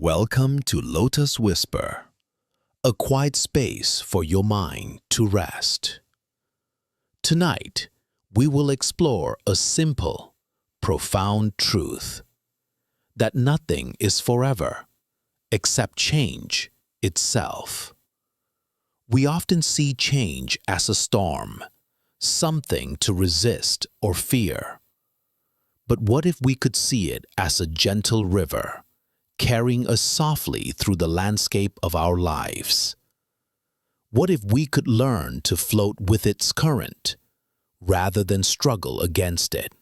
Welcome to Lotus Whisper, a quiet space for your mind to rest. Tonight, we will explore a simple, profound truth that nothing is forever except change itself. We often see change as a storm, something to resist or fear. But what if we could see it as a gentle river, carrying us softly through the landscape of our lives? What if we could learn to float with its current, rather than struggle against it?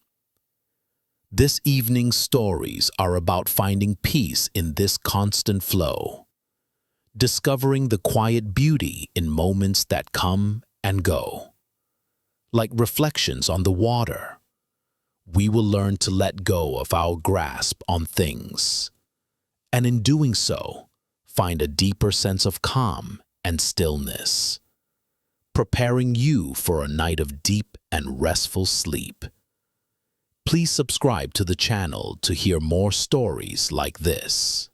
This evening's stories are about finding peace in this constant flow, discovering the quiet beauty in moments that come and go. Like reflections on the water, we will learn to let go of our grasp on things, and in doing so, find a deeper sense of calm and stillness, preparing you for a night of deep and restful sleep. Please subscribe to the channel to hear more stories like this.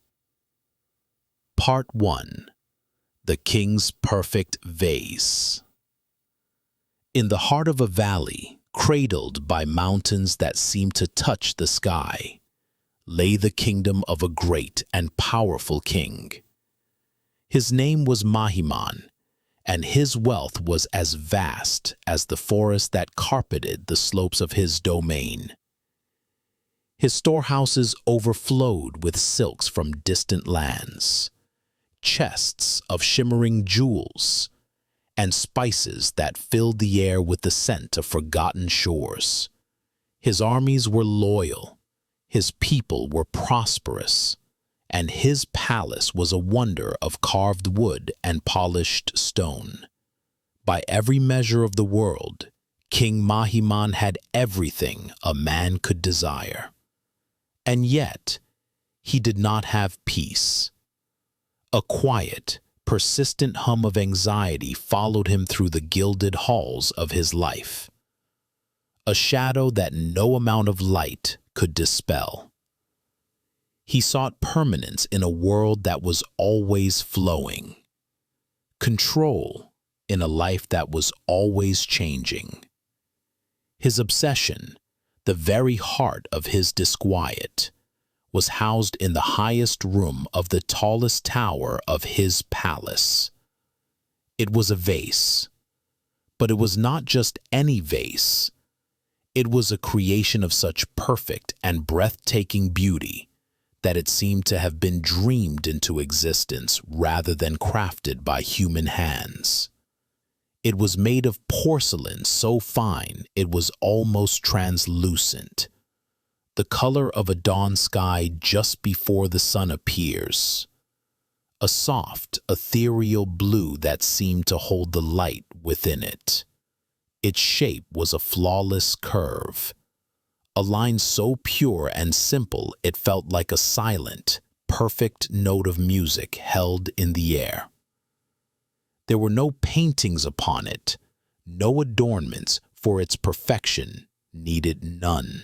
Part 1. The King's Perfect Vase. In the heart of a valley, cradled by mountains that seem to touch the sky, lay the kingdom of a great and powerful king. His name was Mahiman, and his wealth was as vast as the forest that carpeted the slopes of his domain. His storehouses overflowed with silks from distant lands, chests of shimmering jewels, and spices that filled the air with the scent of forgotten shores. His armies were loyal, his people were prosperous, and his palace was a wonder of carved wood and polished stone. By every measure of the world, King Mahiman had everything a man could desire. And yet, he did not have peace. A quiet, persistent hum of anxiety followed him through the gilded halls of his life, a shadow that no amount of light could dispel. He sought permanence in a world that was always flowing, control in a life that was always changing. His obsession, the very heart of his disquiet, was housed in the highest room of the tallest tower of his palace. It was a vase, but it was not just any vase. It was a creation of such perfect and breathtaking beauty that it seemed to have been dreamed into existence rather than crafted by human hands. It was made of porcelain so fine it was almost translucent, the color of a dawn sky just before the sun appears, a soft, ethereal blue that seemed to hold the light within it. Its shape was a flawless curve, a line so pure and simple it felt like a silent, perfect note of music held in the air. There were no paintings upon it, no adornments, for its perfection needed none.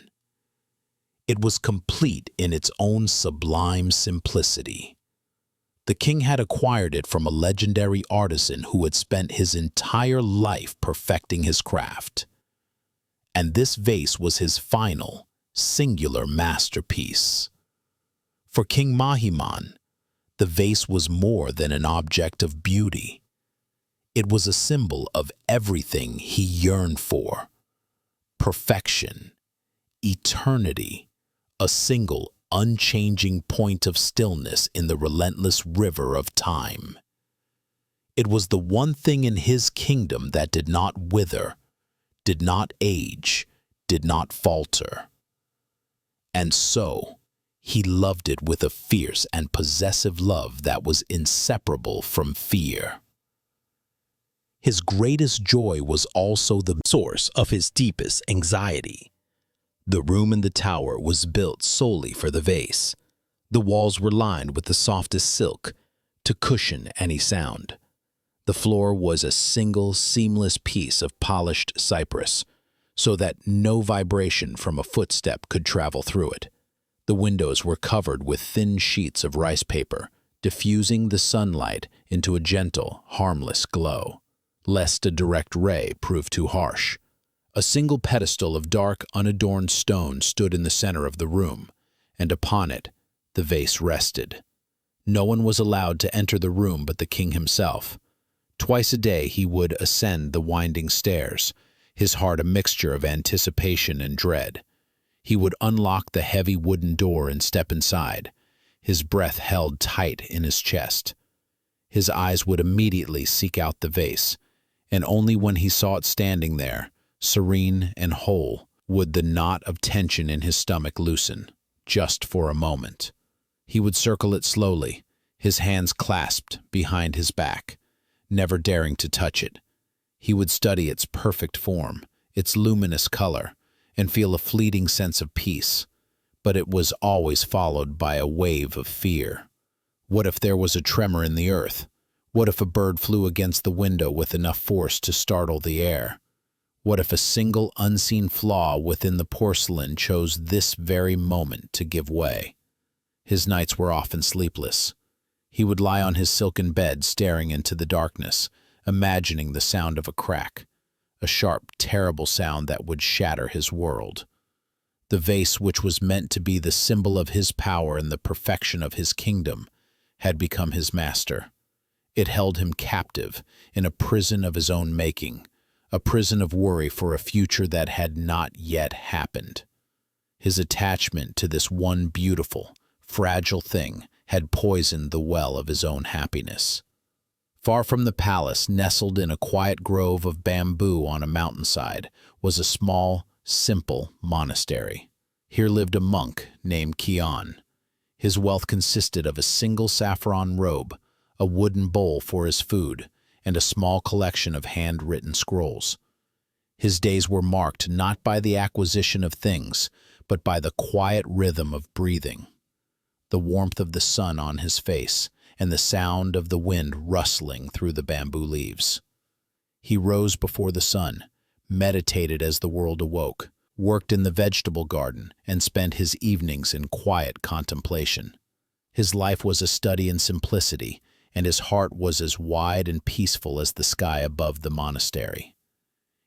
It was complete in its own sublime simplicity. The king had acquired it from a legendary artisan who had spent his entire life perfecting his craft. And this vase was his final, singular masterpiece. For King Mahiman, the vase was more than an object of beauty. It was a symbol of everything he yearned for: perfection, eternity, a single, unchanging point of stillness in the relentless river of time. It was the one thing in his kingdom that did not wither, did not age, did not falter. And so, he loved it with a fierce and possessive love that was inseparable from fear. His greatest joy was also the source of his deepest anxiety. The room in the tower was built solely for the vase. The walls were lined with the softest silk to cushion any sound. The floor was a single, seamless piece of polished cypress, so that no vibration from a footstep could travel through it. The windows were covered with thin sheets of rice paper, diffusing the sunlight into a gentle, harmless glow, lest a direct ray prove too harsh. A single pedestal of dark, unadorned stone stood in the center of the room, and upon it the vase rested. No one was allowed to enter the room but the king himself. Twice a day he would ascend the winding stairs, his heart a mixture of anticipation and dread. He would unlock the heavy wooden door and step inside, his breath held tight in his chest. His eyes would immediately seek out the vase, and only when he saw it standing there, serene and whole, would the knot of tension in his stomach loosen, just for a moment. He would circle it slowly, his hands clasped behind his back, never daring to touch it. He would study its perfect form, its luminous color, and feel a fleeting sense of peace. But it was always followed by a wave of fear. What if there was a tremor in the earth? What if a bird flew against the window with enough force to startle the air? What if a single unseen flaw within the porcelain chose this very moment to give way? His nights were often sleepless. He would lie on his silken bed staring into the darkness, imagining the sound of a crack, a sharp, terrible sound that would shatter his world. The vase, which was meant to be the symbol of his power and the perfection of his kingdom, had become his master. It held him captive in a prison of his own making, a prison of worry for a future that had not yet happened. His attachment to this one beautiful, fragile thing had poisoned the well of his own happiness. Far from the palace, nestled in a quiet grove of bamboo on a mountainside, was a small, simple monastery. Here lived a monk named Kian. His wealth consisted of a single saffron robe, a wooden bowl for his food, and a small collection of handwritten scrolls. His days were marked not by the acquisition of things, but by the quiet rhythm of breathing. The warmth of the sun on his face, and the sound of the wind rustling through the bamboo leaves. He rose before the sun, meditated as the world awoke, worked in the vegetable garden, and spent his evenings in quiet contemplation. His life was a study in simplicity, and his heart was as wide and peaceful as the sky above the monastery.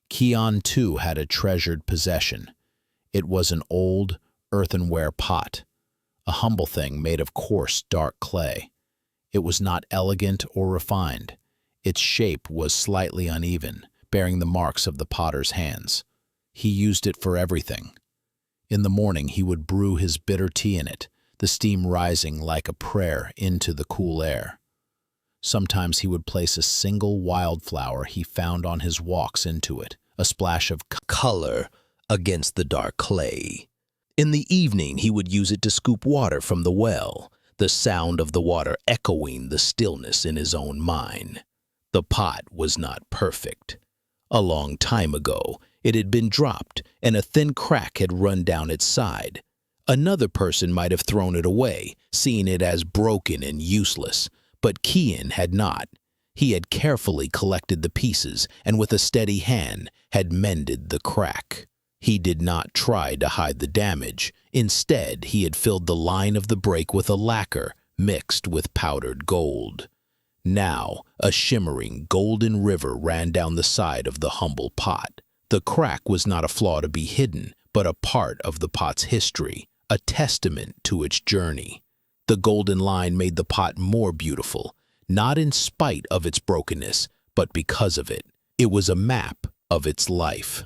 Kian, too, had a treasured possession. It was an old, earthenware pot, a humble thing made of coarse, dark clay. It was not elegant or refined. Its shape was slightly uneven, bearing the marks of the potter's hands. He used it for everything. In the morning he would brew his bitter tea in it, the steam rising like a prayer into the cool air. Sometimes he would place a single wildflower he found on his walks into it, a splash of color against the dark clay. In the evening he would use it to scoop water from the well, the sound of the water echoing the stillness in his own mind. The pot was not perfect. A long time ago, it had been dropped, and a thin crack had run down its side. Another person might have thrown it away, seeing it as broken and useless, but Kian had not. He had carefully collected the pieces, and with a steady hand had mended the crack. He did not try to hide the damage. Instead, he had filled the line of the break with a lacquer mixed with powdered gold. Now, a shimmering golden river ran down the side of the humble pot. The crack was not a flaw to be hidden, but a part of the pot's history, a testament to its journey. The golden line made the pot more beautiful, not in spite of its brokenness, but because of it. It was a map of its life.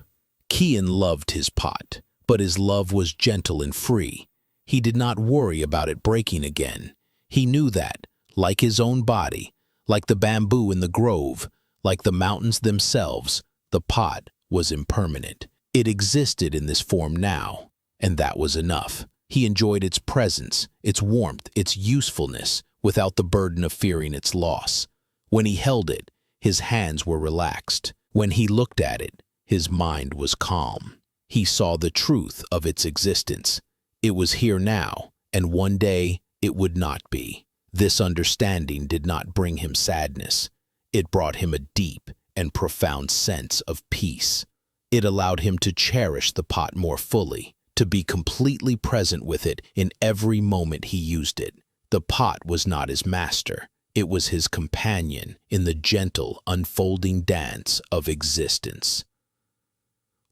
Kian loved his pot, but his love was gentle and free. He did not worry about it breaking again. He knew that, like his own body, like the bamboo in the grove, like the mountains themselves, the pot was impermanent. It existed in this form now, and that was enough. He enjoyed its presence, its warmth, its usefulness, without the burden of fearing its loss. When he held it, his hands were relaxed. When he looked at it, his mind was calm. He saw the truth of its existence. It was here now, and one day it would not be. This understanding did not bring him sadness. It brought him a deep and profound sense of peace. It allowed him to cherish the pot more fully, to to be completely present with it in every moment he used it. The pot was not his master. It was his companion in the gentle, unfolding dance of existence.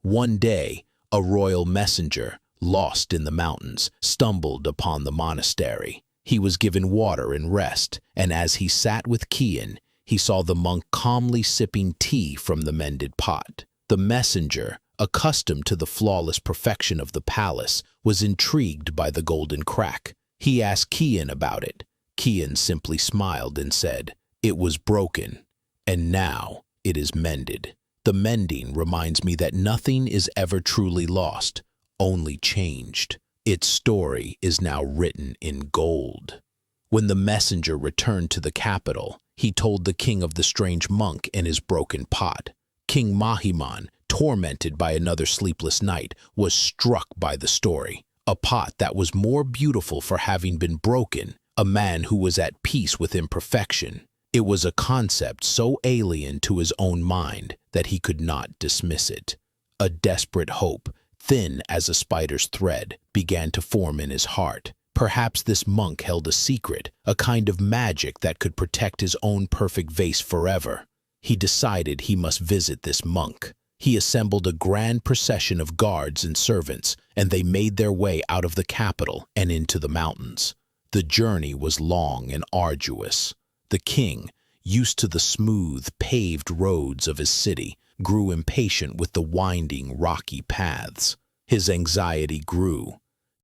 One day, a royal messenger, lost in the mountains, stumbled upon the monastery. He was given water and rest, and as he sat with Kian, he saw the monk calmly sipping tea from the mended pot. The messenger, accustomed to the flawless perfection of the palace, was intrigued by the golden crack. He asked Kian about it. Kian simply smiled and said, "It was broken, and now it is mended." The mending reminds me that nothing is ever truly lost, only changed. Its story is now written in gold. When the messenger returned to the capital, he told the king of the strange monk and his broken pot. King Mahiman, tormented by another sleepless night, was struck by the story. A pot that was more beautiful for having been broken, a man who was at peace with imperfection. It was a concept so alien to his own mind that he could not dismiss it. A desperate hope, thin as a spider's thread, began to form in his heart. Perhaps this monk held a secret, a kind of magic that could protect his own perfect vase forever. He decided he must visit this monk. He assembled a grand procession of guards and servants, and they made their way out of the capital and into the mountains. The journey was long and arduous. The king, used to the smooth, paved roads of his city, grew impatient with the winding, rocky paths. His anxiety grew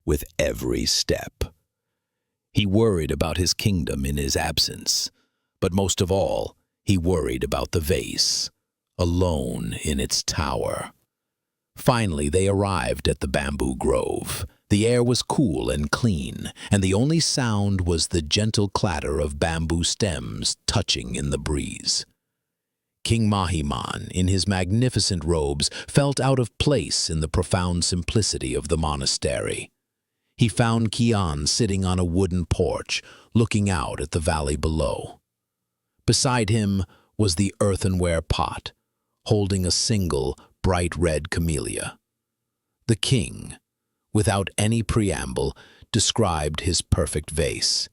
with every step. He worried about his kingdom in his absence, but most of all, he worried about the vase, alone in its tower. Finally, they arrived at the bamboo grove. The air was cool and clean, and the only sound was the gentle clatter of bamboo stems touching in the breeze. King Mahiman, in his magnificent robes, felt out of place in the profound simplicity of the monastery. He found Kian sitting on a wooden porch, looking out at the valley below. Beside him was the earthenware pot, holding a single bright red camellia. The king, without any preamble, described his perfect vase.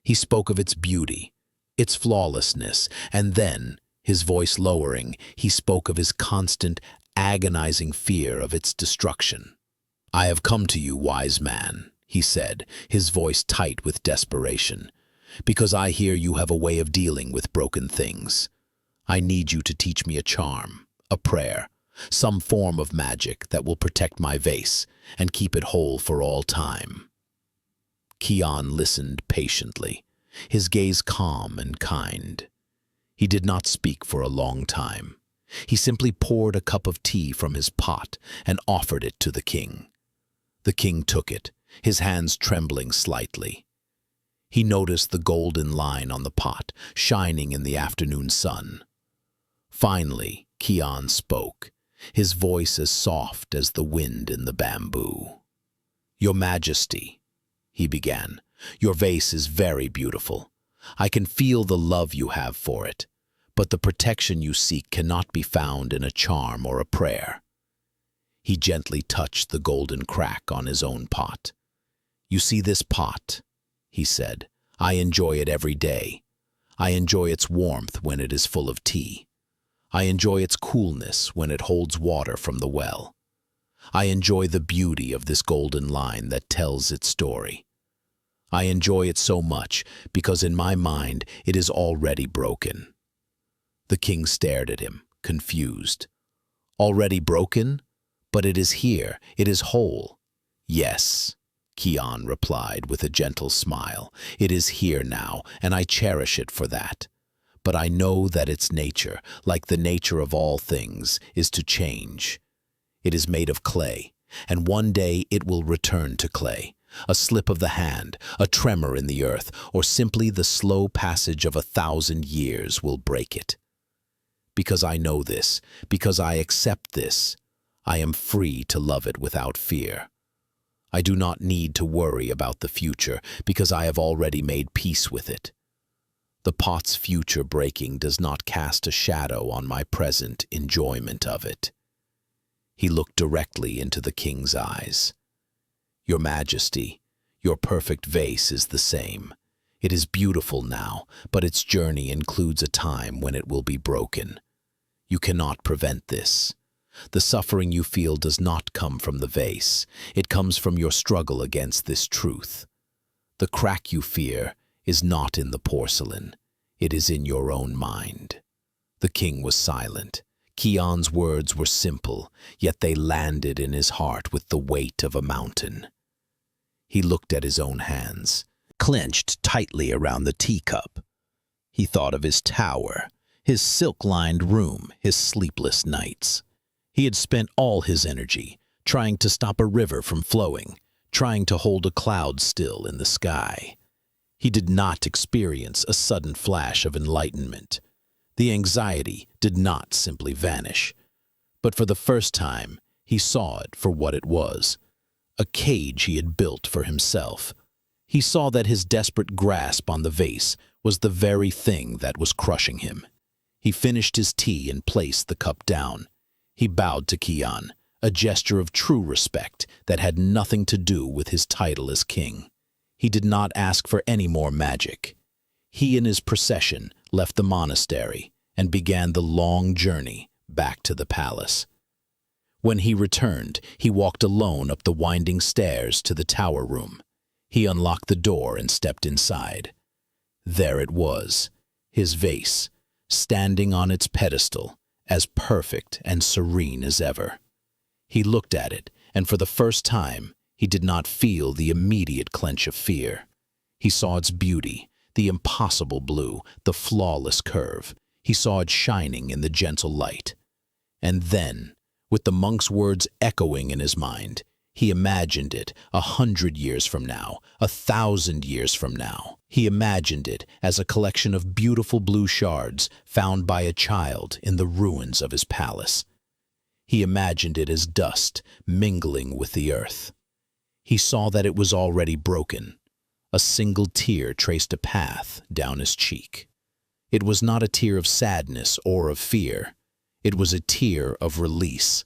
He spoke of its beauty, its flawlessness, and then, his voice lowering, he spoke of his constant, agonizing fear of its destruction. "I have come to you, wise man," he said, his voice tight with desperation, "because I hear you have a way of dealing with broken things. I need you to teach me a charm, a prayer, some form of magic that will protect my vase and keep it whole for all time." Kian listened patiently, his gaze calm and kind. He did not speak for a long time. He simply poured a cup of tea from his pot and offered it to the king. The king took it, his hands trembling slightly. He noticed the golden line on the pot, shining in the afternoon sun. Finally, Kian spoke, his voice as soft as the wind in the bamboo. "Your Majesty," he began, "your vase is very beautiful. I can feel the love you have for it, but the protection you seek cannot be found in a charm or a prayer." He gently touched the golden crack on his own pot. "You see this pot?" he said. "I enjoy it every day. I enjoy its warmth when it is full of tea. I enjoy its coolness when it holds water from the well. I enjoy the beauty of this golden line that tells its story. I enjoy it so much because in my mind it is already broken." The king stared at him, confused. "Already broken? But it is here, it is whole." "Yes," Kian replied with a gentle smile. "It is here now, and I cherish it for that. But I know that its nature, like the nature of all things, is to change. It is made of clay, and one day it will return to clay. A slip of the hand, a tremor in the earth, or simply the slow passage of 1,000 years will break it. Because I know this, because I accept this, I am free to love it without fear. I do not need to worry about the future because I have already made peace with it. The pot's future breaking does not cast a shadow on my present enjoyment of it." He looked directly into the king's eyes. Your Majesty, your perfect vase is the same. It is beautiful now, but its journey includes a time when it will be broken. You cannot prevent this. The suffering you feel does not come from the vase. It comes from your struggle against this truth. The crack you fear is not in the porcelain. It is in your own mind. The king was silent. Kian's words were simple, yet they landed in his heart with the weight of a mountain. He looked at his own hands, clenched tightly around the teacup. He thought of his tower, his silk-lined room, his sleepless nights. He had spent all his energy trying to stop a river from flowing, trying to hold a cloud still in the sky. He did not experience a sudden flash of enlightenment. The anxiety did not simply vanish, but for the first time he saw it for what it was, a cage he had built for himself. He saw that his desperate grasp on the vase was the very thing that was crushing him. He finished his tea and placed the cup down. He bowed to Kian, a gesture of true respect that had nothing to do with his title as king. He did not ask for any more magic. He and his procession left the monastery and began the long journey back to the palace. When he returned, he walked alone up the winding stairs to the tower room. He unlocked the door and stepped inside. There it was, his vase, standing on its pedestal, as perfect and serene as ever. He looked at it, and for the first time, he did not feel the immediate clench of fear. He saw its beauty, the impossible blue, the flawless curve. He saw it shining in the gentle light. And then, with the monk's words echoing in his mind, he imagined it 100 years from now, 1,000 years from now. He imagined it as a collection of beautiful blue shards found by a child in the ruins of his palace. He imagined it as dust mingling with the earth. He saw that it was already broken. A single tear traced a path down his cheek. It was not a tear of sadness or of fear. It was a tear of release.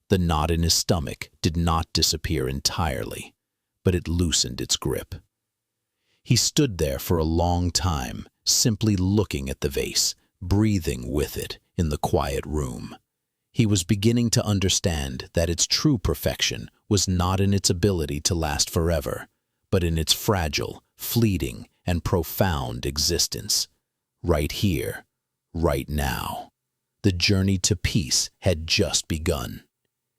The knot in his stomach did not disappear entirely, but it loosened its grip. He stood there for a long time, simply looking at the vase, breathing with it in the quiet room. He was beginning to understand that its true perfection was not in its ability to last forever, but in its fragile, fleeting, and profound existence. Right here, right now. The journey to peace had just begun.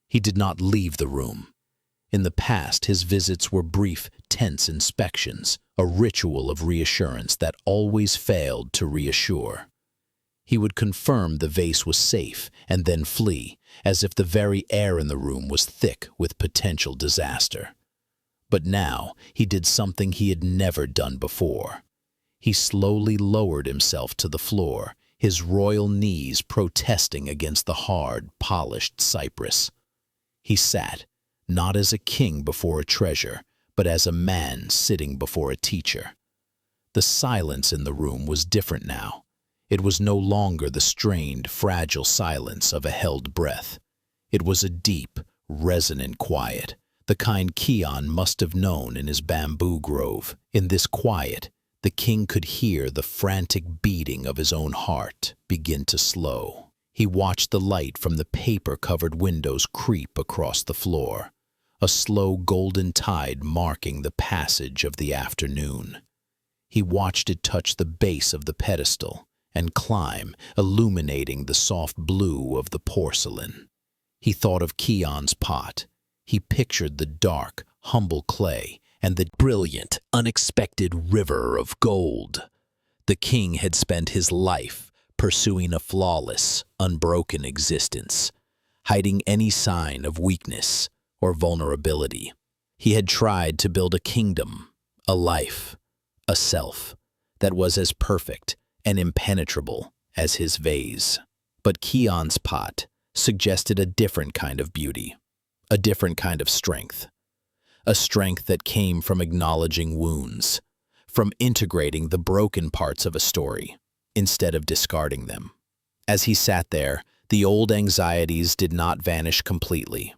He did not leave the room. In the past, his visits were brief, tense inspections, a ritual of reassurance that always failed to reassure. He would confirm the vase was safe and then flee, as if the very air in the room was thick with potential disaster. But now he did something he had never done before. He slowly lowered himself to the floor, his royal knees protesting against the hard, polished cypress. He sat, not as a king before a treasure, but as a man sitting before a teacher. The silence in the room was different now. It was no longer the strained, fragile silence of a held breath. It was a deep, resonant quiet, the kind Kian must have known in his bamboo grove. In this quiet, the king could hear the frantic beating of his own heart begin to slow. He watched the light from the paper-covered windows creep across the floor, a slow golden tide marking the passage of the afternoon. He watched it touch the base of the pedestal and climb, illuminating the soft blue of the porcelain. He thought of Kian's pot. He pictured the dark, humble clay and the brilliant, unexpected river of gold. The king had spent his life pursuing a flawless, unbroken existence, hiding any sign of weakness or vulnerability. He had tried to build a kingdom, a life, a self that was as perfect and impenetrable as his vase. But Kian's pot suggested a different kind of beauty, a different kind of strength. A strength that came from acknowledging wounds, from integrating the broken parts of a story, instead of discarding them. As he sat there, the old anxieties did not vanish completely.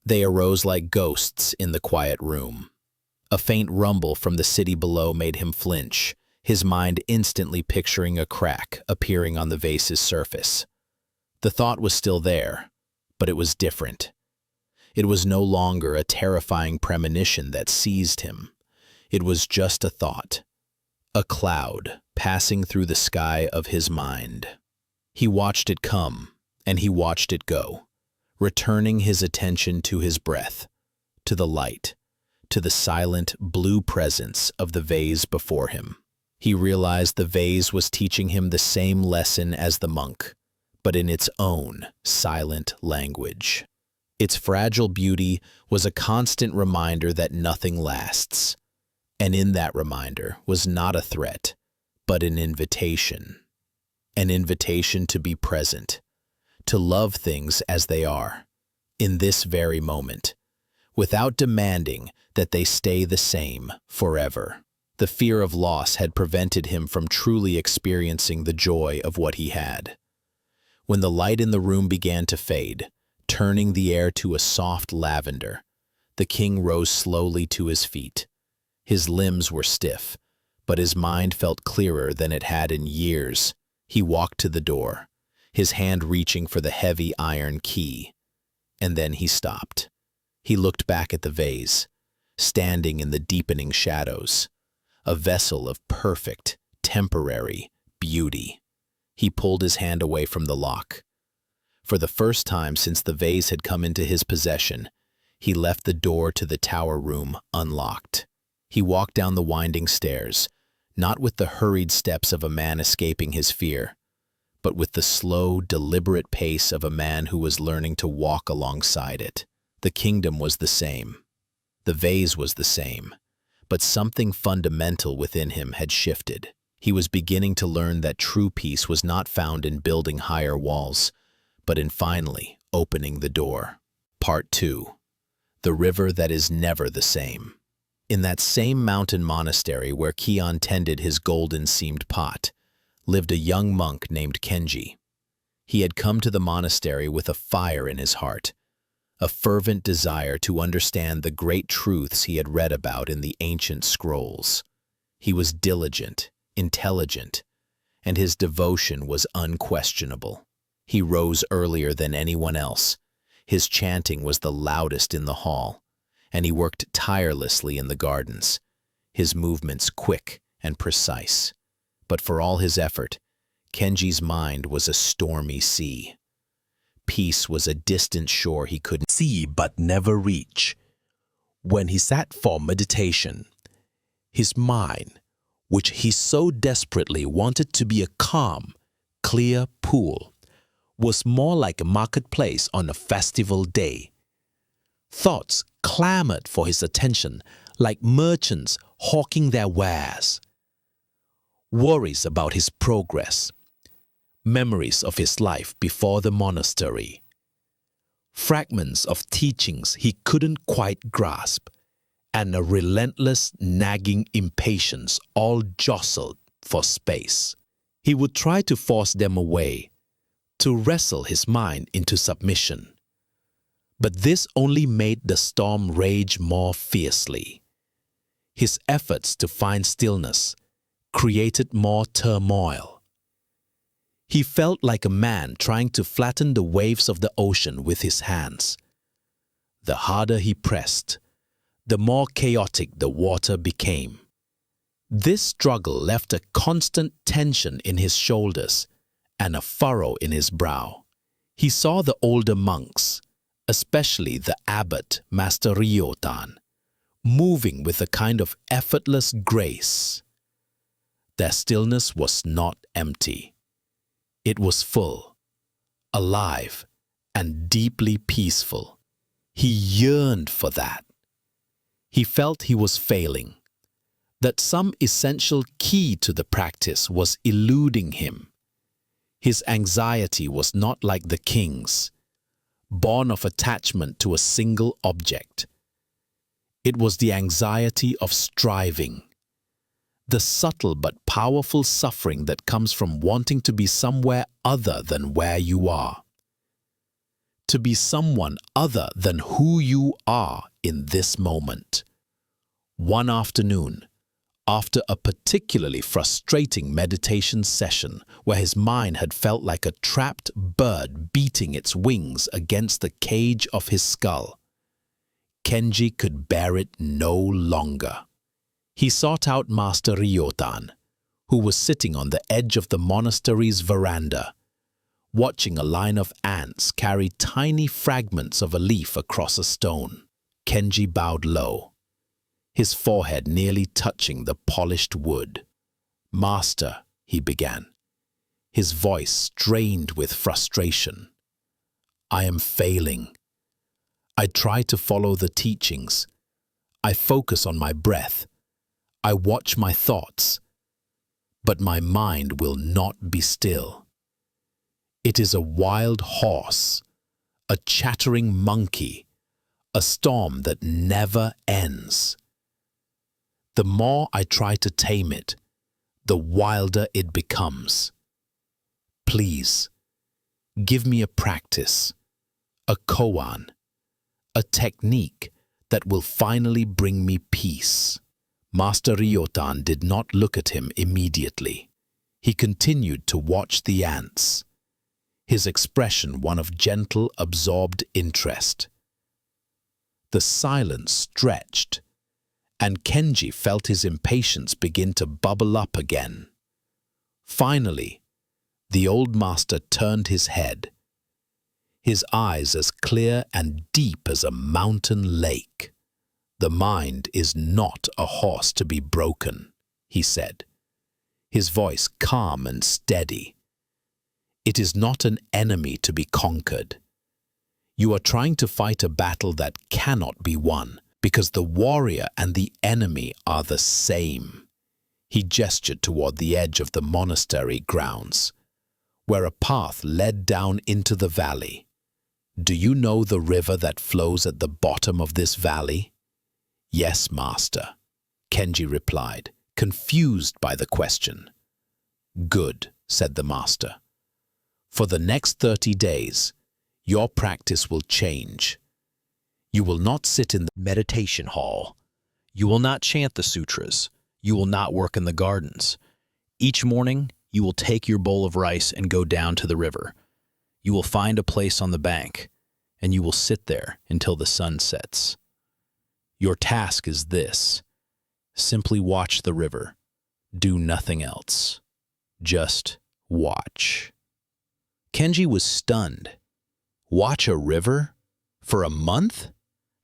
They arose like ghosts in the quiet room. A faint rumble from the city below made him flinch, his mind instantly picturing a crack appearing on the vase's surface. The thought was still there, but it was different. It was no longer a terrifying premonition that seized him. It was just a thought, a cloud passing through the sky of his mind. He watched it come, and he watched it go, returning his attention to his breath, to the light, to the silent blue presence of the vase before him. He realized the vase was teaching him the same lesson as the monk, but in its own silent language. Its fragile beauty was a constant reminder that nothing lasts, and in that reminder was not a threat, but an invitation to be present, to love things as they are, in this very moment, without demanding that they stay the same forever. The fear of loss had prevented him from truly experiencing the joy of what he had. When the light in the room began to fade, turning the air to a soft lavender, the king rose slowly to his feet. His limbs were stiff, but his mind felt clearer than it had in years. He walked to the door, his hand reaching for the heavy iron key. And then he stopped. He looked back at the vase, standing in the deepening shadows, a vessel of perfect, temporary beauty. He pulled his hand away from the lock. For the first time since the vase had come into his possession, he left the door to the tower room unlocked. He walked down the winding stairs, not with the hurried steps of a man escaping his fear, but with the slow, deliberate pace of a man who was learning to walk alongside it. The kingdom was the same. The vase was the same, but something fundamental within him had shifted. He was beginning to learn that true peace was not found in building higher walls, but in finally opening the door. Part 2. The river that is never the same. In that same mountain monastery where Kian tended his golden-seamed pot, lived a young monk named Kenji. He had come to the monastery with a fire in his heart, a fervent desire to understand the great truths he had read about in the ancient scrolls. He was diligent, intelligent, and his devotion was unquestionable. He rose earlier than anyone else. His chanting was the loudest in the hall, and he worked tirelessly in the gardens, his movements quick and precise. But for all his effort, Kenji's mind was a stormy sea. Peace was a distant shore he could see but never reach. When he sat for meditation, his mind, which he so desperately wanted to be a calm, clear pool, was more like a marketplace on a festival day. Thoughts clamored for his attention like merchants hawking their wares. Worries about his progress, memories of his life before the monastery, fragments of teachings he couldn't quite grasp, and a relentless nagging impatience all jostled for space. He would try to force them away, to wrestle his mind into submission. But this only made the storm rage more fiercely. His efforts to find stillness created more turmoil. He felt like a man trying to flatten the waves of the ocean with his hands. The harder he pressed, the more chaotic the water became. This struggle left a constant tension in his shoulders and a furrow in his brow. He saw the older monks, especially the abbot Master Ryotan, moving with a kind of effortless grace. Their stillness was not empty. It was full, alive, and deeply peaceful. He yearned for that. He felt he was failing, that some essential key to the practice was eluding him. His anxiety was not like the king's, born of attachment to a single object. It was the anxiety of striving, the subtle but powerful suffering that comes from wanting to be somewhere other than where you are. to be someone other than who you are in this moment. One afternoon, after a particularly frustrating meditation session where his mind had felt like a trapped bird beating its wings against the cage of his skull, Kenji could bear it no longer. He sought out Master Ryotan, who was sitting on the edge of the monastery's veranda, watching a line of ants carry tiny fragments of a leaf across a stone. Kenji bowed low, his forehead nearly touching the polished wood. "Master," he began, his voice strained with frustration, "I am failing. I try to follow the teachings. I focus on my breath. I watch my thoughts. But my mind will not be still. It is a wild horse, a chattering monkey, a storm that never ends. The more I try to tame it, the wilder it becomes. Please, give me a practice, a koan, a technique that will finally bring me peace." Master Ryotan did not look at him immediately. He continued to watch the ants, his expression one of gentle, absorbed interest. The silence stretched, and Kenji felt his impatience begin to bubble up again. Finally, the old master turned his head, his eyes as clear and deep as a mountain lake. "The mind is not a horse to be broken," he said, his voice calm and steady. "It is not an enemy to be conquered. You are trying to fight a battle that cannot be won, because the warrior and the enemy are the same." He gestured toward the edge of the monastery grounds, where a path led down into the valley. "Do you know the river that flows at the bottom of this valley?" "Yes, Master," Kenji replied, confused by the question. "Good," said the Master. "For the next 30 days, your practice will change. You will not sit in the meditation hall. You will not chant the sutras. You will not work in the gardens. Each morning, you will take your bowl of rice and go down to the river. You will find a place on the bank, and you will sit there until the sun sets. Your task is this: simply watch the river. Do nothing else. Just watch." Kenji was stunned. Watch a river? For a month?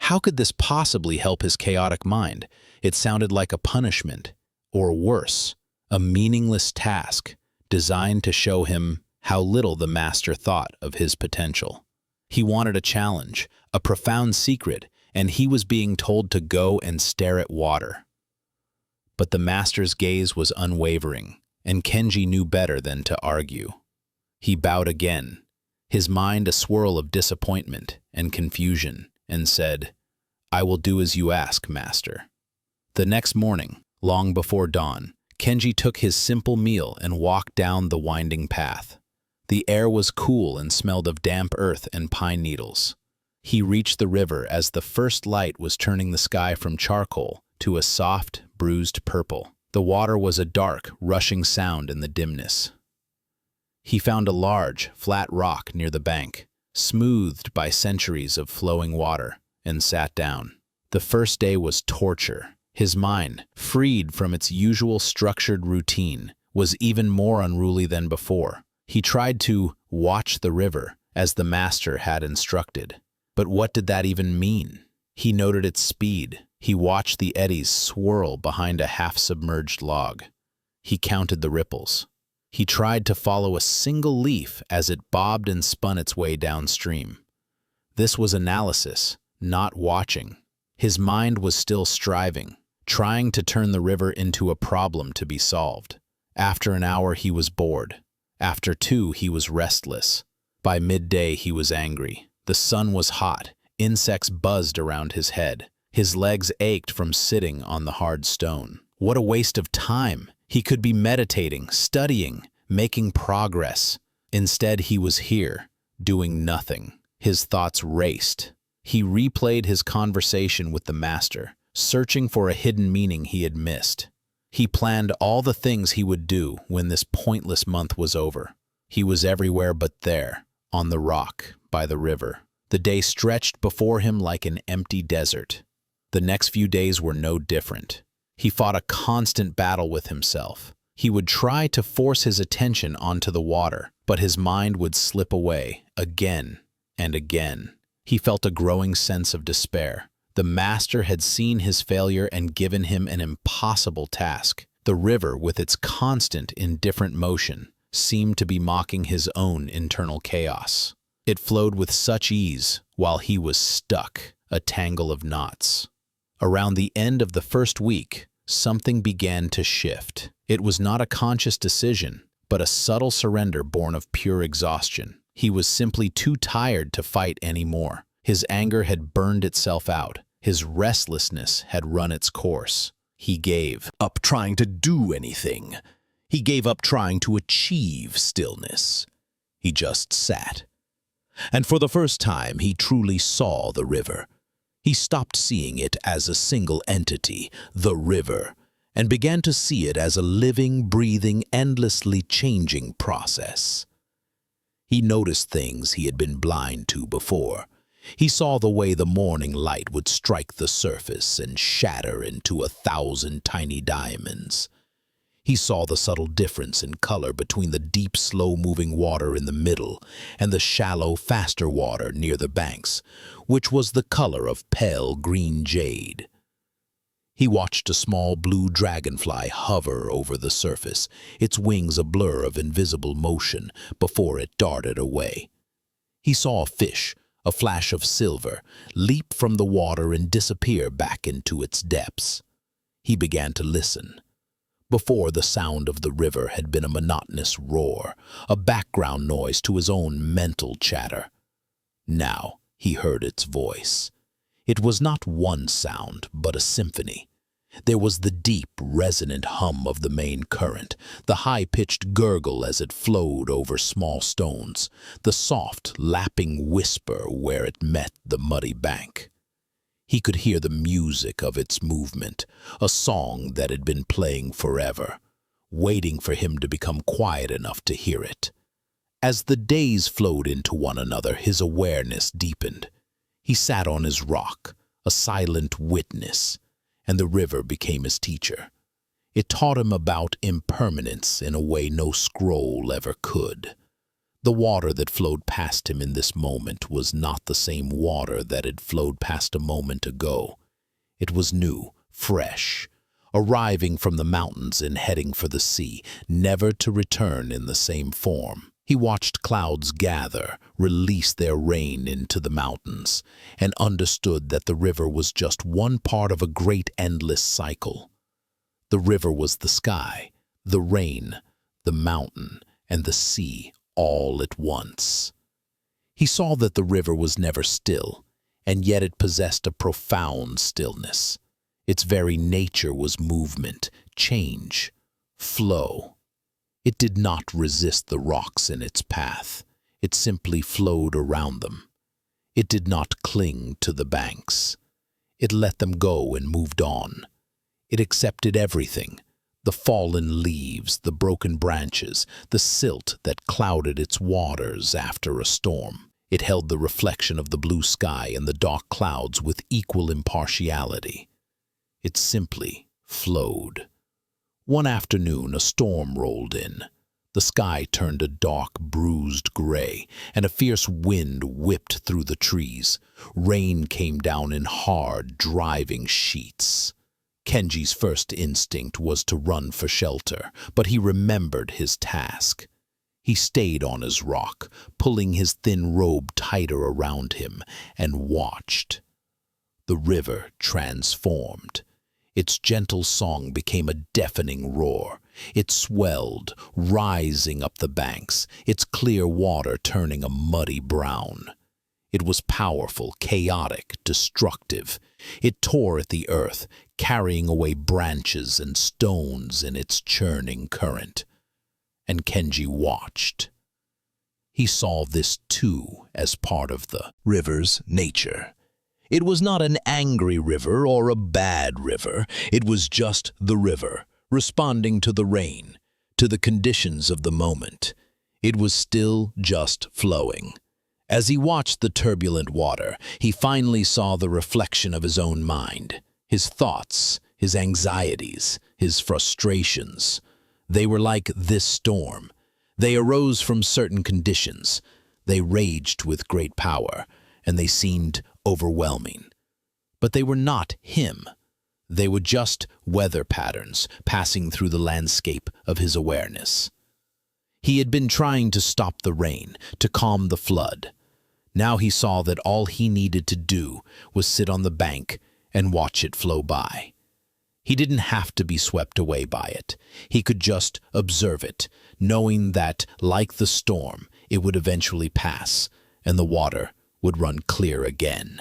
How could this possibly help his chaotic mind? It sounded like a punishment, or worse, a meaningless task designed to show him how little the master thought of his potential. He wanted a challenge, a profound secret, and he was being told to go and stare at water. But the master's gaze was unwavering, and Kenji knew better than to argue. He bowed again, his mind a swirl of disappointment and confusion, and said, "I will do as you ask, Master." The next morning, long before dawn, Kenji took his simple meal and walked down the winding path. The air was cool and smelled of damp earth and pine needles. He reached the river as the first light was turning the sky from charcoal to a soft, bruised purple. The water was a dark, rushing sound in the dimness. He found a large, flat rock near the bank, smoothed by centuries of flowing water, and sat down. The first day was torture. His mind, freed from its usual structured routine, was even more unruly than before. He tried to watch the river, as the master had instructed. But what did that even mean? He noted its speed. He watched the eddies swirl behind a half-submerged log. He counted the ripples. He tried to follow a single leaf as it bobbed and spun its way downstream. This was analysis, not watching. His mind was still striving, trying to turn the river into a problem to be solved. After an hour, he was bored. After 2, he was restless. By midday, he was angry. The sun was hot. Insects buzzed around his head. His legs ached from sitting on the hard stone. What a waste of time! He could be meditating, studying, making progress. Instead, he was here, doing nothing. His thoughts raced. He replayed his conversation with the master, searching for a hidden meaning he had missed. He planned all the things he would do when this pointless month was over. He was everywhere but there, on the rock, by the river. The day stretched before him like an empty desert. The next few days were no different. He fought a constant battle with himself. He would try to force his attention onto the water, but his mind would slip away again and again. He felt a growing sense of despair. The master had seen his failure and given him an impossible task. The river, with its constant, indifferent motion, seemed to be mocking his own internal chaos. It flowed with such ease, while he was stuck, a tangle of knots. Around the end of the first week, something began to shift. It was not a conscious decision, but a subtle surrender born of pure exhaustion. He was simply too tired to fight anymore. His anger had burned itself out. His restlessness had run its course. He gave Up trying to do anything. He gave up trying to achieve stillness. He just sat. And for the first time, he truly saw the river. He stopped seeing it as a single entity, the river, and began to see it as a living, breathing, endlessly changing process. He noticed things he had been blind to before. He saw the way the morning light would strike the surface and shatter into 1,000 tiny diamonds. He saw the subtle difference in color between the deep, slow-moving water in the middle and the shallow, faster water near the banks, which was the color of pale green jade. He watched a small blue dragonfly hover over the surface, its wings a blur of invisible motion before it darted away. He saw a fish, a flash of silver, leap from the water and disappear back into its depths. He began to listen. Before, the sound of the river had been a monotonous roar, a background noise to his own mental chatter. Now he heard its voice. It was not one sound, but a symphony. There was the deep, resonant hum of the main current, the high-pitched gurgle as it flowed over small stones, the soft, lapping whisper where it met the muddy bank. He could hear the music of its movement, a song that had been playing forever, waiting for him to become quiet enough to hear it. As the days flowed into one another, his awareness deepened. He sat on his rock, a silent witness, and the river became his teacher. It taught him about impermanence in a way no scroll ever could. The water that flowed past him in this moment was not the same water that had flowed past a moment ago. It was new, fresh, arriving from the mountains and heading for the sea, never to return in the same form. He watched clouds gather, release their rain into the mountains, and understood that the river was just one part of a great endless cycle. The river was the sky, the rain, the mountain, and the sea all at once. He saw that the river was never still, and yet it possessed a profound stillness. Its very nature was movement, change, flow. It did not resist the rocks in its path. It simply flowed around them. It did not cling to the banks. It let them go and moved on. It accepted everything: the fallen leaves, the broken branches, the silt that clouded its waters after a storm. It held the reflection of the blue sky and the dark clouds with equal impartiality. It simply flowed. One afternoon, a storm rolled in. The sky turned a dark, bruised gray, and a fierce wind whipped through the trees. Rain came down in hard, driving sheets. Kenji's first instinct was to run for shelter, but he remembered his task. He stayed on his rock, pulling his thin robe tighter around him, and watched. The river transformed. Its gentle song became a deafening roar. It swelled, rising up the banks, its clear water turning a muddy brown. It was powerful, chaotic, destructive. It tore at the earth, carrying away branches and stones in its churning current. And Kenji watched. He saw this too as part of the river's nature. It was not an angry river or a bad river. It was just the river, responding to the rain, to the conditions of the moment. It was still just flowing. As he watched the turbulent water, he finally saw the reflection of his own mind, his thoughts, his anxieties, his frustrations. They were like this storm. They arose from certain conditions. They raged with great power, and they seemed overwhelming. But they were not him. They were just weather patterns passing through the landscape of his awareness. He had been trying to stop the rain, to calm the flood. Now he saw that all he needed to do was sit on the bank and watch it flow by. He didn't have to be swept away by it. He could just observe it, knowing that, like the storm, it would eventually pass, and the water would run clear again.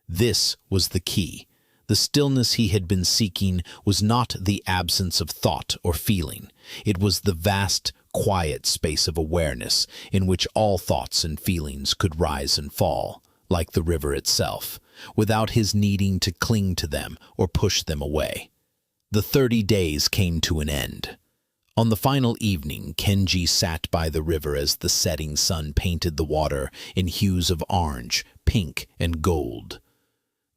This was the key. The stillness he had been seeking was not the absence of thought or feeling. It was the vast, quiet space of awareness in which all thoughts and feelings could rise and fall, like the river itself, without his needing to cling to them or push them away. The 30 days came to an end. On the final evening, Kenji sat by the river as the setting sun painted the water in hues of orange, pink, and gold.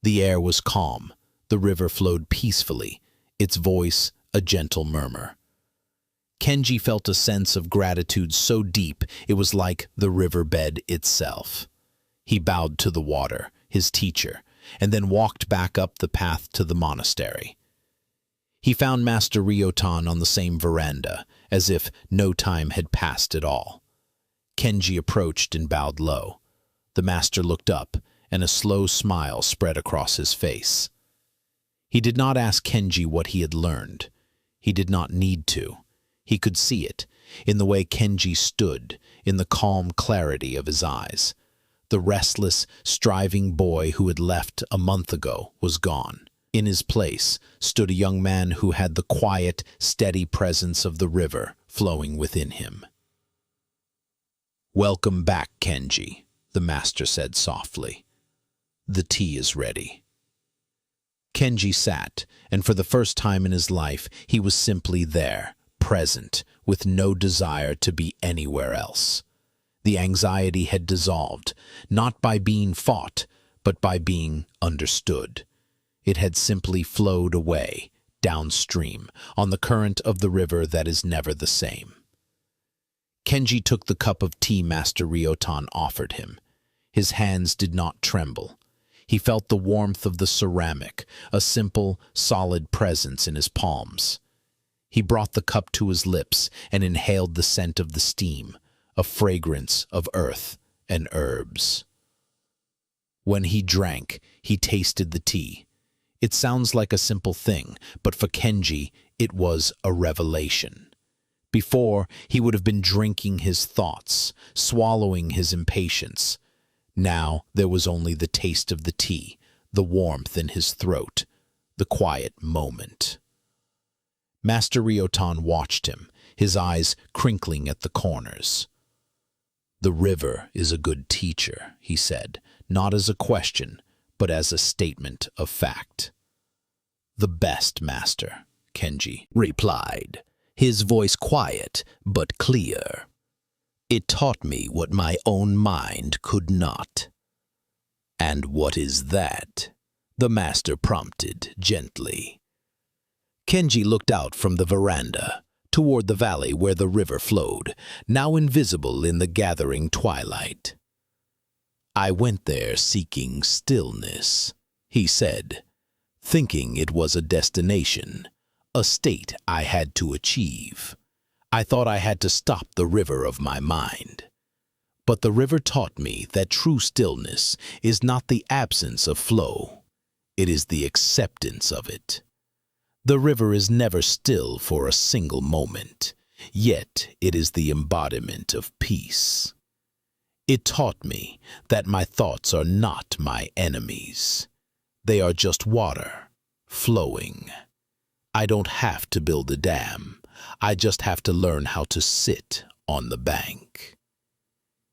The air was calm. The river flowed peacefully, its voice a gentle murmur. Kenji felt a sense of gratitude so deep it was like the riverbed itself. He bowed to the water, his teacher, and then walked back up the path to the monastery. He found Master Ryotan on the same veranda, as if no time had passed at all. Kenji approached and bowed low. The master looked up, and a slow smile spread across his face. He did not ask Kenji what he had learned. He did not need to. He could see it, in the way Kenji stood, in the calm clarity of his eyes. The restless, striving boy who had left a month ago was gone. In his place stood a young man who had the quiet, steady presence of the river flowing within him. "Welcome back, Kenji," the master said softly. "The tea is ready." Kenji sat, and for the first time in his life, he was simply there, present, with no desire to be anywhere else. The anxiety had dissolved, not by being fought, but by being understood. It had simply flowed away, downstream, on the current of the river that is never the same. Kenji took the cup of tea Master Ryotan offered him. His hands did not tremble. He felt the warmth of the ceramic, a simple, solid presence in his palms. He brought the cup to his lips and inhaled the scent of the steam, a fragrance of earth and herbs. When he drank, he tasted the tea. It sounds like a simple thing, but for Kenji, it was a revelation. Before, he would have been drinking his thoughts, swallowing his impatience. Now there was only the taste of the tea, the warmth in his throat, the quiet moment. Master Ryotan watched him, his eyes crinkling at the corners. "The river is a good teacher," he said, not as a question, but as a statement of fact. "The best, master," Kenji replied, his voice quiet but clear. "It taught me what my own mind could not." "And what is that?" the master prompted gently. Kenji looked out from the veranda, toward the valley where the river flowed, now invisible in the gathering twilight. "I went there seeking stillness," he said, thinking it was a destination, a state I had to achieve. I thought I had to stop the river of my mind. But the river taught me that true stillness is not the absence of flow. It is the acceptance of it. The river is never still for a single moment, yet it is the embodiment of peace. It taught me that my thoughts are not my enemies. They are just water, flowing. I don't have to build a dam. I just have to learn how to sit on the bank.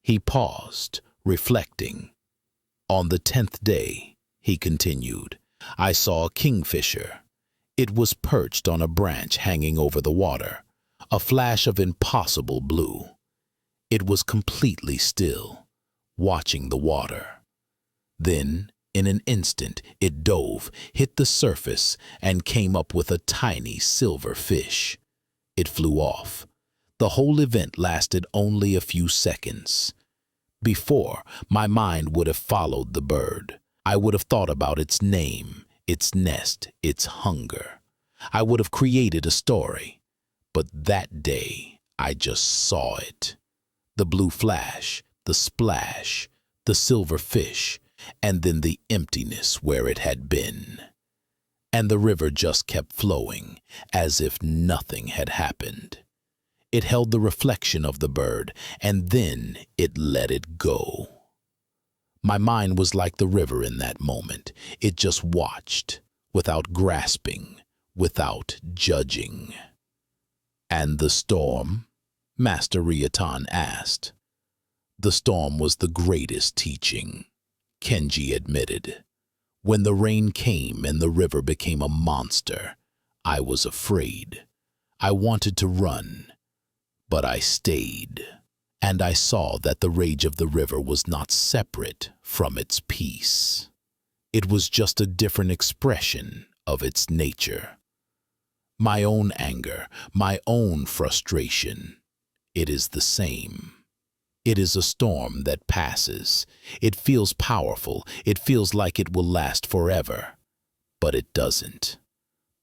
He paused, reflecting. On the 10th day, he continued, I saw a kingfisher. It was perched on a branch hanging over the water, a flash of impossible blue. It was completely still, watching the water. Then, in an instant, it dove, hit the surface, and came up with a tiny silver fish. It flew off. The whole event lasted only a few seconds. Before, my mind would have followed the bird. I would have thought about its name, its nest, its hunger. I would have created a story. But that day, I just saw it. The blue flash, the splash, the silver fish, and then the emptiness where it had been. And the river just kept flowing, as if nothing had happened. It held the reflection of the bird, and then it let it go. My mind was like the river in that moment. It just watched, without grasping, without judging. And the storm? Master Ryotan asked. The storm was the greatest teaching, Kenji admitted. When the rain came and the river became a monster, I was afraid. I wanted to run, but I stayed. And I saw that the rage of the river was not separate from its peace. It was just a different expression of its nature. My own anger, my own frustration, it is the same. It is a storm that passes. It feels powerful. It feels like it will last forever. But it doesn't.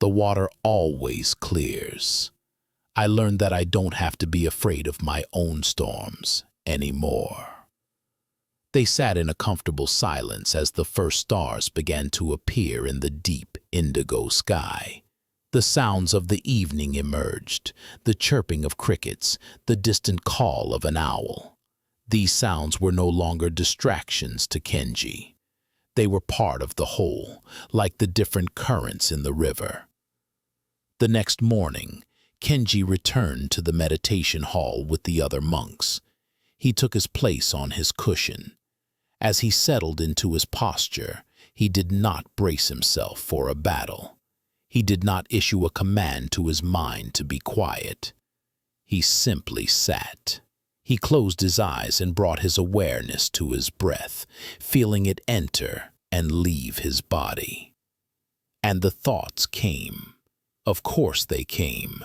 The water always clears. I learned that I don't have to be afraid of my own storms anymore. They sat in a comfortable silence as the first stars began to appear in the deep indigo sky. The sounds of the evening emerged, the chirping of crickets, the distant call of an owl. These sounds were no longer distractions to Kenji. They were part of the whole, like the different currents in the river. The next morning, Kenji returned to the meditation hall with the other monks. He took his place on his cushion. As he settled into his posture, he did not brace himself for a battle. He did not issue a command to his mind to be quiet. He simply sat. He closed his eyes and brought his awareness to his breath, feeling it enter and leave his body. And the thoughts came. Of course they came.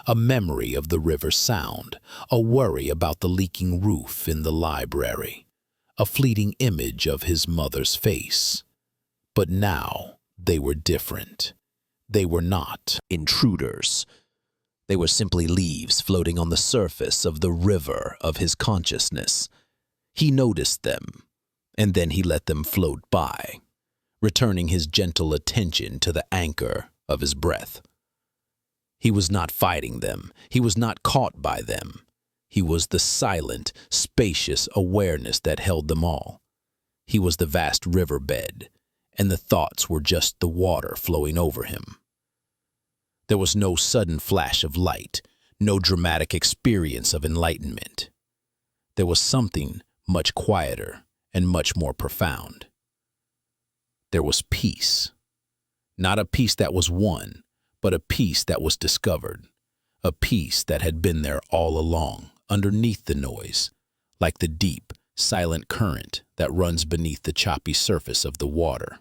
A memory of the river sound, a worry about the leaking roof in the library, a fleeting image of his mother's face. But now they were different. They were not intruders. They were simply leaves floating on the surface of the river of his consciousness. He noticed them, and then he let them float by, returning his gentle attention to the anchor of his breath. He was not fighting them. He was not caught by them. He was the silent, spacious awareness that held them all. He was the vast riverbed, and the thoughts were just the water flowing over him. There was no sudden flash of light, no dramatic experience of enlightenment. There was something much quieter and much more profound. There was peace. Not a peace that was won, but a peace that was discovered, a peace that had been there all along, underneath the noise, like the deep, silent current that runs beneath the choppy surface of the water.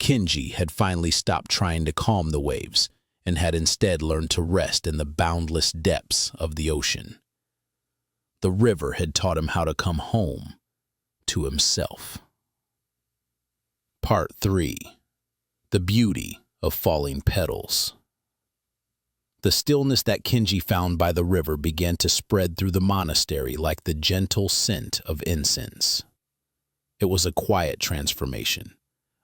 Kenji had finally stopped trying to calm the waves and had instead learned to rest in the boundless depths of the ocean. The river had taught him how to come home to himself. Part 3. The Beauty of Falling Petals. The stillness that Kenji found by the river began to spread through the monastery like the gentle scent of incense. It was a quiet transformation,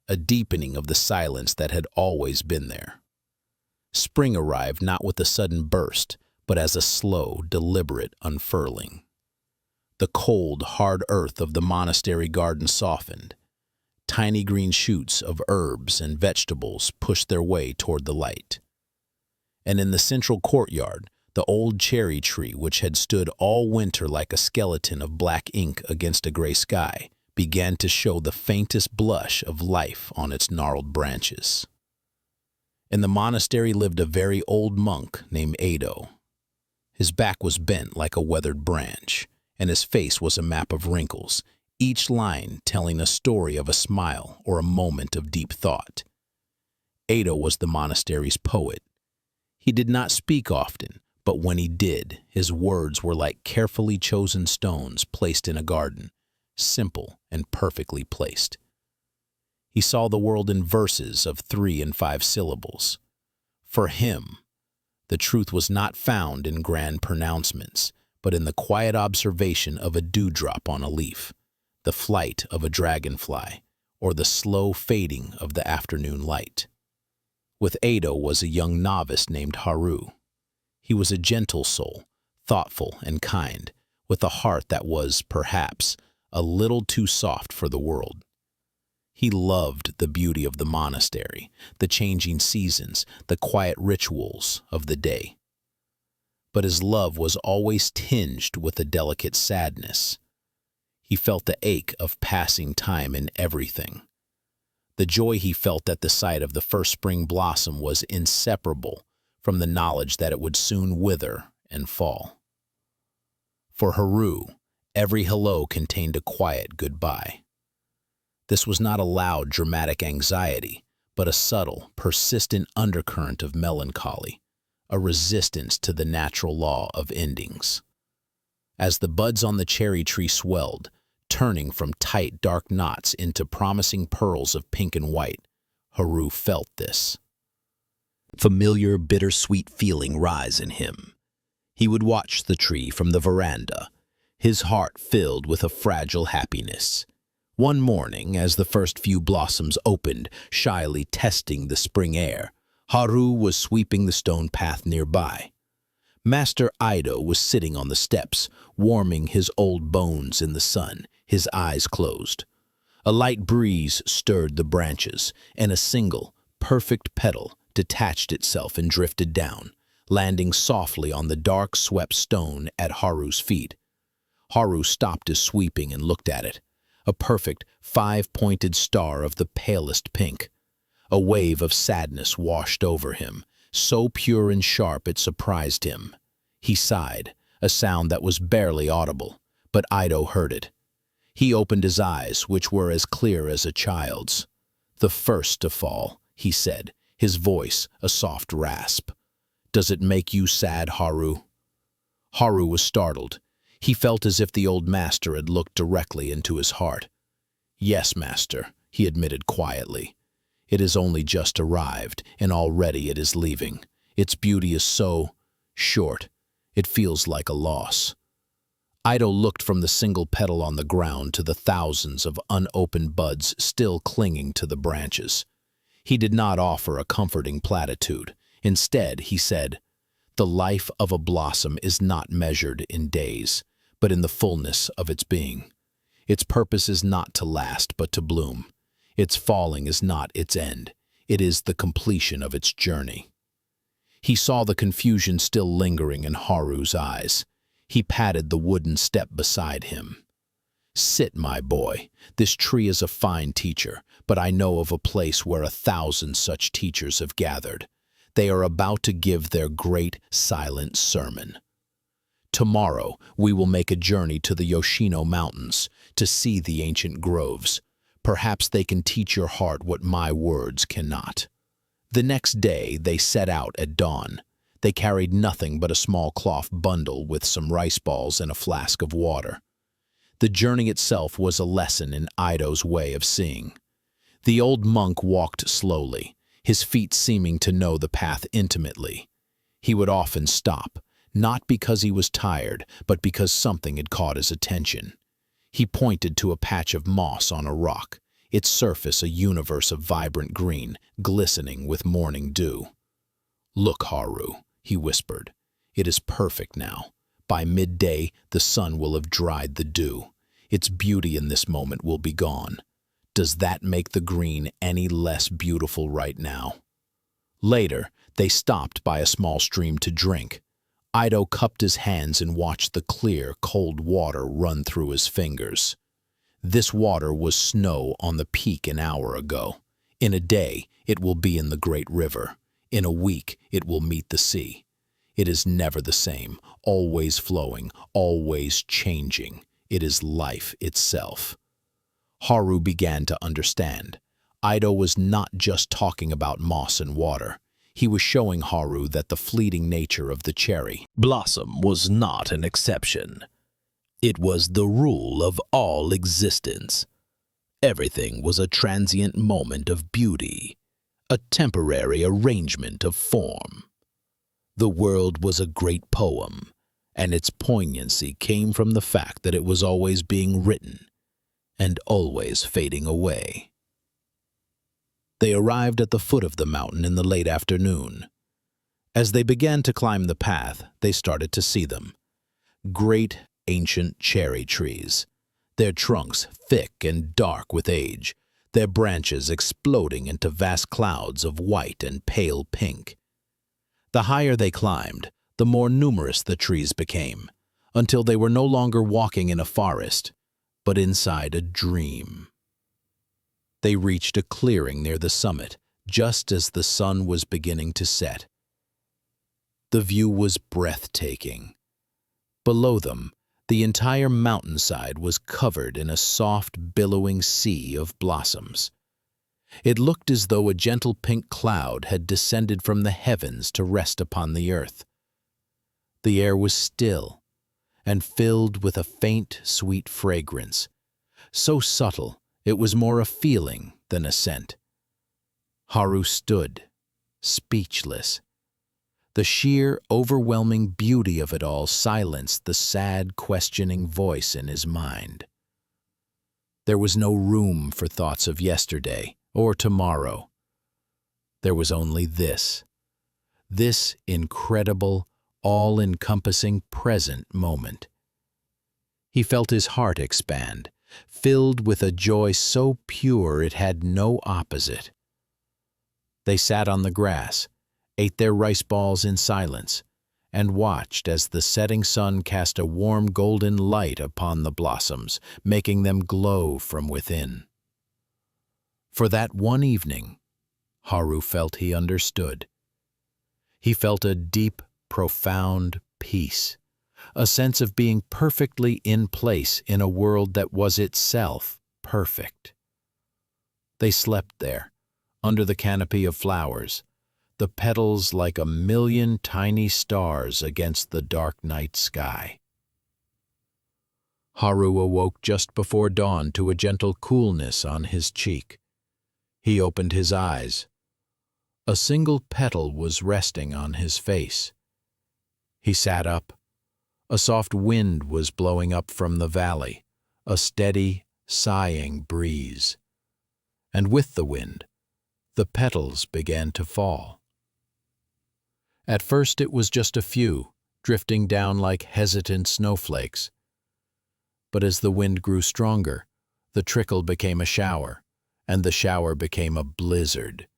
a deepening of the silence that had always been there. Spring arrived not with a sudden burst, but as a slow, deliberate unfurling. The cold, hard earth of the monastery garden softened. Tiny green shoots of herbs and vegetables pushed their way toward the light. And in the central courtyard, The old cherry tree, which had stood all winter like a skeleton of black ink against a gray sky, began to show the faintest blush of life on its gnarled branches. In the monastery lived a very old monk named Ado. His back was bent like a weathered branch, and his face was a map of wrinkles, each line telling a story of a smile or a moment of deep thought. Ado was the monastery's poet. He did not speak often, but when he did, his words were like carefully chosen stones placed in a garden, simple and perfectly placed. He saw the world in verses of 3 and 5 syllables. For him, the truth was not found in grand pronouncements, but in the quiet observation of a dewdrop on a leaf, the flight of a dragonfly, or the slow fading of the afternoon light. With Ado was a young novice named Haru. He was a gentle soul, thoughtful and kind, with a heart that was, perhaps, a little too soft for the world. He loved the beauty of the monastery, the changing seasons, the quiet rituals of the day. But his love was always tinged with a delicate sadness. He felt the ache of passing time in everything. The joy he felt at the sight of the first spring blossom was inseparable from the knowledge that it would soon wither and fall. For Haru, every hello contained a quiet goodbye. This was not a loud, dramatic anxiety, but a subtle, persistent undercurrent of melancholy, a resistance to the natural law of endings. As the buds on the cherry tree swelled, turning from tight, dark knots into promising pearls of pink and white, Haru felt this familiar, bittersweet feeling rise in him. He would watch the tree from the veranda, his heart filled with a fragile happiness. One morning, as the first few blossoms opened, shyly testing the spring air, Haru was sweeping the stone path nearby. Master Ido was sitting on the steps, warming his old bones in the sun, his eyes closed. A light breeze stirred the branches, and a single, perfect petal detached itself and drifted down, landing softly on the dark, swept stone at Haru's feet. Haru stopped his sweeping and looked at it. A perfect, 5-pointed star of the palest pink. A wave of sadness washed over him, so pure and sharp it surprised him. He sighed, a sound that was barely audible, but Ido heard it. He opened his eyes, which were as clear as a child's. "The first to fall," he said, his voice a soft rasp. "Does it make you sad, Haru?" Haru was startled. He felt as if the old master had looked directly into his heart. "Yes, master," he admitted quietly. "It has only just arrived, and already it is leaving. Its beauty is so short, it feels like a loss." Ido looked from the single petal on the ground to the thousands of unopened buds still clinging to the branches. He did not offer a comforting platitude. Instead, he said, "The life of a blossom is not measured in days, but in the fullness of its being. Its purpose is not to last, but to bloom. Its falling is not its end. It is the completion of its journey." He saw the confusion still lingering in Haru's eyes. He patted the wooden step beside him. "Sit, my boy. This tree is a fine teacher, but I know of a place where 1,000 such teachers have gathered. They are about to give their great, silent sermon. Tomorrow we will make a journey to the Yoshino Mountains to see the ancient groves. Perhaps they can teach your heart what my words cannot." The next day they set out at dawn. They carried nothing but a small cloth bundle with some rice balls and a flask of water. The journey itself was a lesson in Ido's way of seeing. The old monk walked slowly, his feet seeming to know the path intimately. He would often stop, not because he was tired, but because something had caught his attention. He pointed to a patch of moss on a rock, its surface a universe of vibrant green, glistening with morning dew. "Look, Haru," he whispered. "It is perfect now. By midday, the sun will have dried the dew. Its beauty in this moment will be gone. Does that make the green any less beautiful right now?" Later, they stopped by a small stream to drink. Ido cupped his hands and watched the clear, cold water run through his fingers. This water was snow on the peak an hour ago. In a day, it will be in the great river. In a week, it will meet the sea. It is never the same, always flowing, always changing. It is life itself. Haru began to understand. Ido was not just talking about moss and water. He was showing Haru that the fleeting nature of the cherry blossom was not an exception. It was the rule of all existence. Everything was a transient moment of beauty, a temporary arrangement of form. The world was a great poem, and its poignancy came from the fact that it was always being written and always fading away. They arrived at the foot of the mountain in the late afternoon. As they began to climb the path, they started to see them. Great, ancient cherry trees, their trunks thick and dark with age, their branches exploding into vast clouds of white and pale pink. The higher they climbed, the more numerous the trees became, until they were no longer walking in a forest, but inside a dream. They reached a clearing near the summit, just as the sun was beginning to set. The view was breathtaking. Below them, the entire mountainside was covered in a soft, billowing sea of blossoms. It looked as though a gentle pink cloud had descended from the heavens to rest upon the earth. The air was still and filled with a faint, sweet fragrance, so subtle it was more a feeling than a scent. Haru stood, speechless. The sheer, overwhelming beauty of it all silenced the sad, questioning voice in his mind. There was no room for thoughts of yesterday or tomorrow. There was only this incredible, all-encompassing present moment. He felt his heart expand, filled with a joy so pure it had no opposite. They sat on the grass, ate their rice balls in silence, and watched as the setting sun cast a warm golden light upon the blossoms, making them glow from within. For that one evening, Haru felt he understood. He felt a deep, profound peace, a sense of being perfectly in place in a world that was itself perfect. They slept there, under the canopy of flowers, the petals like a million tiny stars against the dark night sky. Haru awoke just before dawn to a gentle coolness on his cheek. He opened his eyes. A single petal was resting on his face. He sat up. A soft wind was blowing up from the valley, a steady, sighing breeze. And with the wind, the petals began to fall. At first it was just a few, drifting down like hesitant snowflakes. But as the wind grew stronger, the trickle became a shower, and the shower became a blizzard.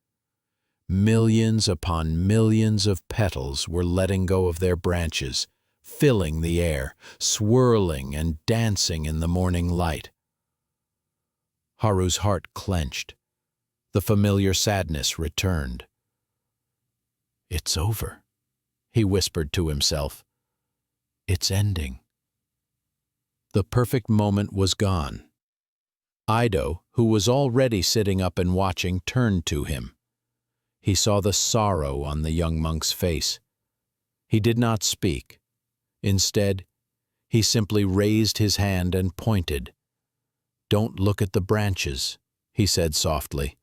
Millions upon millions of petals were letting go of their branches, filling the air, swirling and dancing in the morning light. Haru's heart clenched. The familiar sadness returned. "It's over," he whispered to himself. "It's ending." The perfect moment was gone. Ido, who was already sitting up and watching, turned to him. He saw the sorrow on the young monk's face. He did not speak. Instead, he simply raised his hand and pointed. "Don't look at the branches," he said softly.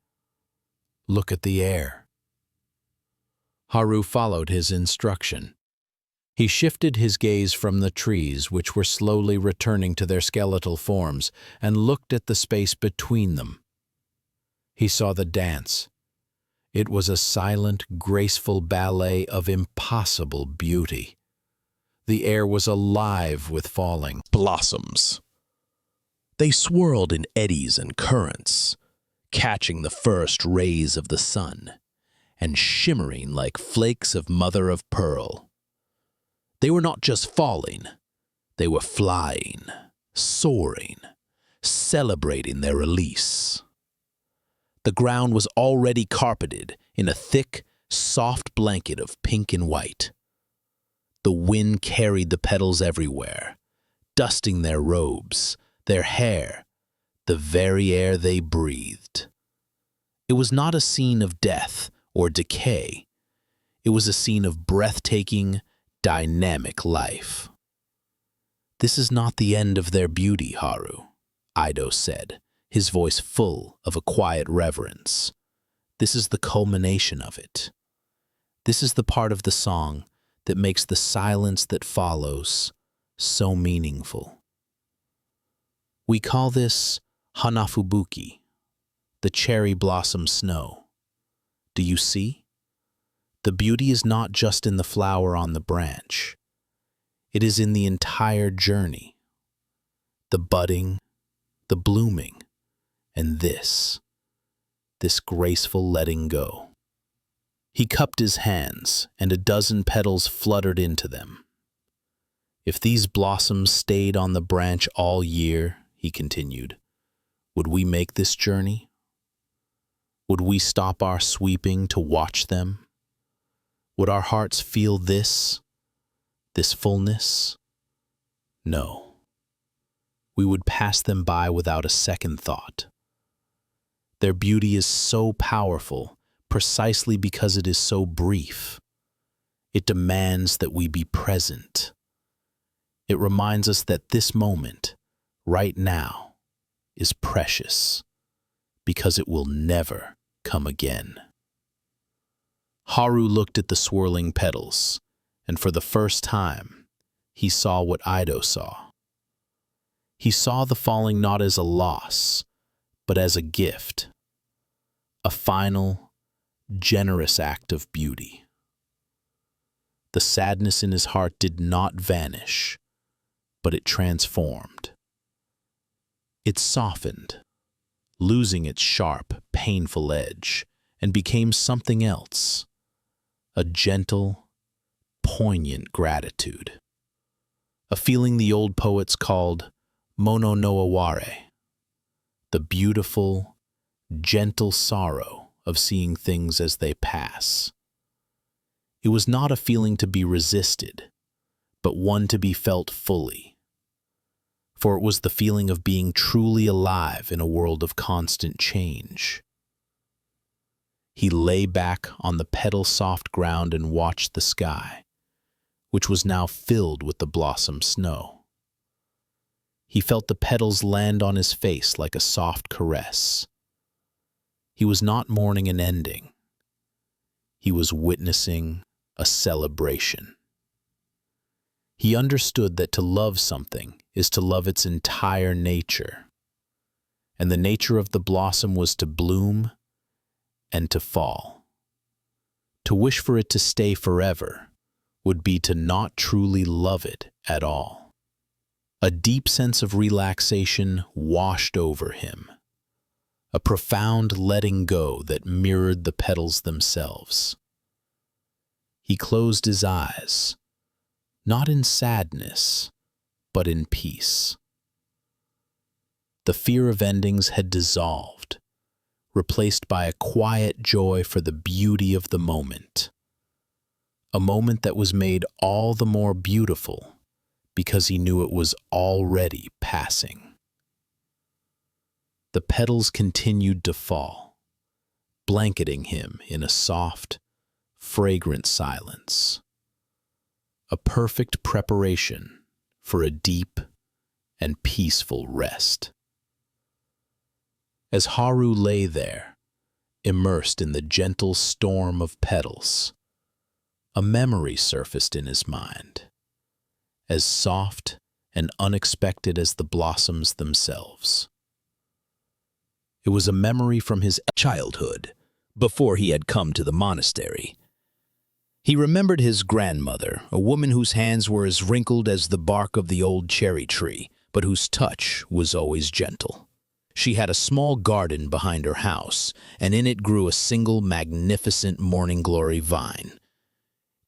"Look at the air." Haru followed his instruction. He shifted his gaze from the trees, which were slowly returning to their skeletal forms, and looked at the space between them. He saw the dance. It was a silent, graceful ballet of impossible beauty. The air was alive with falling blossoms. They swirled in eddies and currents, catching the first rays of the sun and shimmering like flakes of mother of pearl. They were not just falling, they were flying, soaring, celebrating their release. The ground was already carpeted in a thick, soft blanket of pink and white. The wind carried the petals everywhere, dusting their robes, their hair, the very air they breathed. It was not a scene of death or decay. It was a scene of breathtaking, dynamic life. "This is not the end of their beauty, Haru," Ido said, his voice full of a quiet reverence. "This is the culmination of it. This is the part of the song that makes the silence that follows so meaningful. We call this Hanafubuki, the cherry blossom snow. Do you see? The beauty is not just in the flower on the branch. It is in the entire journey. The budding, the blooming, and this graceful letting go." He cupped his hands, and a dozen petals fluttered into them. "If these blossoms stayed on the branch all year," he continued, "would we make this journey? Would we stop our sweeping to watch them? Would our hearts feel this fullness? No. We would pass them by without a second thought. Their beauty is so powerful precisely because it is so brief. It demands that we be present. It reminds us that this moment, right now, is precious because it will never come again." Haru looked at the swirling petals, and for the first time, he saw what Ido saw. He saw the falling not as a loss, but as a gift, a final, generous act of beauty. The sadness in his heart did not vanish, but it transformed. It softened, losing its sharp, painful edge, and became something else, a gentle, poignant gratitude, a feeling the old poets called mono no aware, the beautiful, gentle sorrow of seeing things as they pass. It was not a feeling to be resisted, but one to be felt fully, for it was the feeling of being truly alive in a world of constant change. He lay back on the petal-soft ground and watched the sky, which was now filled with the blossom snow. He felt the petals land on his face like a soft caress. He was not mourning an ending. He was witnessing a celebration. He understood that to love something is to love its entire nature, and the nature of the blossom was to bloom and to fall. To wish for it to stay forever would be to not truly love it at all. A deep sense of relaxation washed over him, a profound letting go that mirrored the petals themselves. He closed his eyes, not in sadness, but in peace. The fear of endings had dissolved, replaced by a quiet joy for the beauty of the moment. A moment that was made all the more beautiful because he knew it was already passing. The petals continued to fall, blanketing him in a soft, fragrant silence, a perfect preparation for a deep and peaceful rest. As Haru lay there, immersed in the gentle storm of petals, a memory surfaced in his mind, as soft and unexpected as the blossoms themselves. It was a memory from his childhood, before he had come to the monastery. He remembered his grandmother, a woman whose hands were as wrinkled as the bark of the old cherry tree, but whose touch was always gentle. She had a small garden behind her house, and in it grew a single magnificent morning glory vine.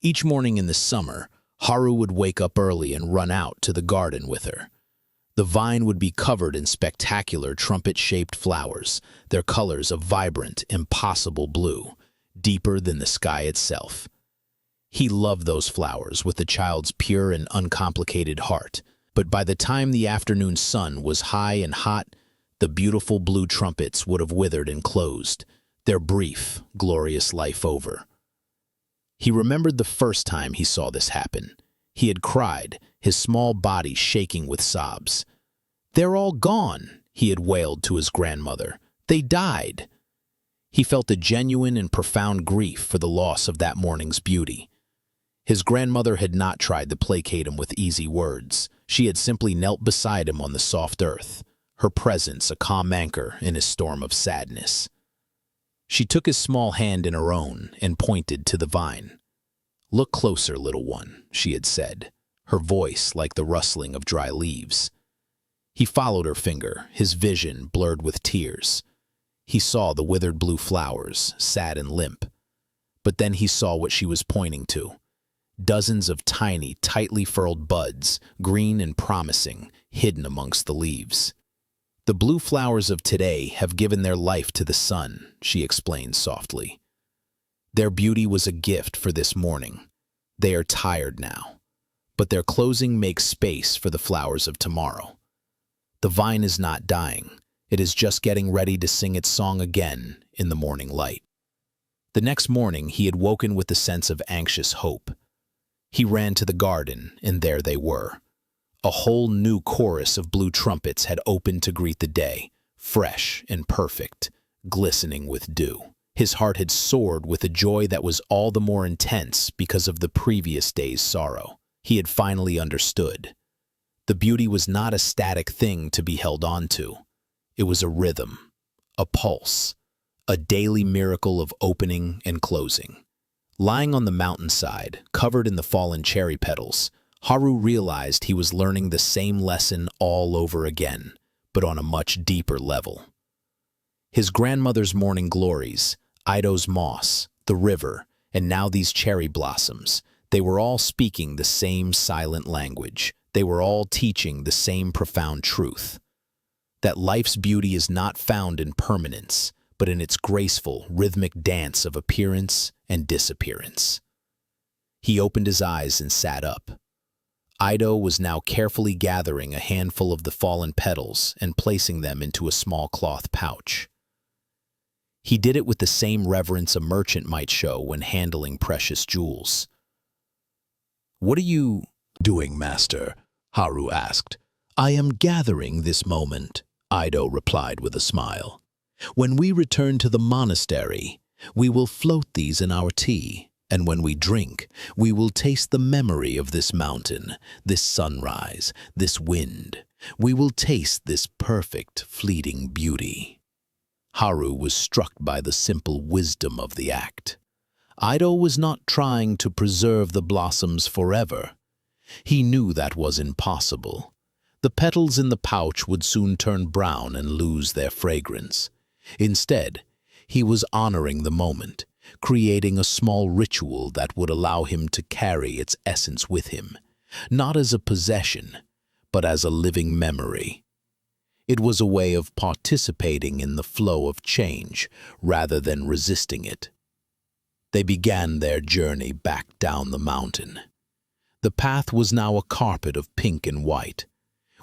Each morning in the summer, Haru would wake up early and run out to the garden with her. The vine would be covered in spectacular trumpet-shaped flowers, their colors a vibrant, impossible blue, deeper than the sky itself. He loved those flowers with the child's pure and uncomplicated heart, but by the time the afternoon sun was high and hot, the beautiful blue trumpets would have withered and closed, their brief, glorious life over. He remembered the first time he saw this happen. He had cried, his small body shaking with sobs. "They're all gone," he had wailed to his grandmother. "They died." He felt a genuine and profound grief for the loss of that morning's beauty. His grandmother had not tried to placate him with easy words. She had simply knelt beside him on the soft earth, her presence a calm anchor in his storm of sadness. She took his small hand in her own and pointed to the vine. "Look closer, little one," she had said, her voice like the rustling of dry leaves. He followed her finger, his vision blurred with tears. He saw the withered blue flowers, sad and limp. But then he saw what she was pointing to. Dozens of tiny, tightly furled buds, green and promising, hidden amongst the leaves. "The blue flowers of today have given their life to the sun," she explained softly. "Their beauty was a gift for this morning. They are tired now, but their closing makes space for the flowers of tomorrow. The vine is not dying. It is just getting ready to sing its song again in the morning light." The next morning, he had woken with a sense of anxious hope. He ran to the garden, and there they were. A whole new chorus of blue trumpets had opened to greet the day, fresh and perfect, glistening with dew. His heart had soared with a joy that was all the more intense because of the previous day's sorrow. He had finally understood. The beauty was not a static thing to be held on to. It was a rhythm, a pulse, a daily miracle of opening and closing. Lying on the mountainside, covered in the fallen cherry petals, Haru realized he was learning the same lesson all over again, but on a much deeper level. His grandmother's morning glories, Ido's moss, the river, and now these cherry blossoms, they were all speaking the same silent language. They were all teaching the same profound truth. That life's beauty is not found in permanence, but in its graceful, rhythmic dance of appearance and disappearance. He opened his eyes and sat up. Ido was now carefully gathering a handful of the fallen petals and placing them into a small cloth pouch. He did it with the same reverence a merchant might show when handling precious jewels. "What are you doing, master?" Haru asked. "I am gathering this moment," Ido replied with a smile. "When we return to the monastery, we will float these in our tea, and when we drink, we will taste the memory of this mountain, this sunrise, this wind. We will taste this perfect, fleeting beauty." Haru was struck by the simple wisdom of the act. Ido was not trying to preserve the blossoms forever. He knew that was impossible. The petals in the pouch would soon turn brown and lose their fragrance. Instead, he was honoring the moment, creating a small ritual that would allow him to carry its essence with him, not as a possession, but as a living memory. It was a way of participating in the flow of change rather than resisting it. They began their journey back down the mountain. The path was now a carpet of pink and white.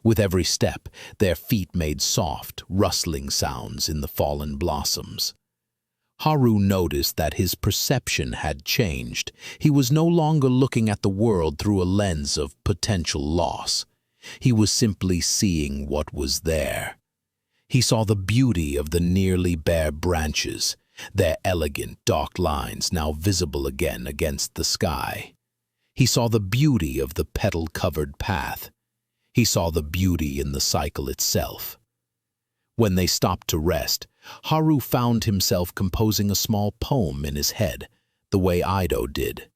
With every step, their feet made soft, rustling sounds in the fallen blossoms. Haru noticed that his perception had changed. He was no longer looking at the world through a lens of potential loss. He was simply seeing what was there. He saw the beauty of the nearly bare branches, their elegant, dark lines now visible again against the sky. He saw the beauty of the petal-covered path. He saw the beauty in the cycle itself. When they stopped to rest, Haru found himself composing a small poem in his head, the way Ido did.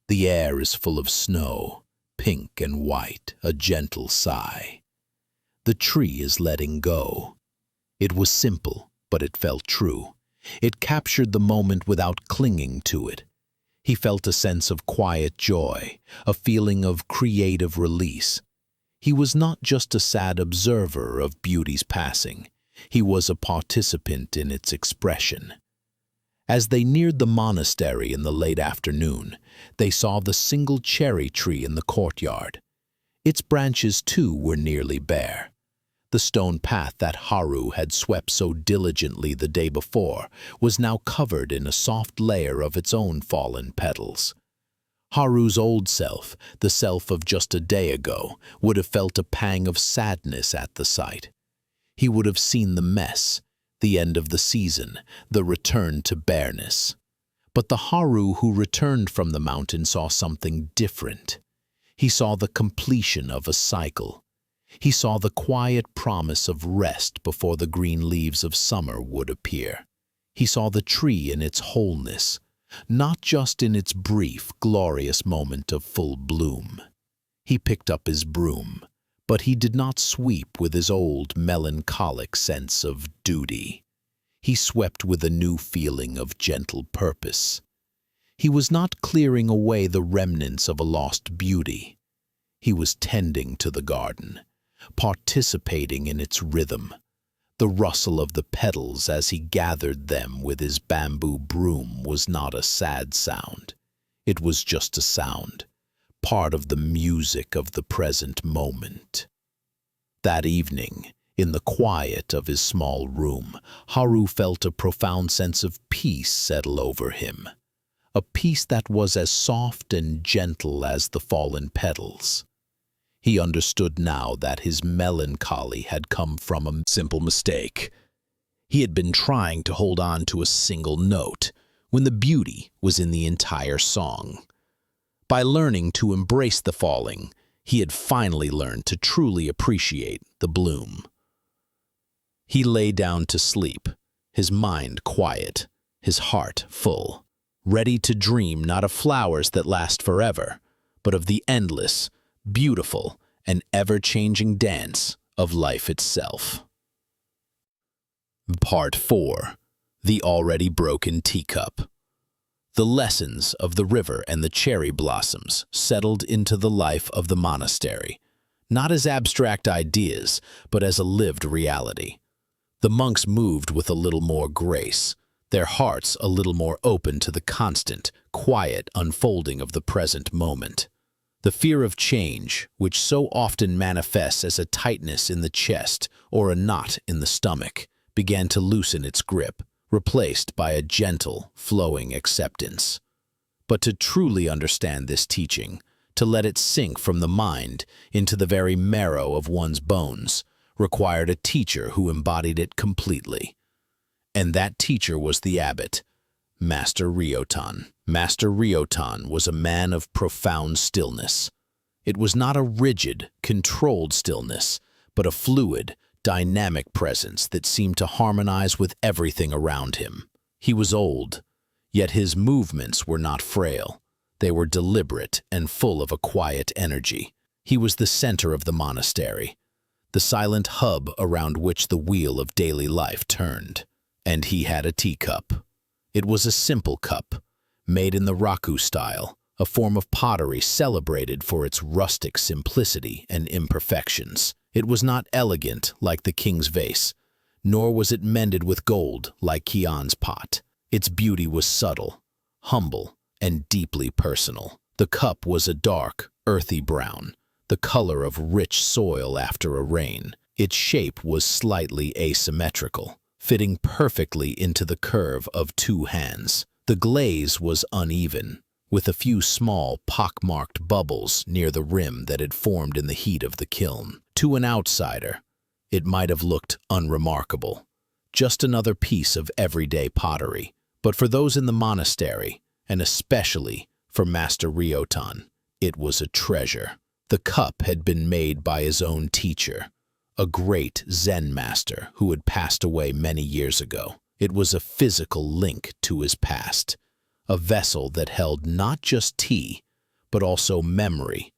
"The air is full of snow, pink and white, a gentle sigh. The tree is letting go." It was simple, but it felt true. It captured the moment without clinging to it. He felt a sense of quiet joy, a feeling of creative release. He was not just a sad observer of beauty's passing. He was a participant in its expression. As they neared the monastery in the late afternoon, they saw the single cherry tree in the courtyard. Its branches, too, were nearly bare. The stone path that Haru had swept so diligently the day before was now covered in a soft layer of its own fallen petals. Haru's old self, the self of just a day ago, would have felt a pang of sadness at the sight. He would have seen the mess, the end of the season, the return to bareness. But the Haru who returned from the mountain saw something different. He saw the completion of a cycle. He saw the quiet promise of rest before the green leaves of summer would appear. He saw the tree in its wholeness, not just in its brief, glorious moment of full bloom. He picked up his broom, but he did not sweep with his old melancholic sense of duty. He swept with a new feeling of gentle purpose. He was not clearing away the remnants of a lost beauty. He was tending to the garden, participating in its rhythm. The rustle of the petals as he gathered them with his bamboo broom was not a sad sound. It was just a sound, part of the music of the present moment. That evening, in the quiet of his small room, Haru felt a profound sense of peace settle over him, a peace that was as soft and gentle as the fallen petals. He understood now that his melancholy had come from a simple mistake. He had been trying to hold on to a single note, when the beauty was in the entire song. By learning to embrace the falling, he had finally learned to truly appreciate the bloom. He lay down to sleep, his mind quiet, his heart full, ready to dream not of flowers that last forever, but of the endless, beautiful, and ever-changing dance of life itself. Part 4. The Already Broken Teacup. The lessons of the river and the cherry blossoms settled into the life of the monastery, not as abstract ideas, but as a lived reality. The monks moved with a little more grace, their hearts a little more open to the constant, quiet unfolding of the present moment. The fear of change, which so often manifests as a tightness in the chest or a knot in the stomach, began to loosen its grip, replaced by a gentle, flowing acceptance. But to truly understand this teaching, to let it sink from the mind into the very marrow of one's bones, required a teacher who embodied it completely. And that teacher was the abbot, Master Ryotan. Master Ryotan was a man of profound stillness. It was not a rigid, controlled stillness, but a fluid, dynamic presence that seemed to harmonize with everything around him. He was old, yet his movements were not frail. They were deliberate and full of a quiet energy. He was the center of the monastery, the silent hub around which the wheel of daily life turned. And he had a teacup. It was a simple cup, made in the raku style, a form of pottery celebrated for its rustic simplicity and imperfections. It was not elegant like the king's vase, nor was it mended with gold like Kian's pot. Its beauty was subtle, humble, and deeply personal. The cup was a dark, earthy brown, the color of rich soil after a rain. Its shape was slightly asymmetrical, fitting perfectly into the curve of two hands. The glaze was uneven, with a few small, pockmarked bubbles near the rim that had formed in the heat of the kiln. To an outsider, it might have looked unremarkable, just another piece of everyday pottery. But for those in the monastery, and especially for Master Ryotan, it was a treasure. The cup had been made by his own teacher, a great Zen master who had passed away many years ago. It was a physical link to his past, a vessel that held not just tea, but also memory,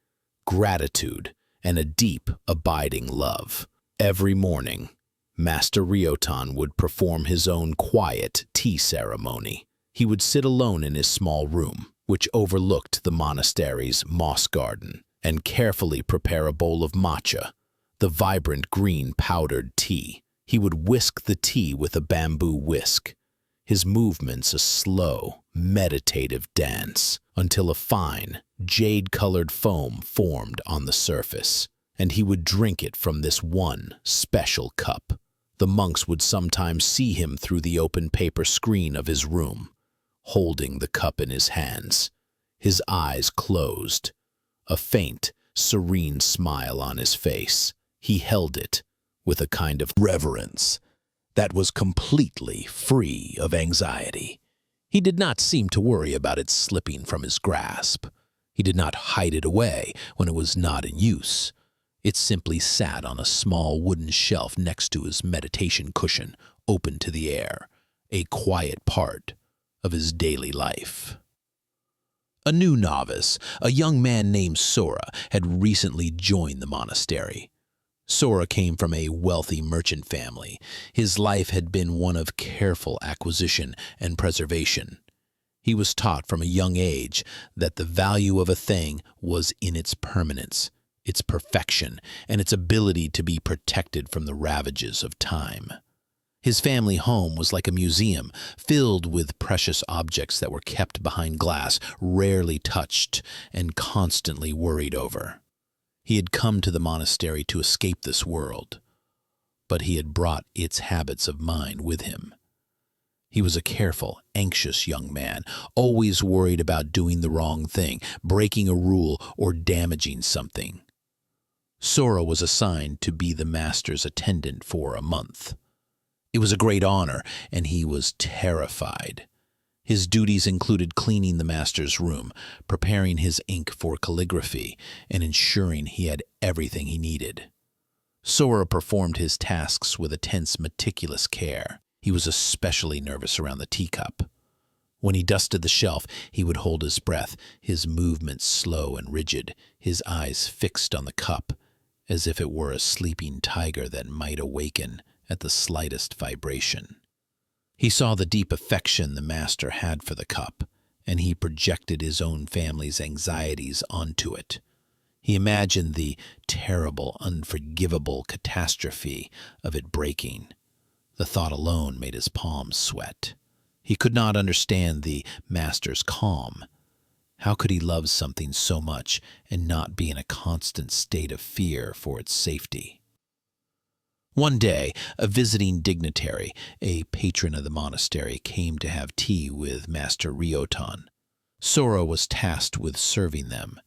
gratitude, and a deep, abiding love. Every morning, Master Ryotan would perform his own quiet tea ceremony. He would sit alone in his small room, which overlooked the monastery's moss garden, and carefully prepare a bowl of matcha, the vibrant green powdered tea. He would whisk the tea with a bamboo whisk, his movements a slow, meditative dance, until a fine, jade-colored foam formed on the surface, and he would drink it from this one special cup. The monks would sometimes see him through the open paper screen of his room, holding the cup in his hands, his eyes closed, a faint, serene smile on his face. He held it with a kind of reverence that was completely free of anxiety. He did not seem to worry about it slipping from his grasp. He did not hide it away when it was not in use. It simply sat on a small wooden shelf next to his meditation cushion, open to the air, a quiet part of his daily life. A new novice, a young man named Sora, had recently joined the monastery. Sora came from a wealthy merchant family. His life had been one of careful acquisition and preservation. He was taught from a young age that the value of a thing was in its permanence, its perfection, and its ability to be protected from the ravages of time. His family home was like a museum, filled with precious objects that were kept behind glass, rarely touched, and constantly worried over. He had come to the monastery to escape this world, but he had brought its habits of mind with him. He was a careful, anxious young man, always worried about doing the wrong thing, breaking a rule, or damaging something. Sora was assigned to be the master's attendant for a month. It was a great honor, and he was terrified. His duties included cleaning the master's room, preparing his ink for calligraphy, and ensuring he had everything he needed. Sora performed his tasks with intense, meticulous care. He was especially nervous around the teacup. When he dusted the shelf, he would hold his breath, his movements slow and rigid, his eyes fixed on the cup, as if it were a sleeping tiger that might awaken at the slightest vibration. He saw the deep affection the master had for the cup, and he projected his own family's anxieties onto it. He imagined the terrible, unforgivable catastrophe of it breaking. The thought alone made his palms sweat. He could not understand the master's calm. How could he love something so much and not be in a constant state of fear for its safety? One day, a visiting dignitary, a patron of the monastery, came to have tea with Master Ryotan. Sora was tasked with serving them.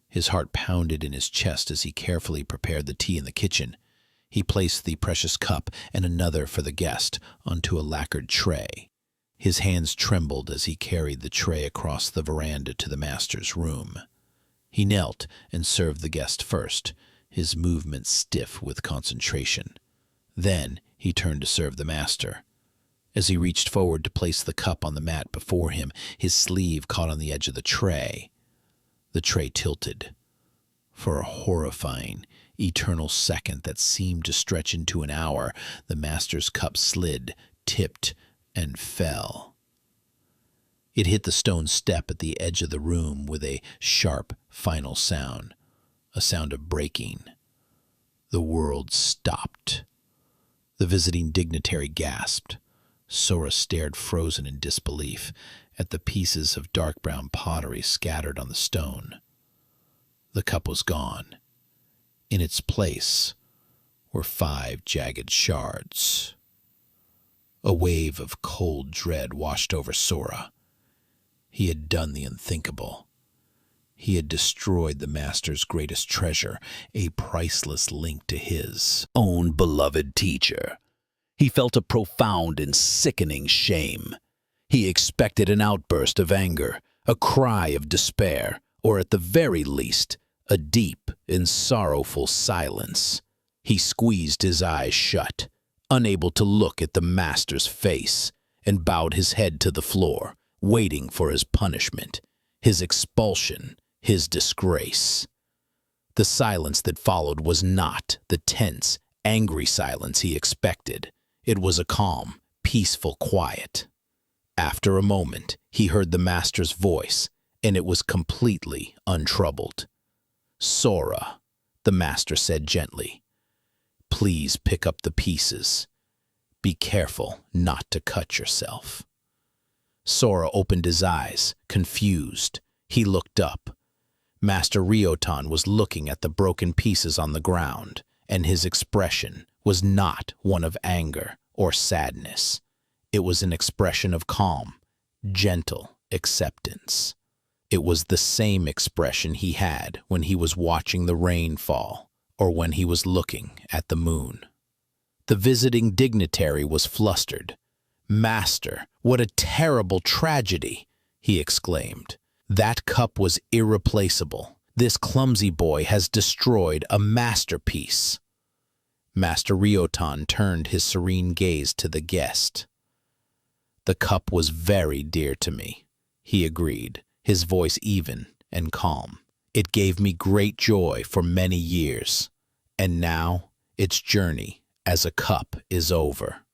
His heart pounded in his chest as he carefully prepared the tea in the kitchen. He placed the precious cup and another for the guest onto a lacquered tray. His hands trembled as he carried the tray across the veranda to the master's room. He knelt and served the guest first, his movements stiff with concentration. Then he turned to serve the master. As he reached forward to place the cup on the mat before him, his sleeve caught on the edge of the tray. The tray tilted. For a horrifying, eternal second that seemed to stretch into an hour, the master's cup slid, tipped, and fell. It hit the stone step at the edge of the room with a sharp, final sound, a sound of breaking. The world stopped. The visiting dignitary gasped. Sora stared frozen in disbelief at the pieces of dark brown pottery scattered on the stone. The cup was gone. In its place were 5 jagged shards. A wave of cold dread washed over Sora. He had done the unthinkable. He had destroyed the master's greatest treasure, a priceless link to his own beloved teacher. He felt a profound and sickening shame. He expected an outburst of anger, a cry of despair, or at the very least, a deep and sorrowful silence. He squeezed his eyes shut, unable to look at the master's face, and bowed his head to the floor, waiting for his punishment, his expulsion, his disgrace. The silence that followed was not the tense, angry silence he expected. It was a calm, peaceful quiet. After a moment, he heard the master's voice, and it was completely untroubled. "Sora," the master said gently, "please pick up the pieces. Be careful not to cut yourself." Sora opened his eyes, confused. He looked up. Master Ryotan was looking at the broken pieces on the ground, and his expression was not one of anger or sadness. It was an expression of calm, gentle acceptance. It was the same expression he had when he was watching the rain fall or when he was looking at the moon. The visiting dignitary was flustered. "Master, what a terrible tragedy!" he exclaimed. "That cup was irreplaceable. This clumsy boy has destroyed a masterpiece." Master Ryotan turned his serene gaze to the guest. "The cup was very dear to me," he agreed, his voice even and calm. "It gave me great joy for many years, and now its journey as a cup is over."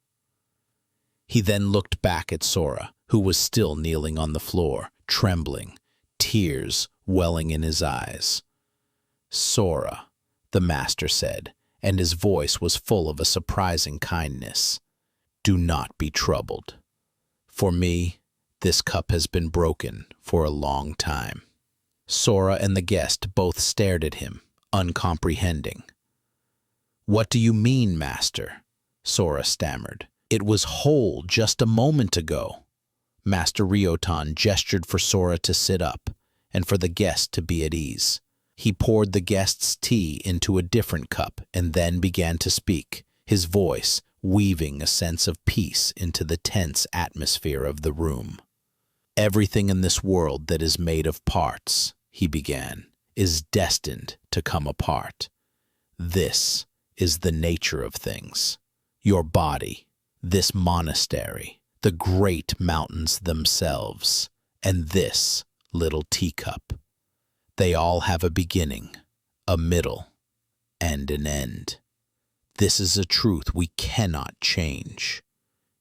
He then looked back at Sora, who was still kneeling on the floor, trembling, tears welling in his eyes. "Sora," the master said, and his voice was full of a surprising kindness, "do not be troubled. For me, this cup has been broken for a long time." Sora and the guest both stared at him, uncomprehending. "What do you mean, master?" Sora stammered. "It was whole just a moment ago." Master Ryotan gestured for Sora to sit up and for the guest to be at ease. He poured the guest's tea into a different cup and then began to speak, his voice weaving a sense of peace into the tense atmosphere of the room. "Everything in this world that is made of parts," he began, "is destined to come apart. This is the nature of things. Your body, this monastery, the great mountains themselves, and this little teacup. They all have a beginning, a middle, and an end. This is a truth we cannot change."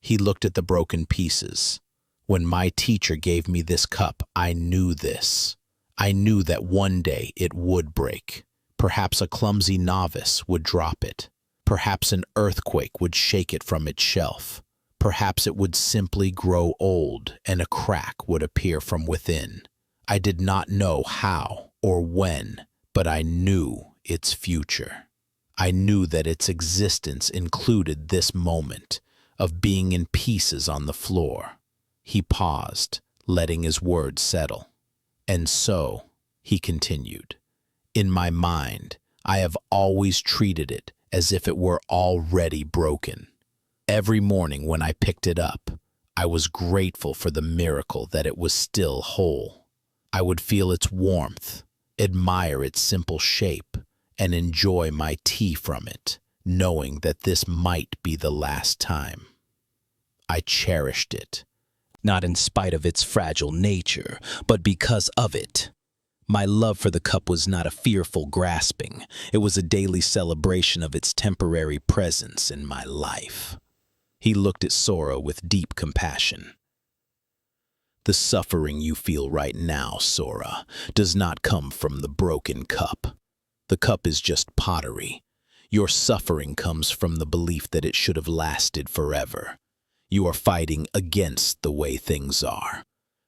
He looked at the broken pieces. "When my teacher gave me this cup, I knew this. I knew that one day it would break. Perhaps a clumsy novice would drop it. Perhaps an earthquake would shake it from its shelf. Perhaps it would simply grow old and a crack would appear from within. I did not know how or when, but I knew its future. I knew that its existence included this moment of being in pieces on the floor." He paused, letting his words settle. "And so," he continued, "in my mind, I have always treated it as if it were already broken. Every morning when I picked it up, I was grateful for the miracle that it was still whole. I would feel its warmth, admire its simple shape, and enjoy my tea from it, knowing that this might be the last time. I cherished it, not in spite of its fragile nature, but because of it. My love for the cup was not a fearful grasping. It was a daily celebration of its temporary presence in my life." He looked at Sora with deep compassion. "The suffering you feel right now, Sora, does not come from the broken cup. The cup is just pottery. Your suffering comes from the belief that it should have lasted forever. You are fighting against the way things are.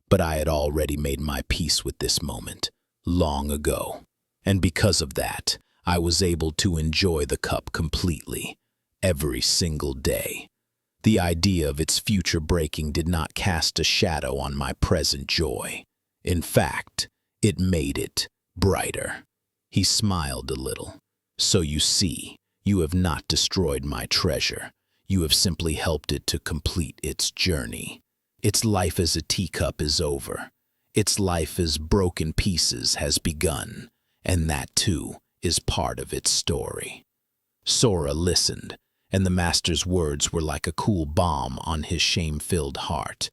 But I had already made my peace with this moment long ago, and because of that, I was able to enjoy the cup completely, every single day. The idea of its future breaking did not cast a shadow on my present joy. In fact, it made it brighter." He smiled a little. "So you see, you have not destroyed my treasure. You have simply helped it to complete its journey. Its life as a teacup is over. Its life as broken pieces has begun, and that too is part of its story." Sora listened, and the master's words were like a cool balm on his shame-filled heart.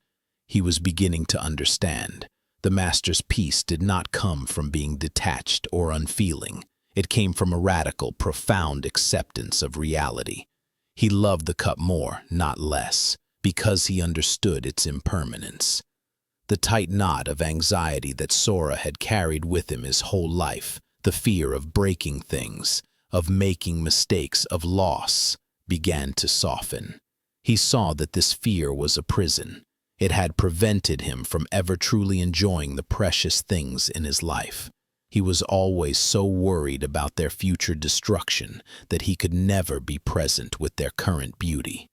He was beginning to understand. The master's peace did not come from being detached or unfeeling. It came from a radical, profound acceptance of reality. He loved the cup more, not less, because he understood its impermanence. the tight knot of anxiety that Sora had carried with him his whole life, the fear of breaking things, of making mistakes, of loss, began to soften. He saw that this fear was a prison. It had prevented him from ever truly enjoying the precious things in his life. He was always so worried about their future destruction that he could never be present with their current beauty.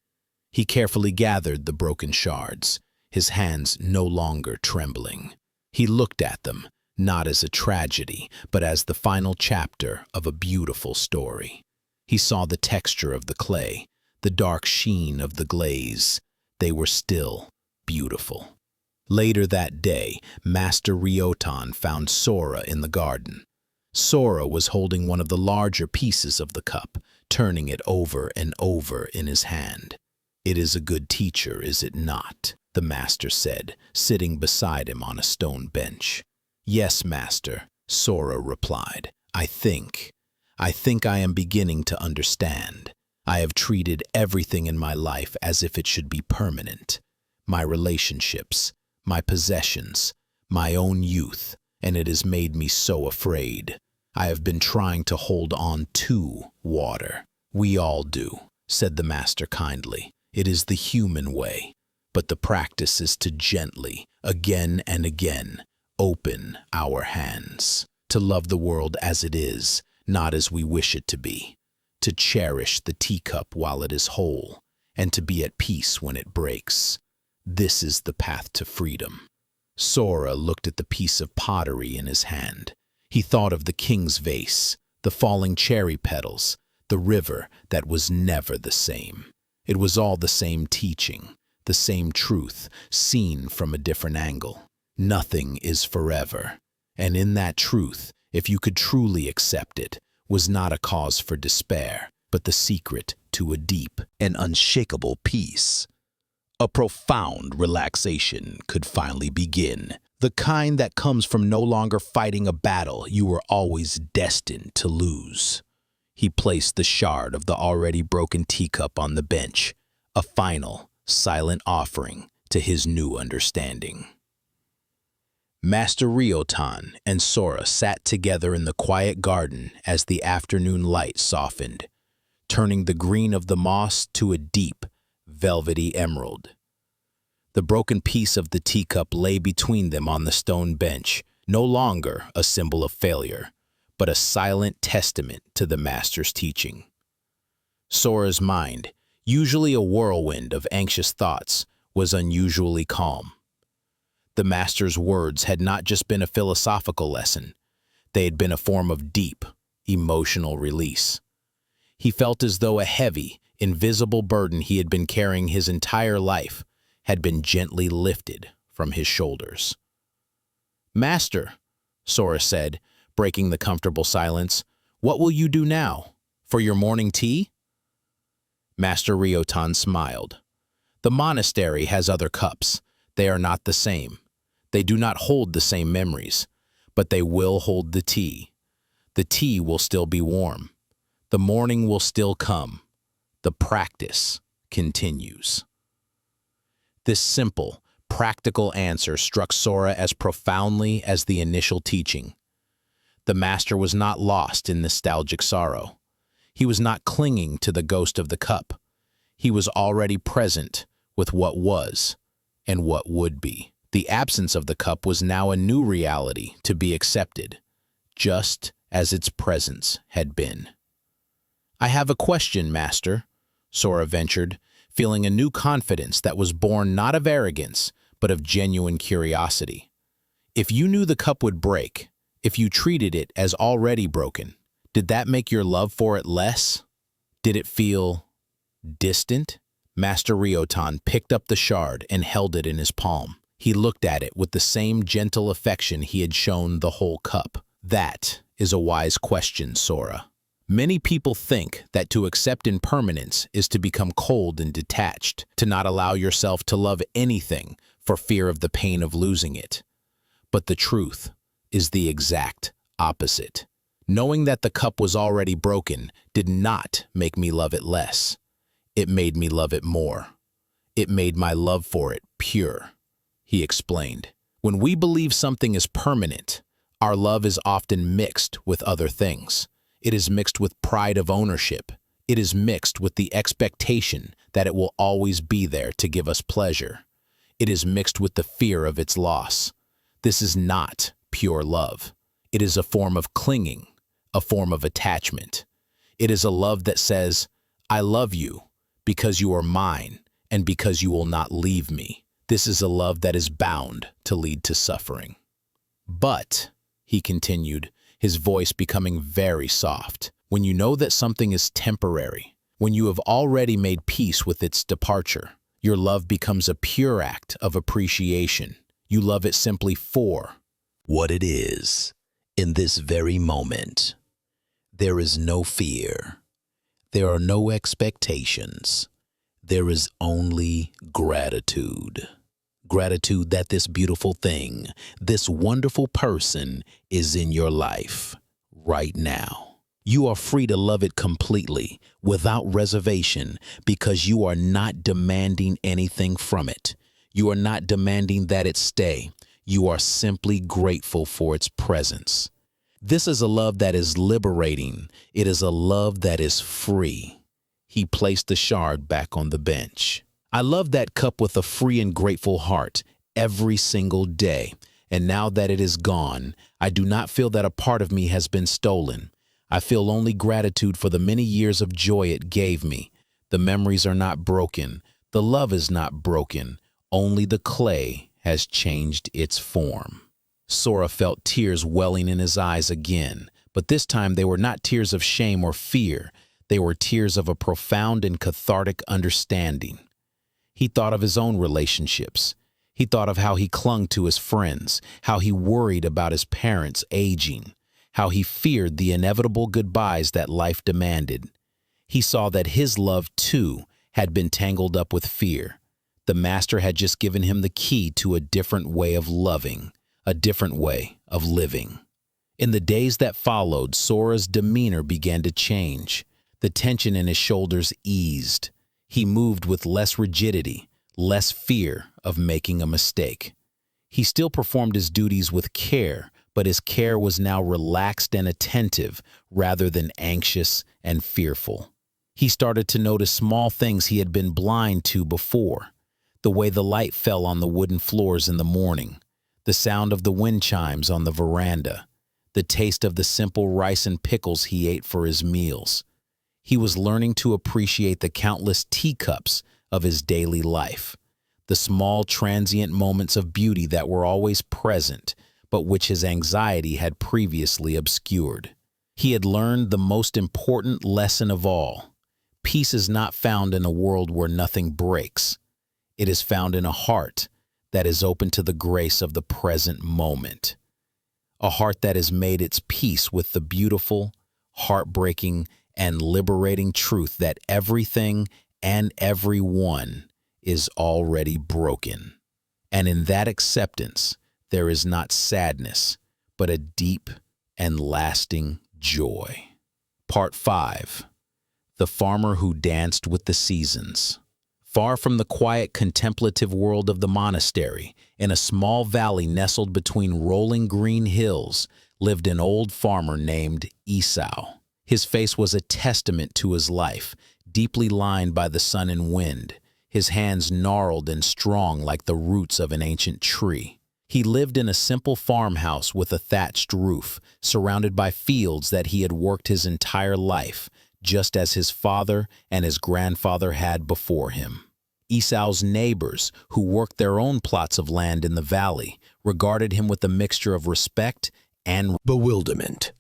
He carefully gathered the broken shards, his hands no longer trembling. He looked at them, not as a tragedy, but as the final chapter of a beautiful story. He saw the texture of the clay, the dark sheen of the glaze. They were still beautiful. Later that day, Master Ryotan found Sora in the garden. Sora was holding one of the larger pieces of the cup, turning it over and over in his hand. "It is a good teacher, is it not?" the master said, sitting beside him on a stone bench. "Yes, master," Sora replied. I think I am beginning to understand. I have treated everything in my life as if it should be permanent. My relationships, my possessions, my own youth, and it has made me so afraid. I have been trying to hold on to water." "We all do," said the master kindly. "It is the human way, but the practice is to gently, again and again, open our hands, to love the world as it is, not as we wish it to be, to cherish the teacup while it is whole, and to be at peace when it breaks. This is the path to freedom." Sora looked at the piece of pottery in his hand. He thought of the king's vase, the falling cherry petals, the river that was never the same. It was all the same teaching, the same truth, seen from a different angle. Nothing is forever, and in that truth, if you could truly accept it, was not a cause for despair, but the secret to a deep and unshakable peace. A profound relaxation could finally begin, the kind that comes from no longer fighting a battle you were always destined to lose. He placed the shard of the already broken teacup on the bench, a final, silent offering to his new understanding. Master Ryotan and Sora sat together in the quiet garden as the afternoon light softened, turning the green of the moss to a deep, velvety emerald. The broken piece of the teacup lay between them on the stone bench, no longer a symbol of failure, but a silent testament to the master's teaching. Sora's mind, usually a whirlwind of anxious thoughts, was unusually calm. The master's words had not just been a philosophical lesson, they had been a form of deep, emotional release. He felt as though a heavy, invisible burden he had been carrying his entire life had been gently lifted from his shoulders. "Master," Sora said, breaking the comfortable silence, "what will you do now? For your morning tea?" Master Ryotan smiled. "The monastery has other cups. They are not the same. They do not hold the same memories, but they will hold the tea. The tea will still be warm. The morning will still come. The practice continues." This simple, practical answer struck Sora as profoundly as the initial teaching. The master was not lost in nostalgic sorrow. He was not clinging to the ghost of the cup. He was already present with what was and what would be. The absence of the cup was now a new reality to be accepted, just as its presence had been. "I have a question, Master," Sora ventured, feeling a new confidence that was born not of arrogance, but of genuine curiosity. "If you knew the cup would break, if you treated it as already broken, did that make your love for it less? Did it feel distant?" Master Ryotan picked up the shard and held it in his palm. He looked at it with the same gentle affection he had shown the whole cup. "That is a wise question, Sora. Many people think that to accept impermanence is to become cold and detached, to not allow yourself to love anything for fear of the pain of losing it. But the truth is the exact opposite. Knowing that the cup was already broken did not make me love it less. It made me love it more. It made my love for it pure," he explained. When we believe something is permanent, our love is often mixed with other things. It is mixed with pride of ownership. It is mixed with the expectation that it will always be there to give us pleasure. It is mixed with the fear of its loss. This is not pure love. It is a form of clinging, a form of attachment. It is a love that says, I love you because you are mine and because you will not leave me. This is a love that is bound to lead to suffering. But, he continued, his voice becoming very soft, when you know that something is temporary, when you have already made peace with its departure, your love becomes a pure act of appreciation. You love it simply for what it is, in this very moment. There is no fear. There are no expectations. There is only gratitude. Gratitude that this beautiful thing, this wonderful person is in your life right now. You are free to love it completely, without reservation, because you are not demanding anything from it. You are not demanding that it stay. You are simply grateful for its presence. This is a love that is liberating. It is a love that is free. He placed the shard back on the bench. I love that cup with a free and grateful heart every single day. And now that it is gone, I do not feel that a part of me has been stolen. I feel only gratitude for the many years of joy it gave me. The memories are not broken. The love is not broken. Only the clay has changed its form. Sora felt tears welling in his eyes again, but this time they were not tears of shame or fear. They were tears of a profound and cathartic understanding. He thought of his own relationships. He thought of how he clung to his friends, how he worried about his parents aging, how he feared the inevitable goodbyes that life demanded. He saw that his love, too, had been tangled up with fear. The Master had just given him the key to a different way of loving, a different way of living. In the days that followed, Sora's demeanor began to change. The tension in his shoulders eased. He moved with less rigidity, less fear of making a mistake. He still performed his duties with care, but his care was now relaxed and attentive rather than anxious and fearful. He started to notice small things he had been blind to before. The way the light fell on the wooden floors in the morning, the sound of the wind chimes on the veranda, the taste of the simple rice and pickles he ate for his meals. He was learning to appreciate the countless teacups of his daily life, the small transient moments of beauty that were always present, but which his anxiety had previously obscured. He had learned the most important lesson of all. Peace is not found in a world where nothing breaks. It is found in a heart that is open to the grace of the present moment. A heart that has made its peace with the beautiful, heartbreaking, and liberating truth that everything and everyone is already broken. And in that acceptance, there is not sadness, but a deep and lasting joy. Part 5. The Farmer Who Danced with the Seasons. Far from the quiet contemplative world of the monastery, in a small valley nestled between rolling green hills, lived an old farmer named Esau. His face was a testament to his life, deeply lined by the sun and wind, his hands gnarled and strong like the roots of an ancient tree. He lived in a simple farmhouse with a thatched roof, surrounded by fields that he had worked his entire life, just as his father and his grandfather had before him. Esau's neighbors, who worked their own plots of land in the valley, regarded him with a mixture of respect and bewilderment.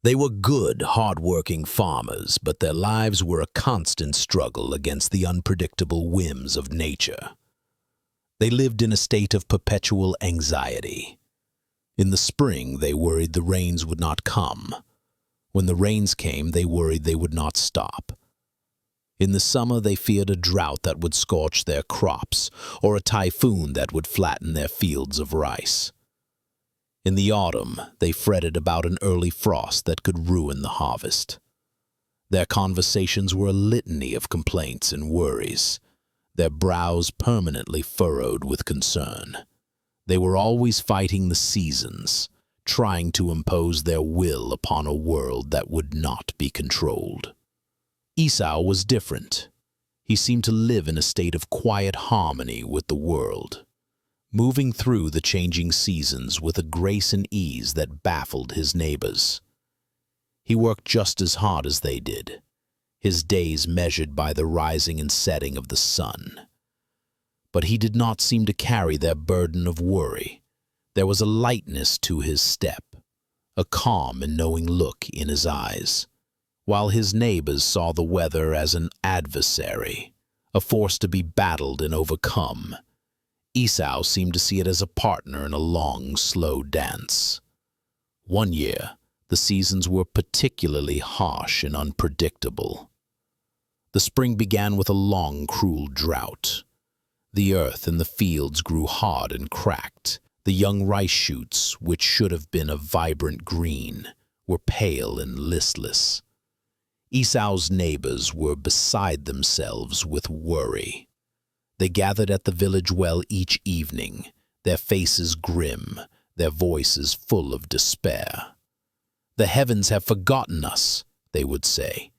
They were good, hard-working farmers, but their lives were a constant struggle against the unpredictable whims of nature. They lived in a state of perpetual anxiety. In the spring, they worried the rains would not come. When the rains came, they worried they would not stop. In the summer, they feared a drought that would scorch their crops, or a typhoon that would flatten their fields of rice. In the autumn, they fretted about an early frost that could ruin the harvest. Their conversations were a litany of complaints and worries, their brows permanently furrowed with concern. They were always fighting the seasons, trying to impose their will upon a world that would not be controlled. Esau was different. He seemed to live in a state of quiet harmony with the world, moving through the changing seasons with a grace and ease that baffled his neighbors. He worked just as hard as they did, his days measured by the rising and setting of the sun. But he did not seem to carry their burden of worry. There was a lightness to his step, a calm and knowing look in his eyes, while his neighbors saw the weather as an adversary, a force to be battled and overcome. Esau seemed to see it as a partner in a long, slow dance. One year, the seasons were particularly harsh and unpredictable. The spring began with a long, cruel drought. The earth and the fields grew hard and cracked. The young rice shoots, which should have been a vibrant green, were pale and listless. Esau's neighbors were beside themselves with worry. They gathered at the village well each evening, their faces grim, their voices full of despair. "The heavens have forgotten us," they would say.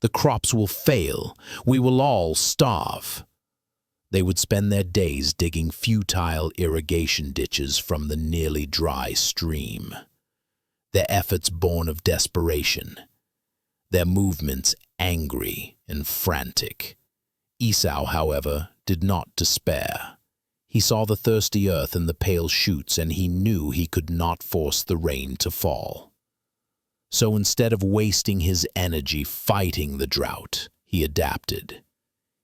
"The crops will fail. We will all starve." They would spend their days digging futile irrigation ditches from the nearly dry stream, their efforts born of desperation, their movements angry and frantic. Esau, however, did not despair. He saw the thirsty earth and the pale shoots, and he knew he could not force the rain to fall. So instead of wasting his energy fighting the drought, he adapted.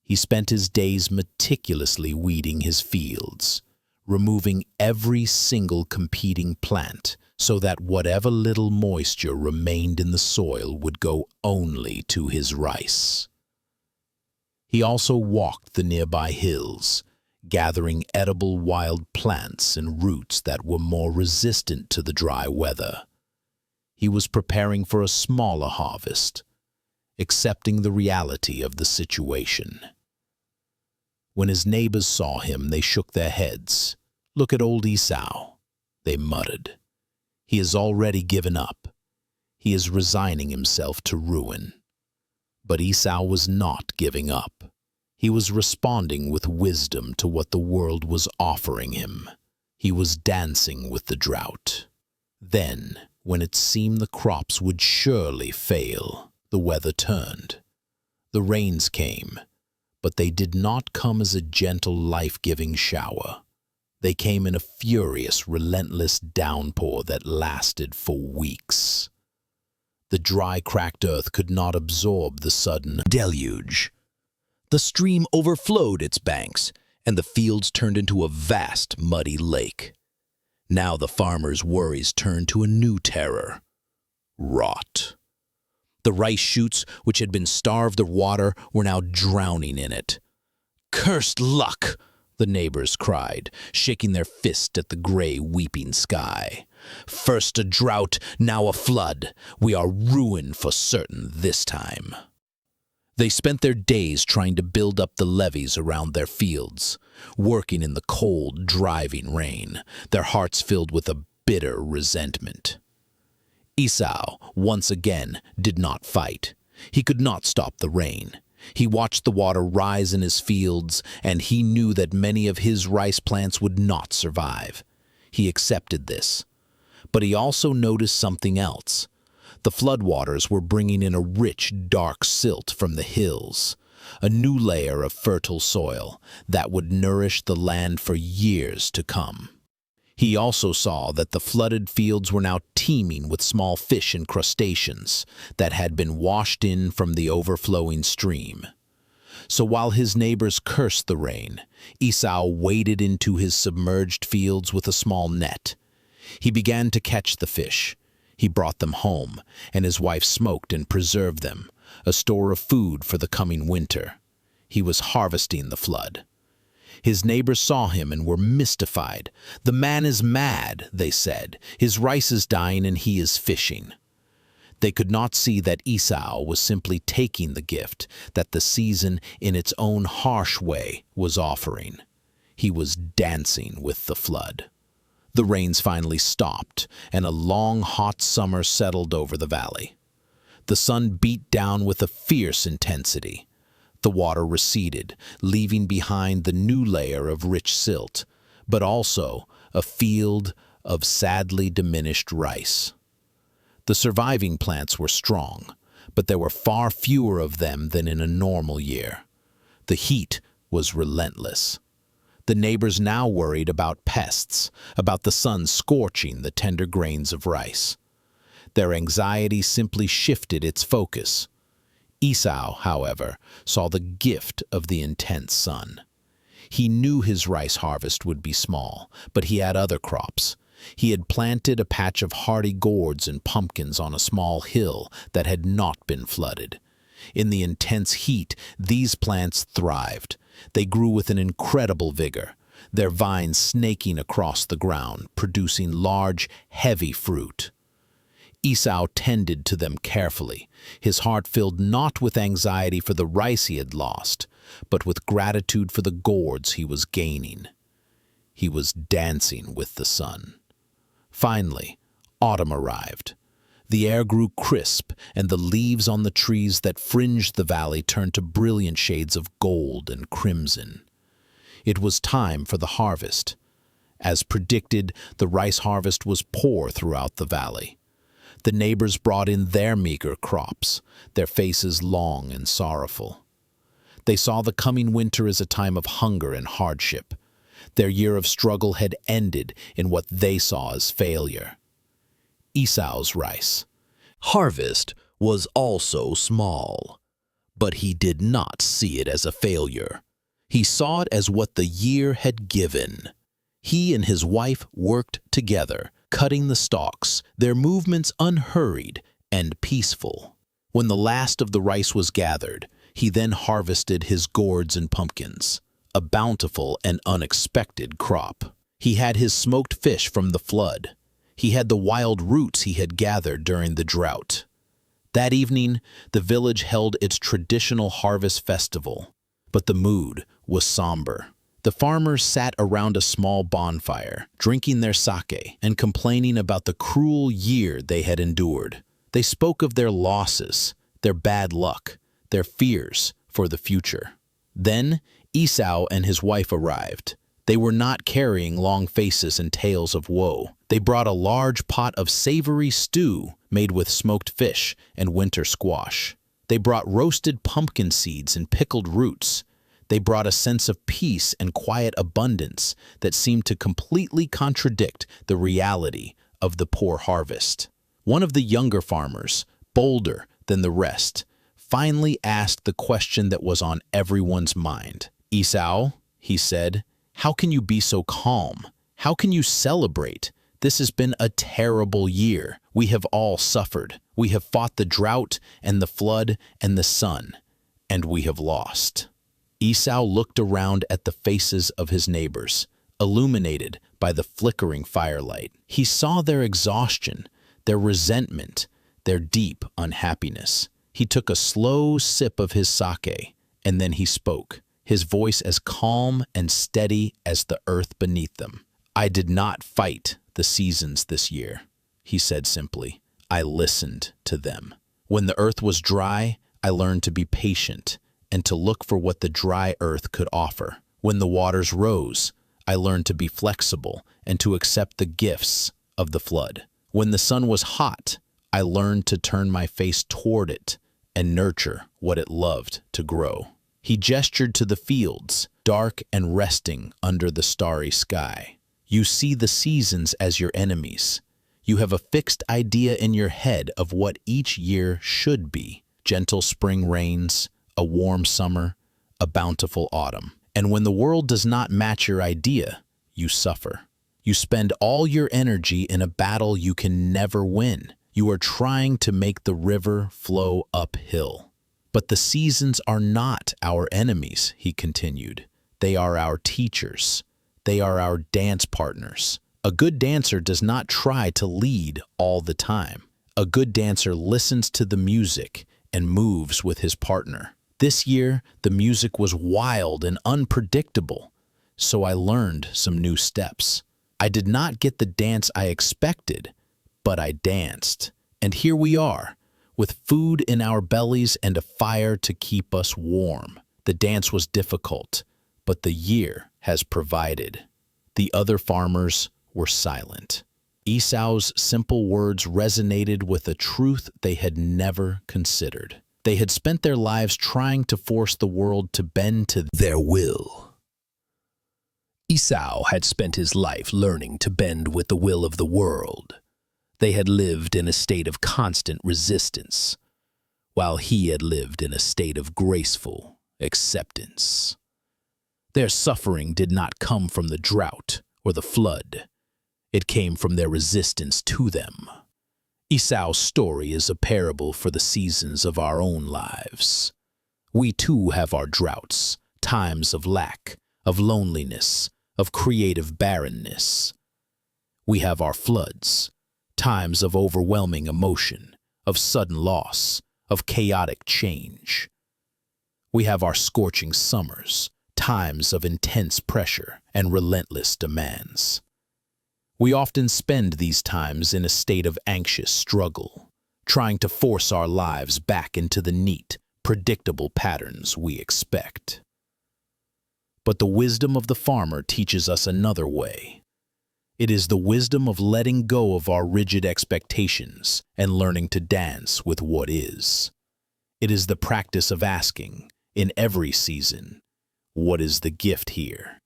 He spent his days meticulously weeding his fields, removing every single competing plant so that whatever little moisture remained in the soil would go only to his rice. He also walked the nearby hills, gathering edible wild plants and roots that were more resistant to the dry weather. He was preparing for a smaller harvest, accepting the reality of the situation. When his neighbors saw him, they shook their heads. "Look at old Esau," they muttered. "He has already given up. He is resigning himself to ruin." But Esau was not giving up. He was responding with wisdom to what the world was offering him. He was dancing with the drought. Then, when it seemed the crops would surely fail, the weather turned. The rains came, but they did not come as a gentle, life-giving shower. They came in a furious, relentless downpour that lasted for weeks. The dry, cracked earth could not absorb the sudden deluge. The stream overflowed its banks, and the fields turned into a vast, muddy lake. Now the farmer's worries turned to a new terror: rot. The rice shoots, which had been starved of water, were now drowning in it. "Cursed luck!" the neighbors cried, shaking their fist at the gray, weeping sky. "First a drought, now a flood. We are ruined for certain this time." They spent their days trying to build up the levees around their fields, working in the cold, driving rain, their hearts filled with a bitter resentment. Esau, once again, did not fight. He could not stop the rain. He watched the water rise in his fields, and he knew that many of his rice plants would not survive. He accepted this. But he also noticed something else. The floodwaters were bringing in a rich, dark silt from the hills, a new layer of fertile soil that would nourish the land for years to come. He also saw that the flooded fields were now teeming with small fish and crustaceans that had been washed in from the overflowing stream. So while his neighbors cursed the rain, Esau waded into his submerged fields with a small net. He began to catch the fish. He brought them home, and his wife smoked and preserved them, a store of food for the coming winter. He was harvesting the flood. His neighbors saw him and were mystified. "The man is mad," they said. "His rice is dying and he is fishing." They could not see that Esau was simply taking the gift that the season, in its own harsh way, was offering. He was dancing with the flood. The rains finally stopped, and a long, hot summer settled over the valley. The sun beat down with a fierce intensity. The water receded, leaving behind the new layer of rich silt, but also a field of sadly diminished rice. The surviving plants were strong, but there were far fewer of them than in a normal year. The heat was relentless. The neighbors now worried about pests, about the sun scorching the tender grains of rice. Their anxiety simply shifted its focus. Esau, however, saw the gift of the intense sun. He knew his rice harvest would be small, but he had other crops. He had planted a patch of hardy gourds and pumpkins on a small hill that had not been flooded. In the intense heat, these plants thrived. They grew with an incredible vigor, their vines snaking across the ground, producing large, heavy fruit. Esau tended to them carefully, his heart filled not with anxiety for the rice he had lost, but with gratitude for the gourds he was gaining. He was dancing with the sun. Finally, autumn arrived. The air grew crisp, and the leaves on the trees that fringed the valley turned to brilliant shades of gold and crimson. It was time for the harvest. As predicted, the rice harvest was poor throughout the valley. The neighbors brought in their meager crops, their faces long and sorrowful. They saw the coming winter as a time of hunger and hardship. Their year of struggle had ended in what they saw as failure. Esau's rice harvest was also small, but he did not see it as a failure. He saw it as what the year had given. He and his wife worked together, cutting the stalks, their movements unhurried and peaceful. When the last of the rice was gathered, he then harvested his gourds and pumpkins, a bountiful and unexpected crop. He had his smoked fish from the flood. He had the wild roots he had gathered during the drought. That evening, the village held its traditional harvest festival, but the mood was somber. The farmers sat around a small bonfire, drinking their sake and complaining about the cruel year they had endured. They spoke of their losses, their bad luck, their fears for the future. Then Esau and his wife arrived. They were not carrying long faces and tales of woe. They brought a large pot of savory stew made with smoked fish and winter squash. They brought roasted pumpkin seeds and pickled roots. They brought a sense of peace and quiet abundance that seemed to completely contradict the reality of the poor harvest. One of the younger farmers, bolder than the rest, finally asked the question that was on everyone's mind. "Esau," he said, "how can you be so calm? How can you celebrate? This has been a terrible year. We have all suffered. We have fought the drought and the flood and the sun, and we have lost." Esau looked around at the faces of his neighbors, illuminated by the flickering firelight. He saw their exhaustion, their resentment, their deep unhappiness. He took a slow sip of his sake, and then he spoke, his voice as calm and steady as the earth beneath them. "I did not fight the seasons this year," he said simply. "I listened to them. When the earth was dry, I learned to be patient and to look for what the dry earth could offer. When the waters rose, I learned to be flexible and to accept the gifts of the flood. When the sun was hot, I learned to turn my face toward it and nurture what it loved to grow." He gestured to the fields, dark and resting under the starry sky. "You see the seasons as your enemies. You have a fixed idea in your head of what each year should be. Gentle spring rains, a warm summer, a bountiful autumn. And when the world does not match your idea, you suffer. You spend all your energy in a battle you can never win. You are trying to make the river flow uphill. But the seasons are not our enemies," he continued. "They are our teachers. They are our dance partners. A good dancer does not try to lead all the time. A good dancer listens to the music and moves with his partner. This year, the music was wild and unpredictable, so I learned some new steps. I did not get the dance I expected, but I danced. And here we are, with food in our bellies and a fire to keep us warm. The dance was difficult, but the year has provided. The other farmers were silent. Esau's simple words resonated with a truth they had never considered. They had spent their lives trying to force the world to bend to their will. Esau had spent his life learning to bend with the will of the world. They had lived in a state of constant resistance, while he had lived in a state of graceful acceptance. Their suffering did not come from the drought or the flood. It came from their resistance to them. Esau's story is a parable for the seasons of our own lives. We too have our droughts, times of lack, of loneliness, of creative barrenness. We have our floods, times of overwhelming emotion, of sudden loss, of chaotic change. We have our scorching summers, times of intense pressure and relentless demands. We often spend these times in a state of anxious struggle, trying to force our lives back into the neat, predictable patterns we expect. But the wisdom of the farmer teaches us another way. It is the wisdom of letting go of our rigid expectations and learning to dance with what is. It is the practice of asking, in every season, what is the gift here?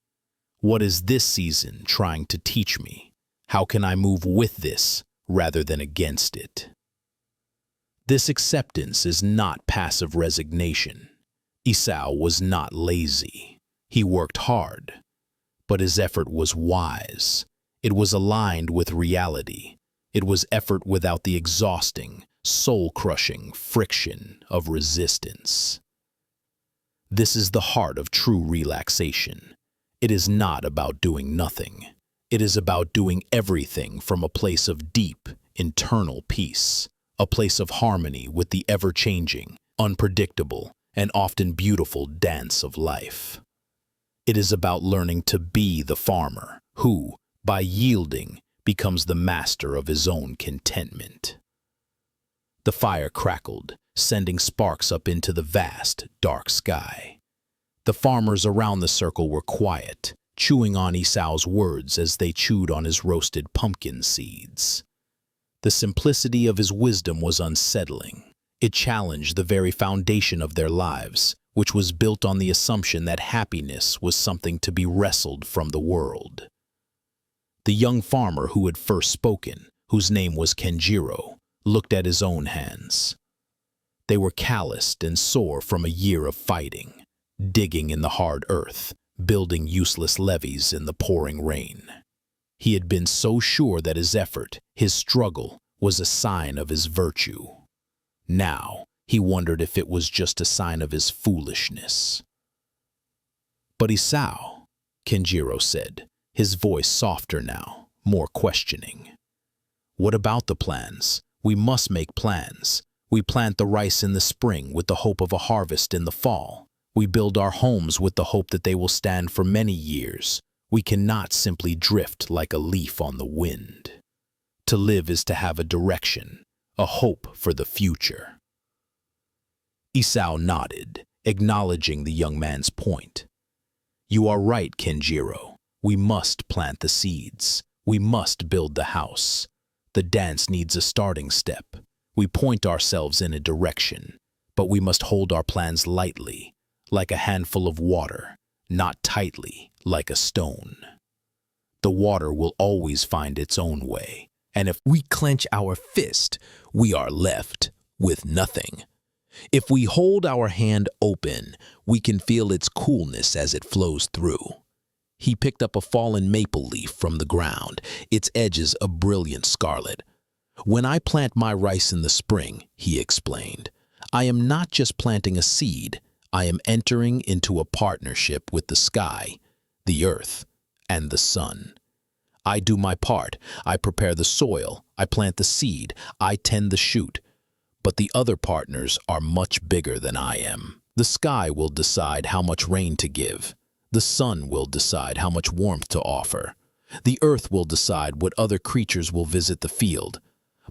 What is this season trying to teach me? How can I move with this rather than against it? This acceptance is not passive resignation. Esau was not lazy. He worked hard, but his effort was wise. It was aligned with reality. It was effort without the exhausting, soul-crushing friction of resistance. This is the heart of true relaxation. It is not about doing nothing. It is about doing everything from a place of deep, internal peace, a place of harmony with the ever-changing, unpredictable, and often beautiful dance of life. It is about learning to be the farmer who, by yielding, becomes the master of his own contentment. The fire crackled, sending sparks up into the vast, dark sky. The farmers around the circle were quiet, chewing on Esau's words as they chewed on his roasted pumpkin seeds. The simplicity of his wisdom was unsettling. It challenged the very foundation of their lives, which was built on the assumption that happiness was something to be wrestled from the world. The young farmer who had first spoken, whose name was Kenjiro, looked at his own hands. They were calloused and sore from a year of fighting, digging in the hard earth, building useless levees in the pouring rain. He had been so sure that his effort, his struggle, was a sign of his virtue. Now, he wondered if it was just a sign of his foolishness. "But Esau," Kenjiro said, his voice softer now, more questioning. "What about the plans? We must make plans. We plant the rice in the spring with the hope of a harvest in the fall. We build our homes with the hope that they will stand for many years. We cannot simply drift like a leaf on the wind. To live is to have a direction, a hope for the future." Esau nodded, acknowledging the young man's point. "You are right, Kenjiro. We must plant the seeds. We must build the house. The dance needs a starting step. We point ourselves in a direction, but we must hold our plans lightly, like a handful of water, not tightly, like a stone. The water will always find its own way, and if we clench our fist, we are left with nothing. If we hold our hand open, we can feel its coolness as it flows through." He picked up a fallen maple leaf from the ground, its edges a brilliant scarlet. "When I plant my rice in the spring," he explained, "I am not just planting a seed, I am entering into a partnership with the sky, the earth, and the sun. I do my part. I prepare the soil, I plant the seed, I tend the shoot. But the other partners are much bigger than I am. The sky will decide how much rain to give. The sun will decide how much warmth to offer. The earth will decide what other creatures will visit the field.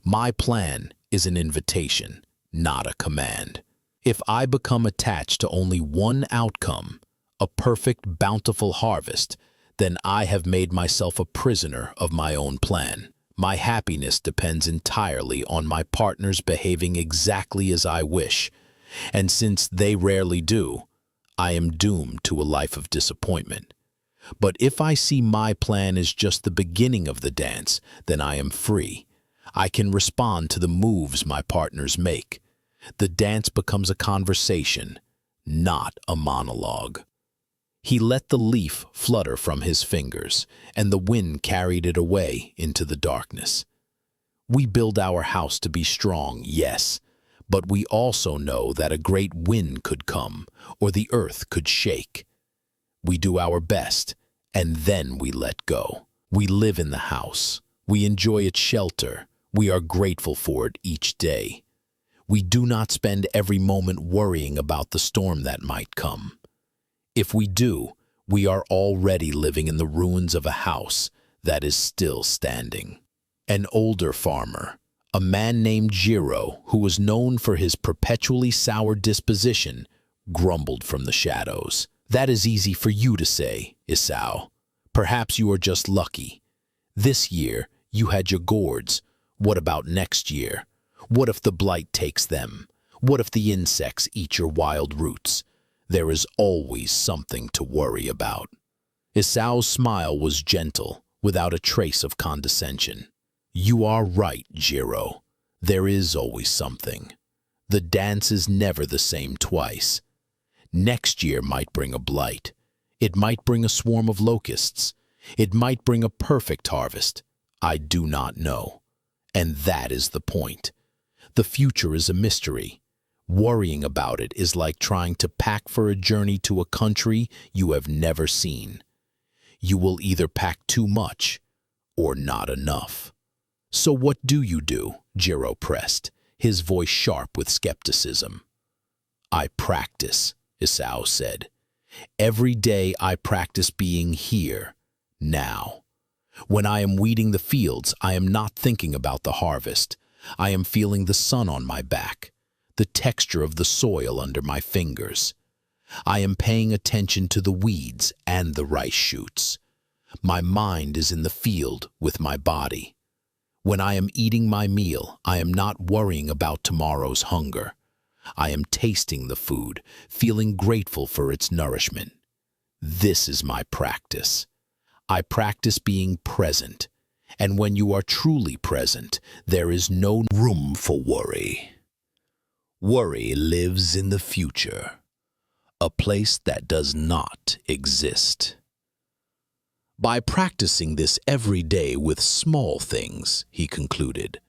My plan is an invitation, not a command. If I become attached to only one outcome, a perfect, bountiful harvest, then I have made myself a prisoner of my own plan. My happiness depends entirely on my partners behaving exactly as I wish, and since they rarely do, I am doomed to a life of disappointment. But if I see my plan as just the beginning of the dance, then I am free. I can respond to the moves my partners make. The dance becomes a conversation, not a monologue. He let the leaf flutter from his fingers, and the wind carried it away into the darkness. We build our house to be strong, yes, but we also know that a great wind could come, or the earth could shake. We do our best, and then we let go. We live in the house. We enjoy its shelter. We are grateful for it each day. We do not spend every moment worrying about the storm that might come. If we do, we are already living in the ruins of a house that is still standing. An older farmer, a man named Jiro, who was known for his perpetually sour disposition, grumbled from the shadows. "That is easy for you to say, Isao. Perhaps you are just lucky. This year, you had your gourds. What about next year? What if the blight takes them? What if the insects eat your wild roots? There is always something to worry about." Isao's smile was gentle, without a trace of condescension. "You are right, Jiro. There is always something. The dance is never the same twice. Next year might bring a blight. It might bring a swarm of locusts. It might bring a perfect harvest. I do not know. And that is the point. The future is a mystery. Worrying about it is like trying to pack for a journey to a country you have never seen. You will either pack too much or not enough." "So what do you do?" Jiro pressed, his voice sharp with skepticism. "I practice," Isao said. "Every day I practice being here, now. When I am weeding the fields, I am not thinking about the harvest. I am feeling the sun on my back, the texture of the soil under my fingers. I am paying attention to the weeds and the rice shoots. My mind is in the field with my body. When I am eating my meal, I am not worrying about tomorrow's hunger. I am tasting the food, feeling grateful for its nourishment. This is my practice. I practice being present, and when you are truly present, there is no room for worry. Worry lives in the future, a place that does not exist." By practicing this every day with small things, he concluded,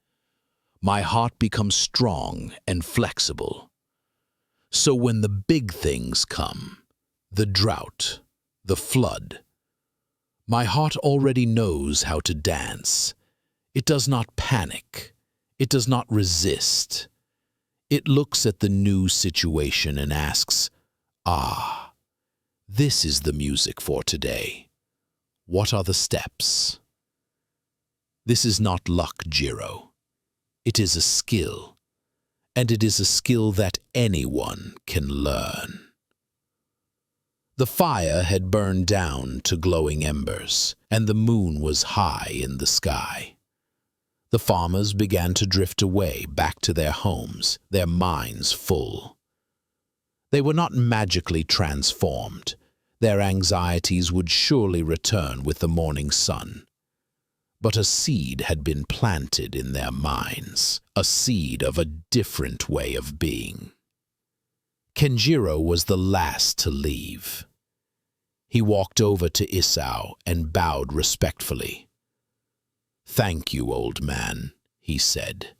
my heart becomes strong and flexible. So when the big things come, the drought, the flood, my heart already knows how to dance. It does not panic. It does not resist. It looks at the new situation and asks, "Ah, this is the music for today. What are the steps?" This is not luck, Jiro. It is a skill, and it is a skill that anyone can learn. The fire had burned down to glowing embers, and the moon was high in the sky. The farmers began to drift away back to their homes, their minds full. They were not magically transformed. Their anxieties would surely return with the morning sun. But a seed had been planted in their minds, a seed of a different way of being. Kenjiro was the last to leave. He walked over to Isao and bowed respectfully. "Thank you, old man," he said.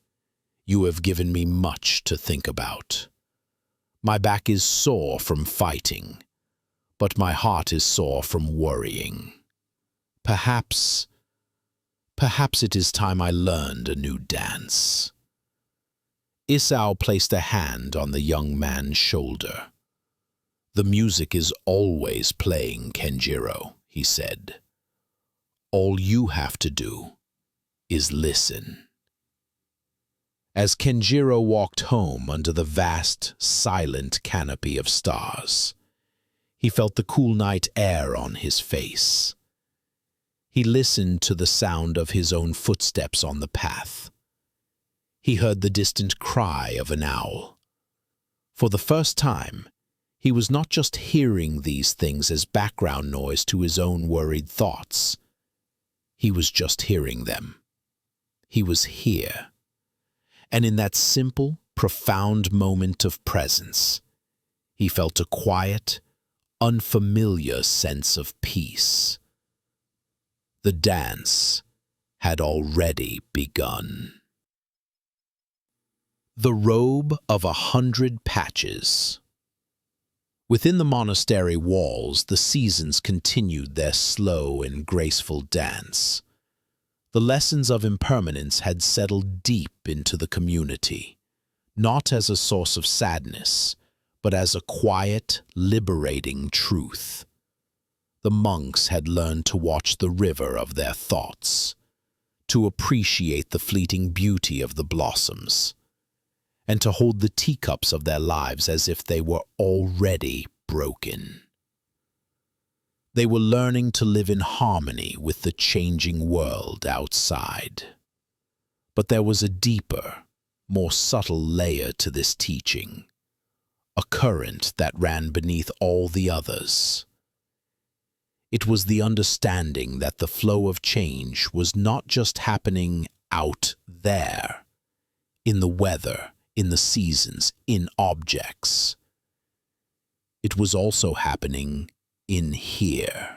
"You have given me much to think about. My back is sore from fighting, but my heart is sore from worrying. Perhaps it is time I learned a new dance." Isao placed a hand on the young man's shoulder. "The music is always playing, Kenjiro," he said. All you have to do is listen. As Kenjiro walked home under the vast, silent canopy of stars, he felt the cool night air on his face. He listened to the sound of his own footsteps on the path. He heard the distant cry of an owl. For the first time, he was not just hearing these things as background noise to his own worried thoughts. He was just hearing them. He was here. And in that simple, profound moment of presence, he felt a quiet, unfamiliar sense of peace. The dance had already begun. The robe of 100 patches. Within the monastery walls, the seasons continued their slow and graceful dance. The lessons of impermanence had settled deep into the community, not as a source of sadness, but as a quiet, liberating truth. The monks had learned to watch the river of their thoughts, to appreciate the fleeting beauty of the blossoms, and to hold the teacups of their lives as if they were already broken. They were learning to live in harmony with the changing world outside. But there was a deeper, more subtle layer to this teaching, a current that ran beneath all the others. It was the understanding that the flow of change was not just happening out there, in the weather, in the seasons, in objects. It was also happening in here.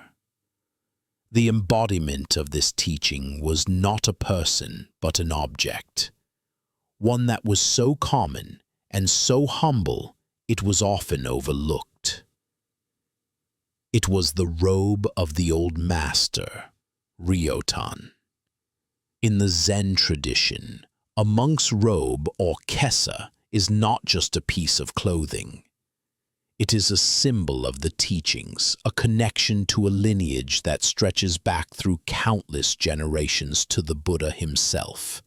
The embodiment of this teaching was not a person, but an object, one that was so common and so humble it was often overlooked. It was the robe of the old master, Ryotan. In the Zen tradition, a monk's robe, or kessa, is not just a piece of clothing. It is a symbol of the teachings, a connection to a lineage that stretches back through countless generations to the Buddha himself.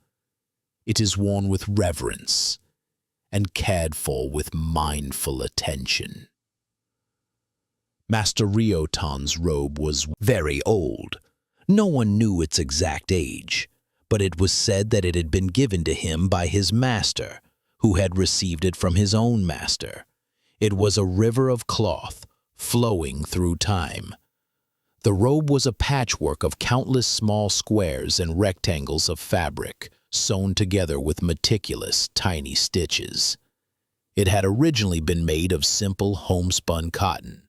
It is worn with reverence and cared for with mindful attention. Master Ryotan's robe was very old. No one knew its exact age, but it was said that it had been given to him by his master, who had received it from his own master. It was a river of cloth flowing through time. The robe was a patchwork of countless small squares and rectangles of fabric, sewn together with meticulous, tiny stitches. It had originally been made of simple homespun cotton,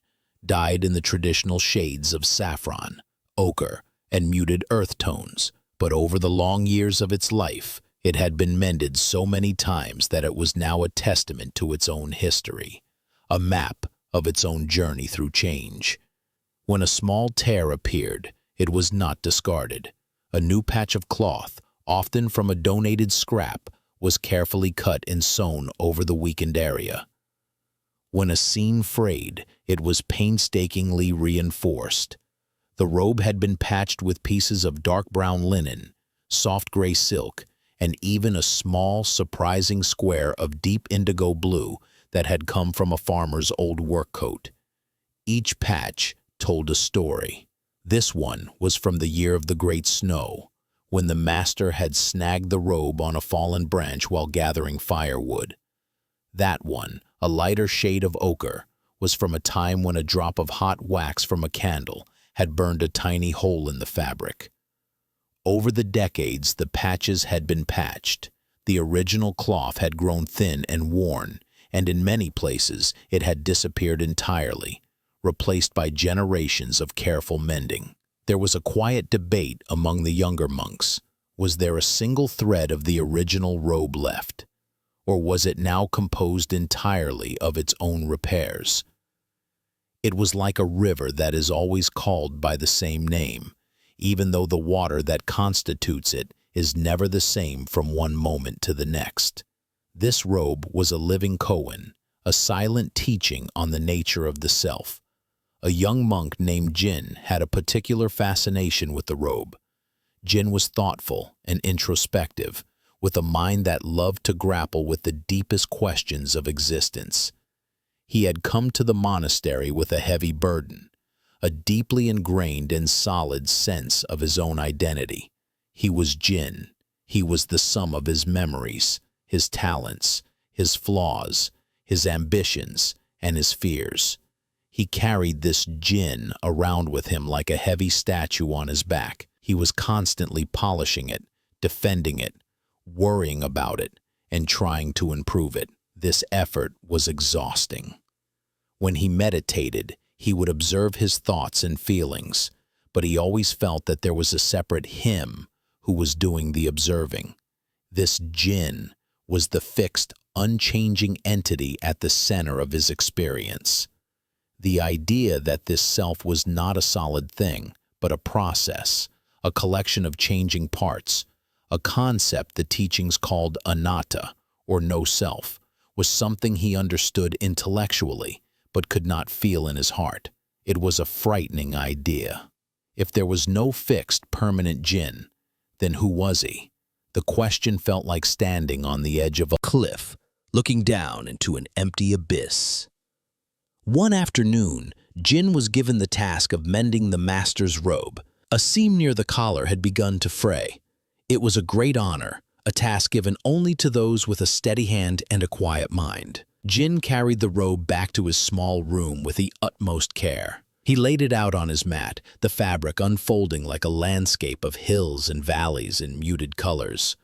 dyed in the traditional shades of saffron, ochre, and muted earth tones, but over the long years of its life, it had been mended so many times that it was now a testament to its own history, a map of its own journey through change. When a small tear appeared, it was not discarded. A new patch of cloth, often from a donated scrap, was carefully cut and sewn over the weakened area. When a seam frayed, it was painstakingly reinforced. The robe had been patched with pieces of dark brown linen, soft gray silk, and even a small, surprising square of deep indigo blue that had come from a farmer's old work coat. Each patch told a story. This one was from the year of the great snow, when the master had snagged the robe on a fallen branch while gathering firewood. That one, a lighter shade of ochre, was from a time when a drop of hot wax from a candle had burned a tiny hole in the fabric. Over the decades, the patches had been patched. The original cloth had grown thin and worn, and in many places it had disappeared entirely, replaced by generations of careful mending. There was a quiet debate among the younger monks. Was there a single thread of the original robe left, or was it now composed entirely of its own repairs? It was like a river that is always called by the same name, even though the water that constitutes it is never the same from one moment to the next. This robe was a living koan, a silent teaching on the nature of the self, A young monk named Jin had a particular fascination with the robe. Jin was thoughtful and introspective, with a mind that loved to grapple with the deepest questions of existence. He had come to the monastery with a heavy burden, a deeply ingrained and solid sense of his own identity. He was Jin. He was the sum of his memories, his talents, his flaws, his ambitions, and his fears. He carried this Jin around with him like a heavy statue on his back. He was constantly polishing it, defending it, worrying about it, and trying to improve it. This effort was exhausting. When he meditated, he would observe his thoughts and feelings, but he always felt that there was a separate him who was doing the observing. This Jin was the fixed, unchanging entity at the center of his experience. The idea that this self was not a solid thing, but a process, a collection of changing parts, a concept the teachings called anatta, or no self, was something he understood intellectually, but could not feel in his heart. It was a frightening idea. If there was no fixed, permanent Jin, then who was he? The question felt like standing on the edge of a cliff, looking down into an empty abyss. One afternoon, Jin was given the task of mending the master's robe. A seam near the collar had begun to fray. It was a great honor, a task given only to those with a steady hand and a quiet mind. Jin carried the robe back to his small room with the utmost care. He laid it out on his mat, the fabric unfolding like a landscape of hills and valleys in muted colors.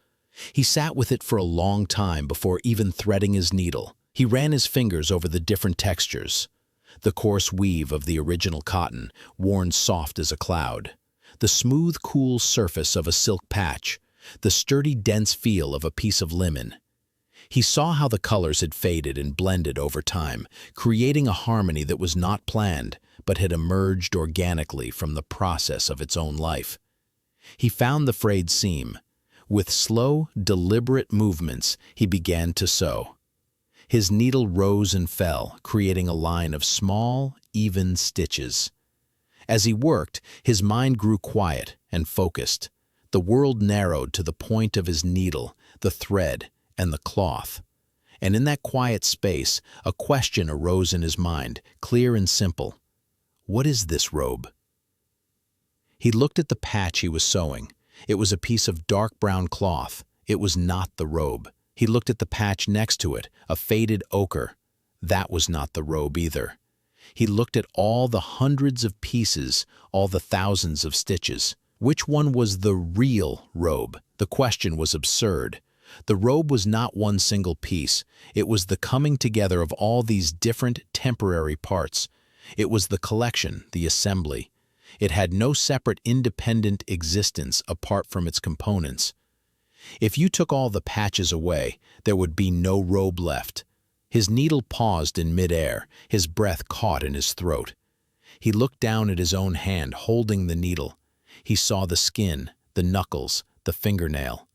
He sat with it for a long time before even threading his needle. He ran his fingers over the different textures. The coarse weave of the original cotton, worn soft as a cloud. The smooth, cool surface of a silk patch. The sturdy, dense feel of a piece of linen. He saw how the colors had faded and blended over time, creating a harmony that was not planned, but had emerged organically from the process of its own life. He found the frayed seam. With slow, deliberate movements, he began to sew. His needle rose and fell, creating a line of small, even stitches. As he worked, his mind grew quiet and focused. The world narrowed to the point of his needle, the thread, and the cloth. And in that quiet space, a question arose in his mind, clear and simple. What is this robe? He looked at the patch he was sewing. It was a piece of dark brown cloth. It was not the robe. He looked at the patch next to it, a faded ochre. That was not the robe either. He looked at all the hundreds of pieces, all the thousands of stitches. Which one was the real robe? The question was absurd. The robe was not one single piece. It was the coming together of all these different temporary parts. It was the collection, the assembly. It had no separate independent existence apart from its components. If you took all the patches away, there would be no robe left. His needle paused in midair, his breath caught in his throat. He looked down at his own hand, holding the needle. He saw the skin, the knuckles, the fingernail.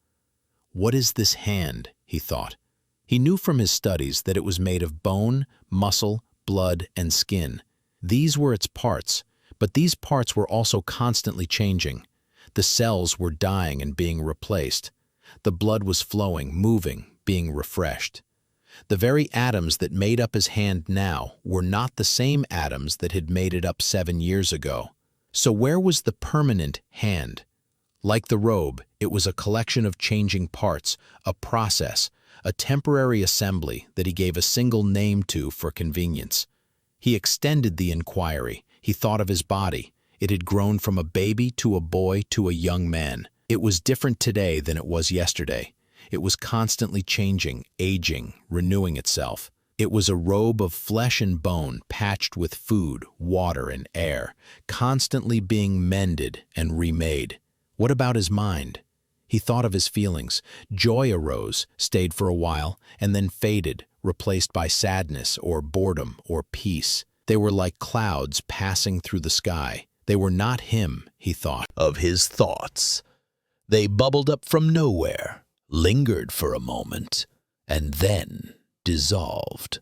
What is this hand? He thought. He knew from his studies that it was made of bone, muscle, blood, and skin. These were its parts, but these parts were also constantly changing. The cells were dying and being replaced. The blood was flowing, moving, being refreshed. The very atoms that made up his hand now were not the same atoms that had made it up 7 years ago. So where was the permanent hand? Like the robe, it was a collection of changing parts, a process, a temporary assembly that he gave a single name to for convenience. He extended the inquiry. He thought of his body. It had grown from a baby to a boy to a young man. It was different today than it was yesterday. It was constantly changing, aging, renewing itself. It was a robe of flesh and bone patched with food, water, and air, constantly being mended and remade. What about his mind? He thought of his feelings. Joy arose, stayed for a while, and then faded, replaced by sadness or boredom or peace. They were like clouds passing through the sky. They were not him, he thought. Of his thoughts. They bubbled up from nowhere, lingered for a moment, and then dissolved.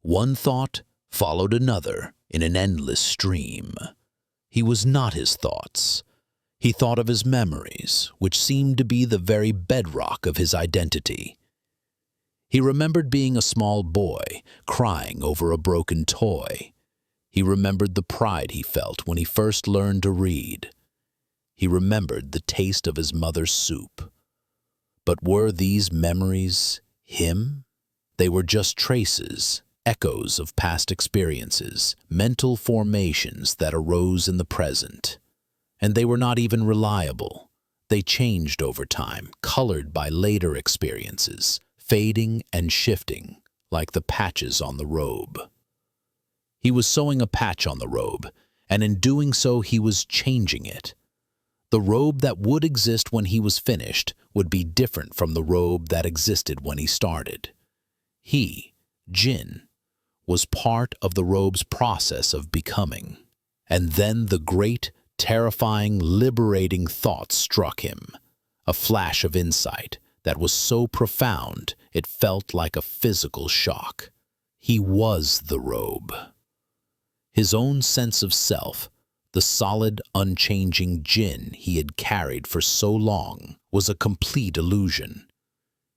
One thought followed another in an endless stream. He was not his thoughts. He thought of his memories, which seemed to be the very bedrock of his identity. He remembered being a small boy, crying over a broken toy. He remembered the pride he felt when he first learned to read. He remembered the taste of his mother's soup. But were these memories him? They were just traces, echoes of past experiences, mental formations that arose in the present. And they were not even reliable. They changed over time, colored by later experiences, fading and shifting like the patches on the robe. He was sewing a patch on the robe, and in doing so he was changing it. The robe that would exist when he was finished would be different from the robe that existed when he started. He, Jin, was part of the robe's process of becoming. And then the great, terrifying, liberating thought struck him, a flash of insight that was so profound it felt like a physical shock. He was the robe. His own sense of self, the solid, unchanging Jin he had carried for so long, was a complete illusion.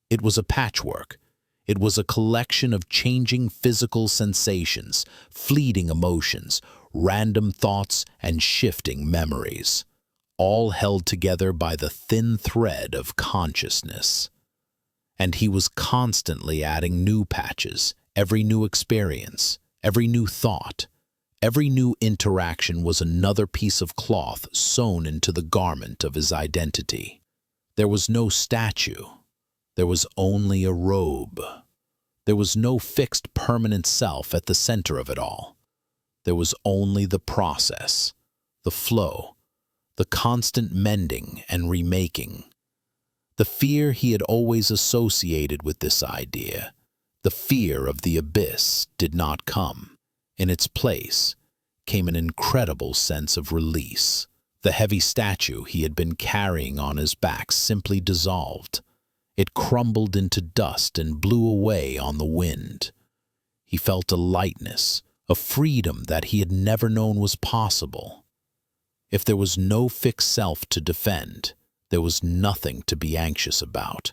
It was a patchwork. It was a collection of changing physical sensations, fleeting emotions, random thoughts, and shifting memories, all held together by the thin thread of consciousness. And he was constantly adding new patches, every new experience, every new thought. Every new interaction was another piece of cloth sewn into the garment of his identity. There was no statue. There was only a robe. There was no fixed permanent self at the center of it all. There was only the process, the flow, the constant mending and remaking. The fear he had always associated with this idea, the fear of the abyss, did not come. In its place came an incredible sense of release. The heavy statue he had been carrying on his back simply dissolved. It crumbled into dust and blew away on the wind. He felt a lightness, a freedom that he had never known was possible. If there was no fixed self to defend, there was nothing to be anxious about.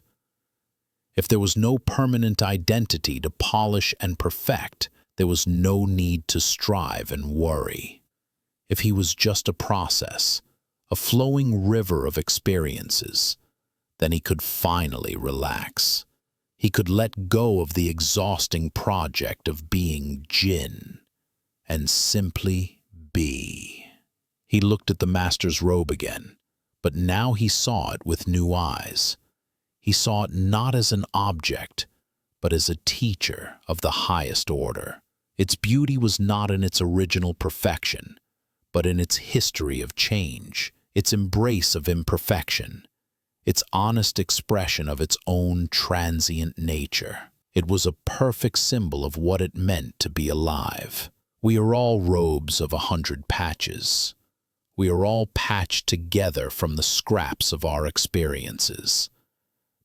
If there was no permanent identity to polish and perfect, there was no need to strive and worry. If he was just a process, a flowing river of experiences, then he could finally relax. He could let go of the exhausting project of being Jin and simply be. He looked at the master's robe again, but now he saw it with new eyes. He saw it not as an object, but as a teacher of the highest order. Its beauty was not in its original perfection, but in its history of change, its embrace of imperfection, its honest expression of its own transient nature. It was a perfect symbol of what it meant to be alive. We are all robes of 100 patches. We are all patched together from the scraps of our experiences,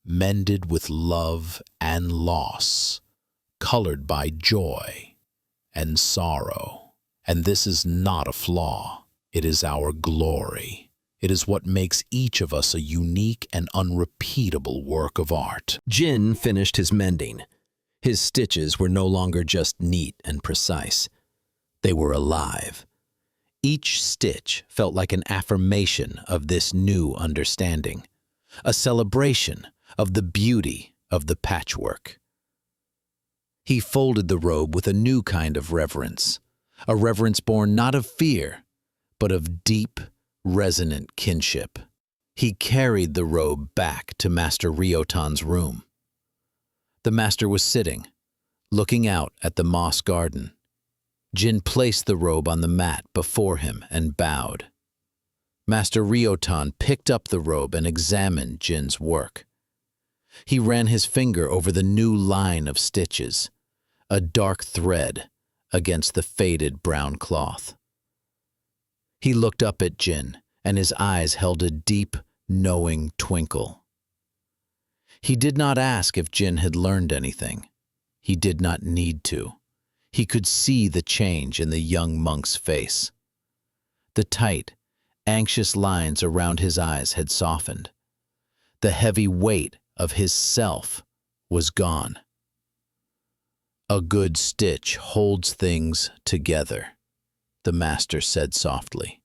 mended with love and loss, colored by joy and sorrow. And this is not a flaw. It is our glory. It is what makes each of us a unique and unrepeatable work of art. Jin finished his mending. His stitches were no longer just neat and precise. They were alive. Each stitch felt like an affirmation of this new understanding, a celebration of the beauty of the patchwork. He folded the robe with a new kind of reverence, a reverence born not of fear, but of deep, resonant kinship. He carried the robe back to Master Ryotan's room. The master was sitting, looking out at the moss garden. Jin placed the robe on the mat before him and bowed. Master Ryotan picked up the robe and examined Jin's work. He ran his finger over the new line of stitches, a dark thread against the faded brown cloth. He looked up at Jin, and his eyes held a deep, knowing twinkle. He did not ask if Jin had learned anything. He did not need to. He could see the change in the young monk's face. The tight, anxious lines around his eyes had softened. The heavy weight of his self was gone. "A good stitch holds things together," the master said softly.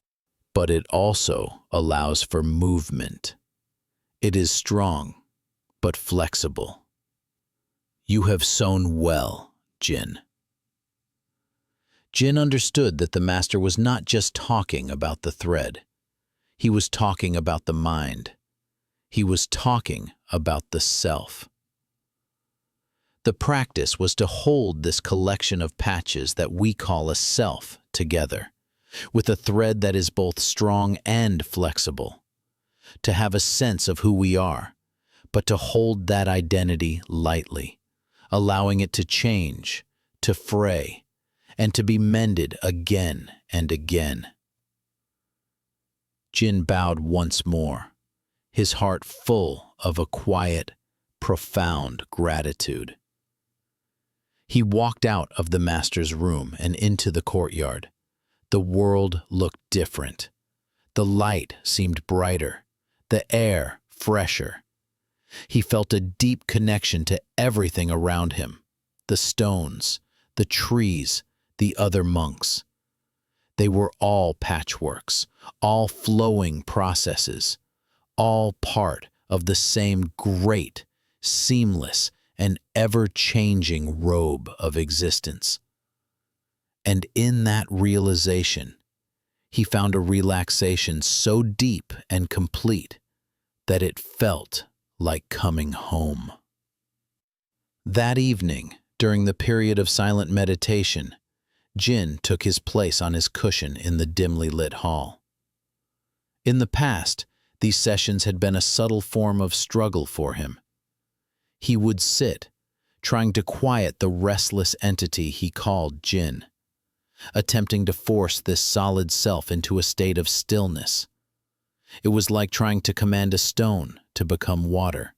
"But it also allows for movement. It is strong, but flexible. You have sewn well, Jin." Jin understood that the master was not just talking about the thread. He was talking about the mind. He was talking about the self. The practice was to hold this collection of patches that we call a self together, with a thread that is both strong and flexible. To have a sense of who we are, but to hold that identity lightly, allowing it to change, to fray, and to be mended again and again. Jin bowed once more, his heart full of a quiet, profound gratitude. He walked out of the master's room and into the courtyard. The world looked different. The light seemed brighter, the air fresher. He felt a deep connection to everything around him, the stones, the trees, the other monks. They were all patchworks, all flowing processes, all part of the same great, seamless, and ever-changing robe of existence. And in that realization, he found a relaxation so deep and complete that it felt like coming home. That evening, during the period of silent meditation, Jin took his place on his cushion in the dimly lit hall. In the past, these sessions had been a subtle form of struggle for him. He would sit, trying to quiet the restless entity he called Jin, attempting to force this solid self into a state of stillness. It was like trying to command a stone to become water.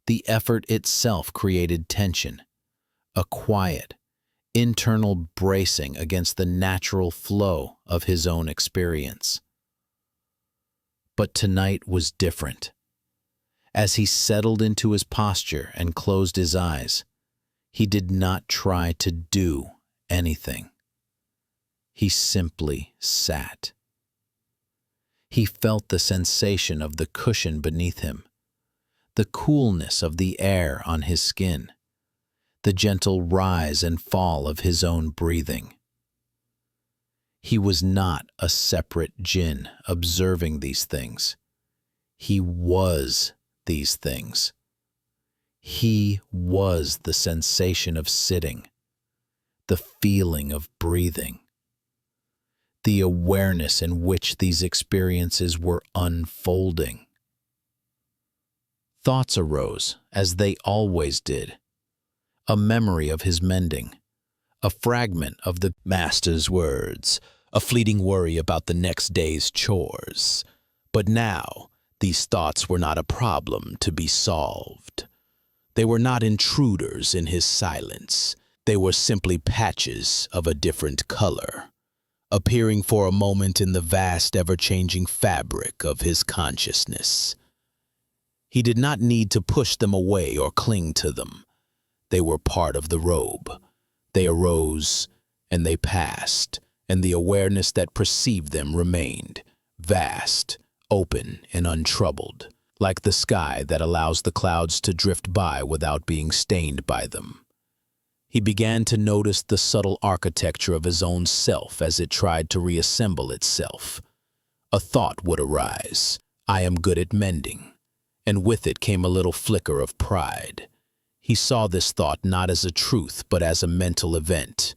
The effort itself created tension, a quiet, internal bracing against the natural flow of his own experience. But tonight was different. As he settled into his posture and closed his eyes, he did not try to do anything. He simply sat. He felt the sensation of the cushion beneath him, the coolness of the air on his skin, the gentle rise and fall of his own breathing. He was not a separate Jin observing these things. He was these things. He was the sensation of sitting, the feeling of breathing, the awareness in which these experiences were unfolding. Thoughts arose, as they always did. A memory of his mending, a fragment of the master's words, a fleeting worry about the next day's chores. But now, these thoughts were not a problem to be solved. They were not intruders in his silence. They were simply patches of a different color, appearing for a moment in the vast, ever-changing fabric of his consciousness. He did not need to push them away or cling to them. They were part of the robe. They arose, and they passed, and the awareness that perceived them remained, vast, open, and untroubled, like the sky that allows the clouds to drift by without being stained by them. He began to notice the subtle architecture of his own self as it tried to reassemble itself. A thought would arise, "I am good at mending," and with it came a little flicker of pride. He saw this thought not as a truth, but as a mental event.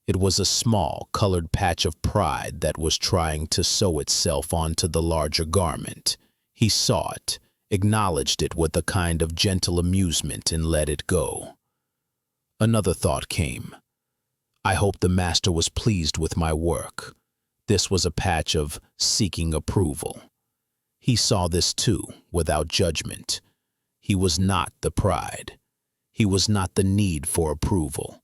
It was a small, colored patch of pride that was trying to sew itself onto the larger garment. He saw it, acknowledged it with a kind of gentle amusement, and let it go. Another thought came. I hope the master was pleased with my work. This was a patch of seeking approval. He saw this too, without judgment. He was not the pride. He was not the need for approval.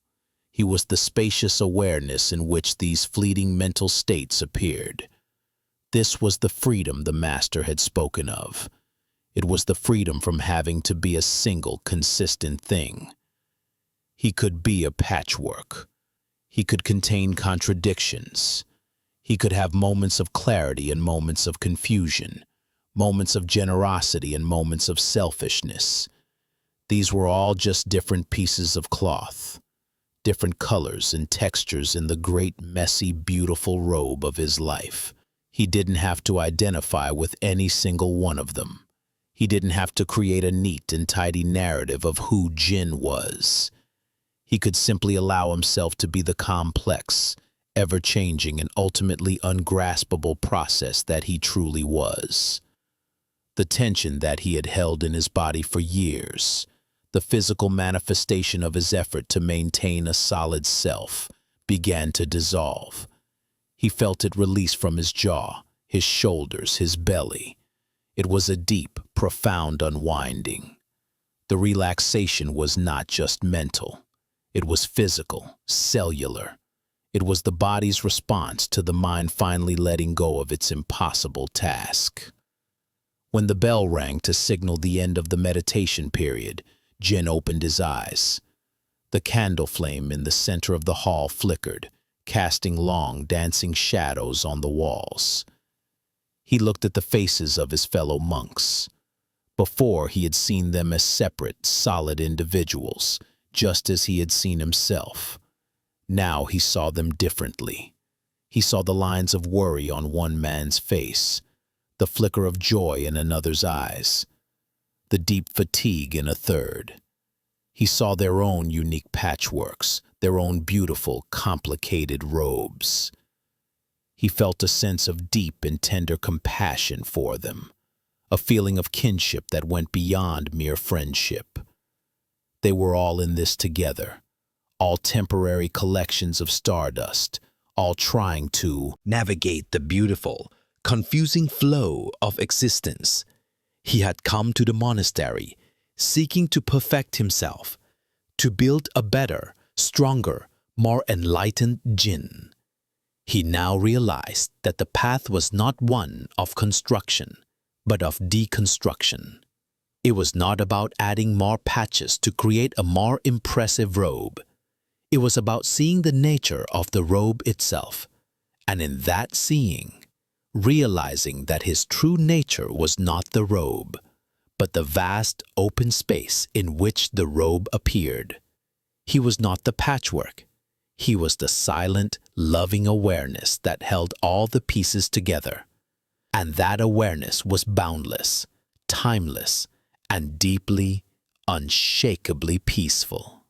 He was the spacious awareness in which these fleeting mental states appeared. This was the freedom the Master had spoken of. It was the freedom from having to be a single, consistent thing. He could be a patchwork. He could contain contradictions. He could have moments of clarity and moments of confusion, moments of generosity and moments of selfishness. These were all just different pieces of cloth, different colors and textures in the great, messy, beautiful robe of his life. He didn't have to identify with any single one of them. He didn't have to create a neat and tidy narrative of who Jin was. He could simply allow himself to be the complex, ever-changing, and ultimately ungraspable process that he truly was. The tension that he had held in his body for years, the physical manifestation of his effort to maintain a solid self, began to dissolve. He felt it release from his jaw, his shoulders, his belly. It was a deep, profound unwinding. The relaxation was not just mental. It was physical, cellular. It was the body's response to the mind finally letting go of its impossible task. When the bell rang to signal the end of the meditation period, Jin opened his eyes. The candle flame in the center of the hall flickered, casting long, dancing shadows on the walls. He looked at the faces of his fellow monks. Before, he had seen them as separate, solid individuals, just as he had seen himself. Now he saw them differently. He saw the lines of worry on one man's face, the flicker of joy in another's eyes, the deep fatigue in a third. He saw their own unique patchworks, their own beautiful, complicated robes. He felt a sense of deep and tender compassion for them, a feeling of kinship that went beyond mere friendship. They were all in this together, all temporary collections of stardust, all trying to navigate the beautiful, confusing flow of existence. He had come to the monastery, seeking to perfect himself, to build a better, stronger, more enlightened Jin. He now realized that the path was not one of construction, but of deconstruction. It was not about adding more patches to create a more impressive robe. It was about seeing the nature of the robe itself, and in that seeing, realizing that his true nature was not the robe, but the vast open space in which the robe appeared. He was not the patchwork. He was the silent, loving awareness that held all the pieces together. And that awareness was boundless, timeless, and deeply, unshakably peaceful.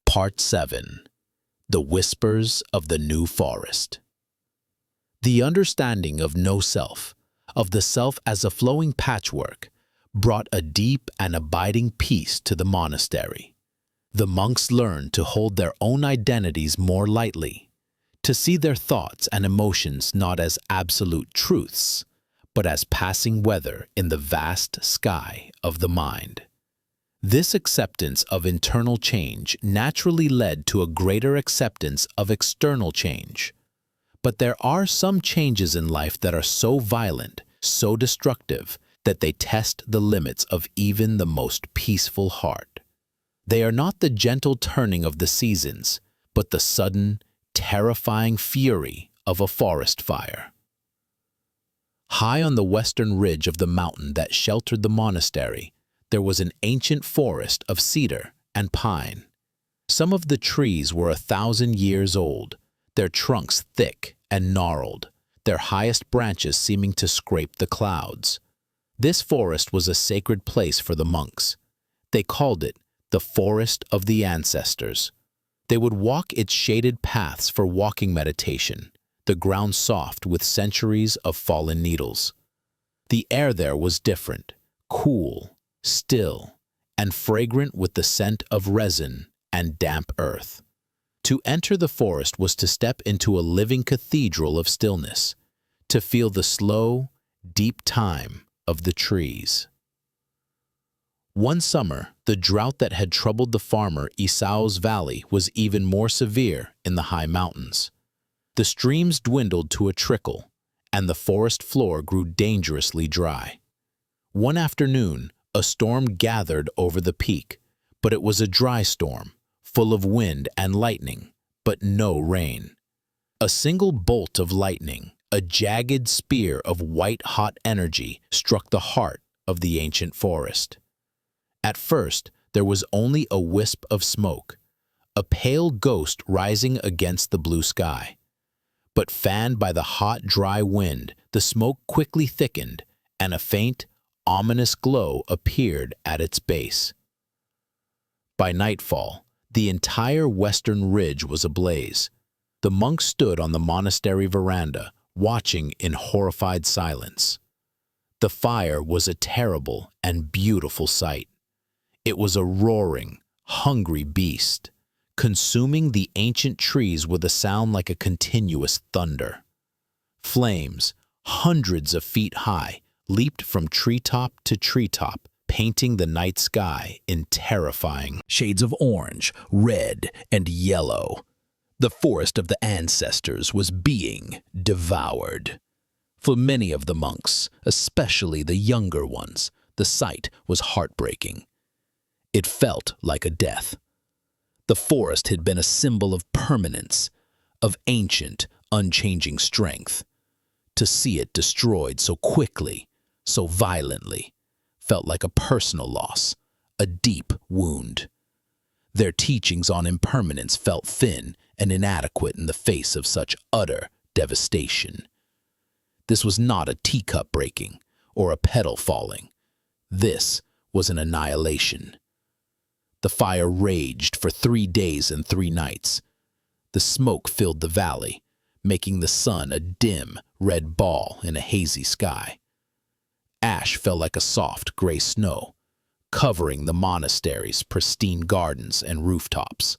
Part 7. The Whispers of the New Forest. The understanding of no self, of the self as a flowing patchwork, brought a deep and abiding peace to the monastery. The monks learned to hold their own identities more lightly, to see their thoughts and emotions not as absolute truths, but as passing weather in the vast sky of the mind. This acceptance of internal change naturally led to a greater acceptance of external change. But there are some changes in life that are so violent, so destructive, that they test the limits of even the most peaceful heart. They are not the gentle turning of the seasons, but the sudden, terrifying fury of a forest fire. High on the western ridge of the mountain that sheltered the monastery, there was an ancient forest of cedar and pine. Some of the trees were 1,000 years old, their trunks thick and gnarled, their highest branches seeming to scrape the clouds. This forest was a sacred place for the monks. They called it the Forest of the Ancestors. They would walk its shaded paths for walking meditation, the ground soft with centuries of fallen needles. The air there was different, cool, still, and fragrant with the scent of resin and damp earth. To enter the forest was to step into a living cathedral of stillness, to feel the slow, deep time of the trees. One summer, the drought that had troubled the farmer Esau's valley was even more severe in the high mountains. The streams dwindled to a trickle, and the forest floor grew dangerously dry. One afternoon, a storm gathered over the peak, but it was a dry storm, full of wind and lightning, but no rain. A single bolt of lightning, a jagged spear of white-hot energy, struck the heart of the ancient forest. At first, there was only a wisp of smoke, a pale ghost rising against the blue sky. But fanned by the hot, dry wind, the smoke quickly thickened, and a faint, ominous glow appeared at its base. By nightfall, the entire western ridge was ablaze. The monks stood on the monastery veranda, watching in horrified silence. The fire was a terrible and beautiful sight. It was a roaring, hungry beast, consuming the ancient trees with a sound like a continuous thunder. Flames, hundreds of feet high, leaped from treetop to treetop, painting the night sky in terrifying shades of orange, red, and yellow. The forest of the ancestors was being devoured. For many of the monks, especially the younger ones, the sight was heartbreaking. It felt like a death. The forest had been a symbol of permanence, of ancient, unchanging strength. To see it destroyed so quickly, so violently, felt like a personal loss, a deep wound. Their teachings on impermanence felt thin and inadequate in the face of such utter devastation. This was not a teacup breaking or a petal falling. This was an annihilation. The fire raged for 3 days and 3 nights. The smoke filled the valley, making the sun a dim, red ball in a hazy sky. Ash fell like a soft, gray snow, covering the monastery's pristine gardens and rooftops.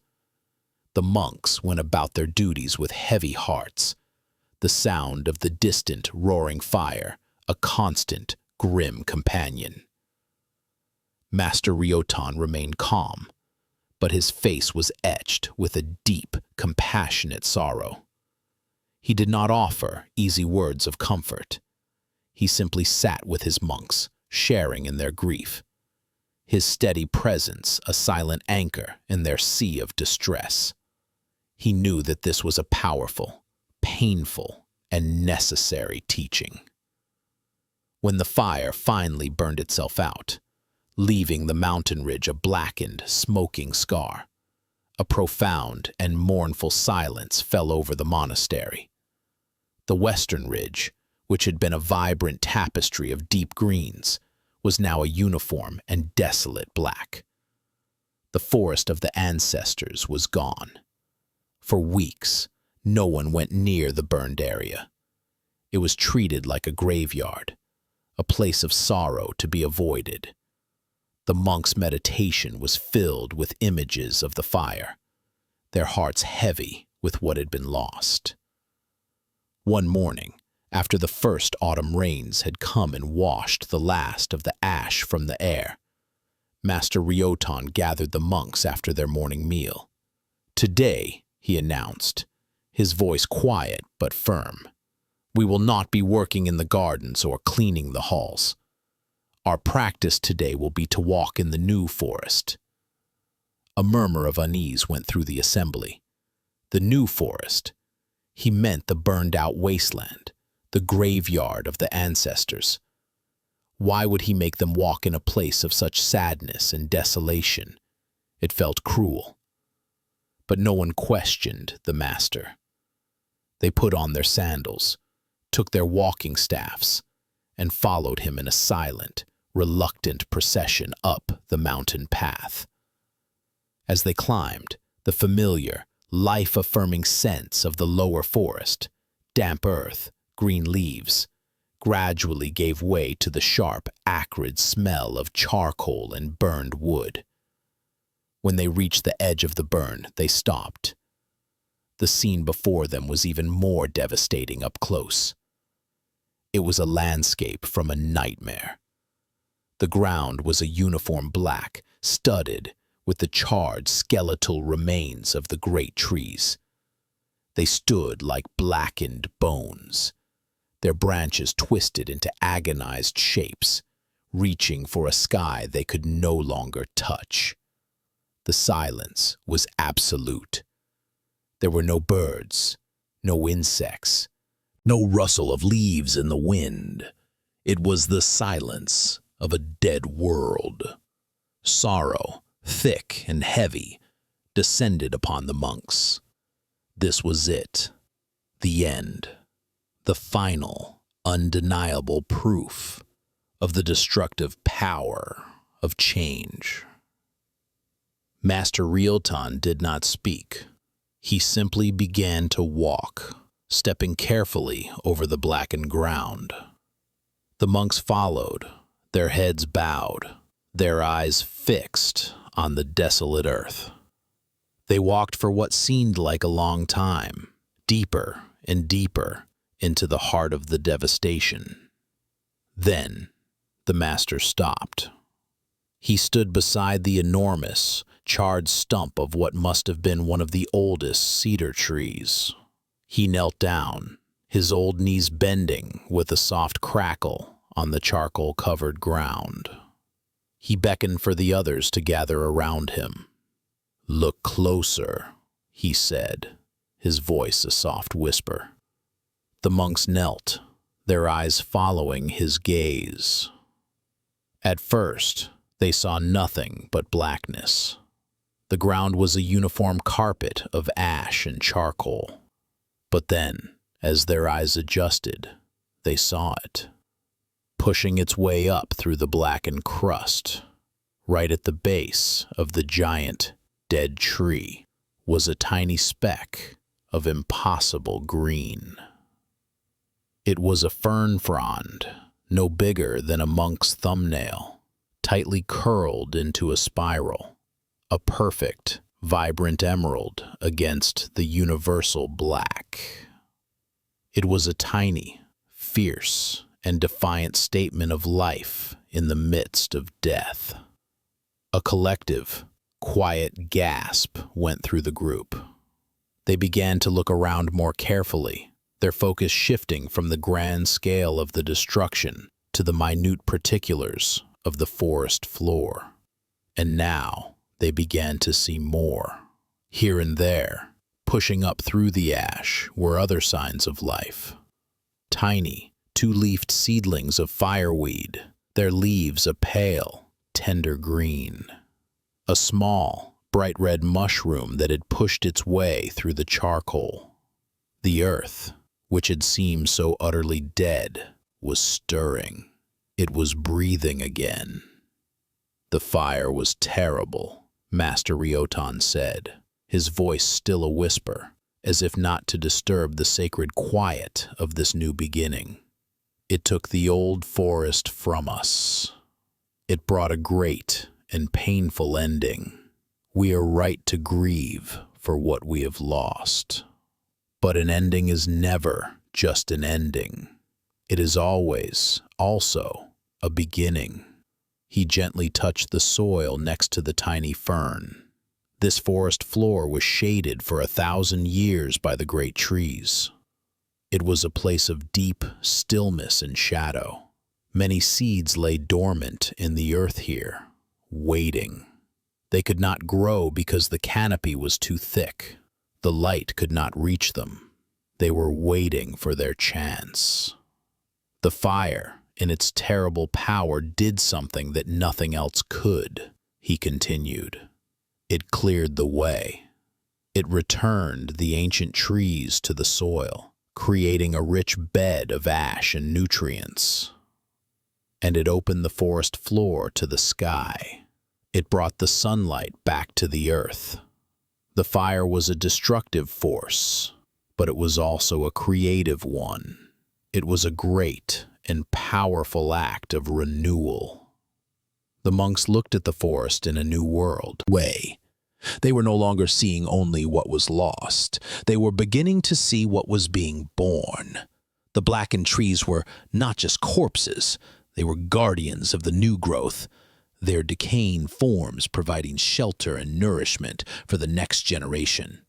The monks went about their duties with heavy hearts, the sound of the distant, roaring fire, a constant, grim companion. Master Ryotan remained calm, but his face was etched with a deep, compassionate sorrow. He did not offer easy words of comfort. He simply sat with his monks, sharing in their grief. His steady presence a silent anchor in their sea of distress. He knew that this was a powerful, painful, and necessary teaching. When the fire finally burned itself out, leaving the mountain ridge a blackened, smoking scar, a profound and mournful silence fell over the monastery. The western ridge, which had been a vibrant tapestry of deep greens, was now a uniform and desolate black. The forest of the ancestors was gone. For weeks, no one went near the burned area. It was treated like a graveyard, a place of sorrow to be avoided. The monks' meditation was filled with images of the fire, their hearts heavy with what had been lost. One morning, after the first autumn rains had come and washed the last of the ash from the air, Master Ryotan gathered the monks after their morning meal. "Today," he announced, his voice quiet but firm, "we will not be working in the gardens or cleaning the halls. Our practice today will be to walk in the new forest." A murmur of unease went through the assembly. The new forest. He meant the burned-out wasteland, the graveyard of the ancestors. Why would he make them walk in a place of such sadness and desolation? It felt cruel. But no one questioned the master. They put on their sandals, took their walking staffs, and followed him in a silent, reluctant procession up the mountain path. As they climbed, the familiar, life-affirming scents of the lower forest, damp earth, green leaves, gradually gave way to the sharp, acrid smell of charcoal and burned wood. When they reached the edge of the burn, they stopped. The scene before them was even more devastating up close. It was a landscape from a nightmare. The ground was a uniform black, studded with the charred skeletal remains of the great trees. They stood like blackened bones, their branches twisted into agonized shapes, reaching for a sky they could no longer touch. The silence was absolute. There were no birds, no insects, no rustle of leaves in the wind. It was the silence of a dead world. Sorrow, thick and heavy, descended upon the monks. This was it, the end, the final, undeniable proof of the destructive power of change. Master Ryotan did not speak. He simply began to walk, stepping carefully over the blackened ground. The monks followed, their heads bowed, their eyes fixed on the desolate earth. They walked for what seemed like a long time, deeper and deeper into the heart of the devastation. Then, the master stopped. He stood beside the enormous, charred stump of what must have been one of the oldest cedar trees. He knelt down, his old knees bending with a soft crackle on the charcoal-covered ground. He beckoned for the others to gather around him. "Look closer," he said, his voice a soft whisper. The monks knelt, their eyes following his gaze. At first, they saw nothing but blackness. The ground was a uniform carpet of ash and charcoal. But then, as their eyes adjusted, they saw it. Pushing its way up through the blackened crust, right at the base of the giant, dead tree, was a tiny speck of impossible green. It was a fern frond, no bigger than a monk's thumbnail, tightly curled into a spiral, a perfect, vibrant emerald against the universal black. It was a tiny, fierce, and defiant statement of life in the midst of death. A collective, quiet gasp went through the group. They began to look around more carefully, their focus shifting from the grand scale of the destruction to the minute particulars of the forest floor. And now they began to see more. Here and there, pushing up through the ash, were other signs of life. Tiny, two-leafed seedlings of fireweed, their leaves a pale, tender green. A small, bright red mushroom that had pushed its way through the charcoal. The earth, which had seemed so utterly dead, was stirring. It was breathing again. The fire was terrible, Master Ryotan said, his voice still a whisper, as if not to disturb the sacred quiet of this new beginning. It took the old forest from us. It brought a great and painful ending. We are right to grieve for what we have lost. But an ending is never just an ending. It is always, also, a beginning. He gently touched the soil next to the tiny fern. This forest floor was shaded for 1,000 years by the great trees. It was a place of deep stillness and shadow. Many seeds lay dormant in the earth here, waiting. They could not grow because the canopy was too thick. The light could not reach them. They were waiting for their chance. The fire, in its terrible power, did something that nothing else could, he continued. It cleared the way. It returned the ancient trees to the soil, creating a rich bed of ash and nutrients. And it opened the forest floor to the sky. It brought the sunlight back to the earth. The fire was a destructive force, but it was also a creative one. It was a great and powerful act of renewal. The monks looked at the forest in a new world way. They were no longer seeing only what was lost. They were beginning to see what was being born. The blackened trees were not just corpses. They were guardians of the new growth. their decaying forms providing shelter and nourishment for the next generation.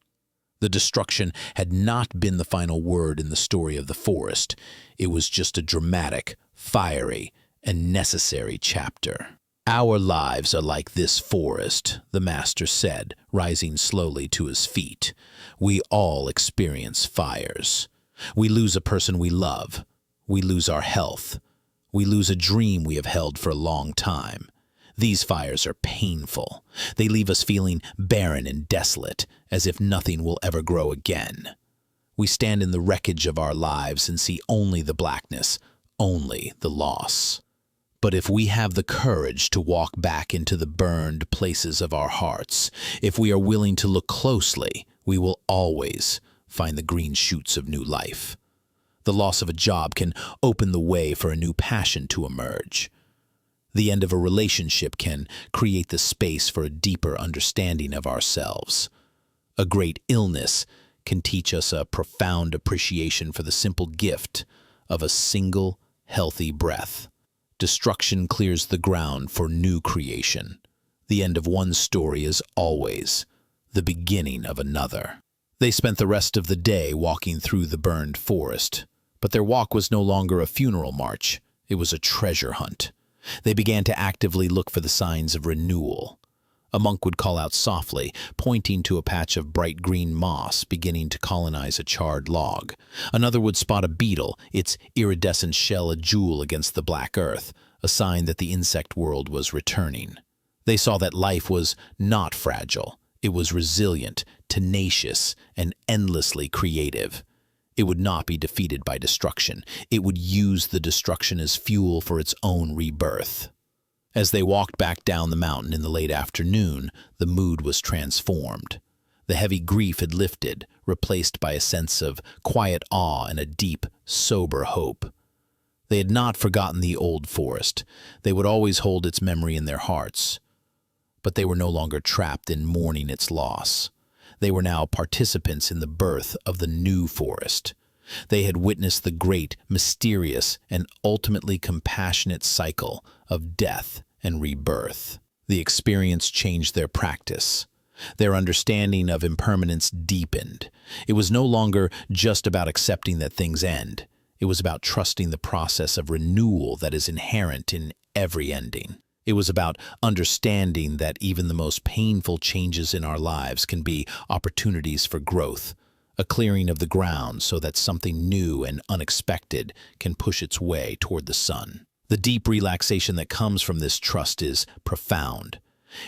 The destruction had not been the final word in the story of the forest. It was just a dramatic, fiery, and necessary chapter. "Our lives are like this forest," the master said, rising slowly to his feet. "We all experience fires. We lose a person we love. We lose our health. We lose a dream we have held for a long time. These fires are painful. They leave us feeling barren and desolate, as if nothing will ever grow again. We stand in the wreckage of our lives and see only the blackness, only the loss. But if we have the courage to walk back into the burned places of our hearts, if we are willing to look closely, we will always find the green shoots of new life. The loss of a job can open the way for a new passion to emerge. The end of a relationship can create the space for a deeper understanding of ourselves. A great illness can teach us a profound appreciation for the simple gift of a single, healthy breath. Destruction clears the ground for new creation. The end of one story is always the beginning of another." They spent the rest of the day walking through the burned forest, but their walk was no longer a funeral march. It was a treasure hunt. They began to actively look for the signs of renewal. A monk would call out softly, pointing to a patch of bright green moss beginning to colonize a charred log. Another would spot a beetle, its iridescent shell a jewel against the black earth, a sign that the insect world was returning. They saw that life was not fragile. It was resilient, tenacious, and endlessly creative. It would not be defeated by destruction. It would use the destruction as fuel for its own rebirth. As they walked back down the mountain in the late afternoon, the mood was transformed. The heavy grief had lifted, replaced by a sense of quiet awe and a deep, sober hope. They had not forgotten the old forest. They would always hold its memory in their hearts. But they were no longer trapped in mourning its loss. They were now participants in the birth of the new forest. They had witnessed the great, mysterious, and ultimately compassionate cycle of death and rebirth. The experience changed their practice. Their understanding of impermanence deepened. It was no longer just about accepting that things end. It was about trusting the process of renewal that is inherent in every ending. It was about understanding that even the most painful changes in our lives can be opportunities for growth, a clearing of the ground so that something new and unexpected can push its way toward the sun. The deep relaxation that comes from this trust is profound.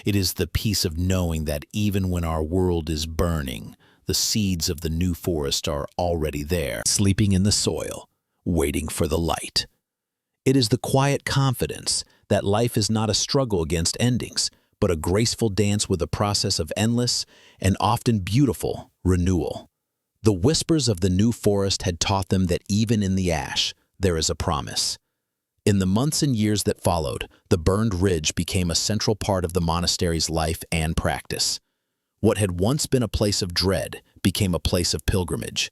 It is the peace of knowing that even when our world is burning, the seeds of the new forest are already there, sleeping in the soil, waiting for the light. It is the quiet confidence that life is not a struggle against endings, but a graceful dance with a process of endless and often beautiful renewal. The whispers of the new forest had taught them that even in the ash, there is a promise. In the months and years that followed, the burned ridge became a central part of the monastery's life and practice. What had once been a place of dread became a place of pilgrimage.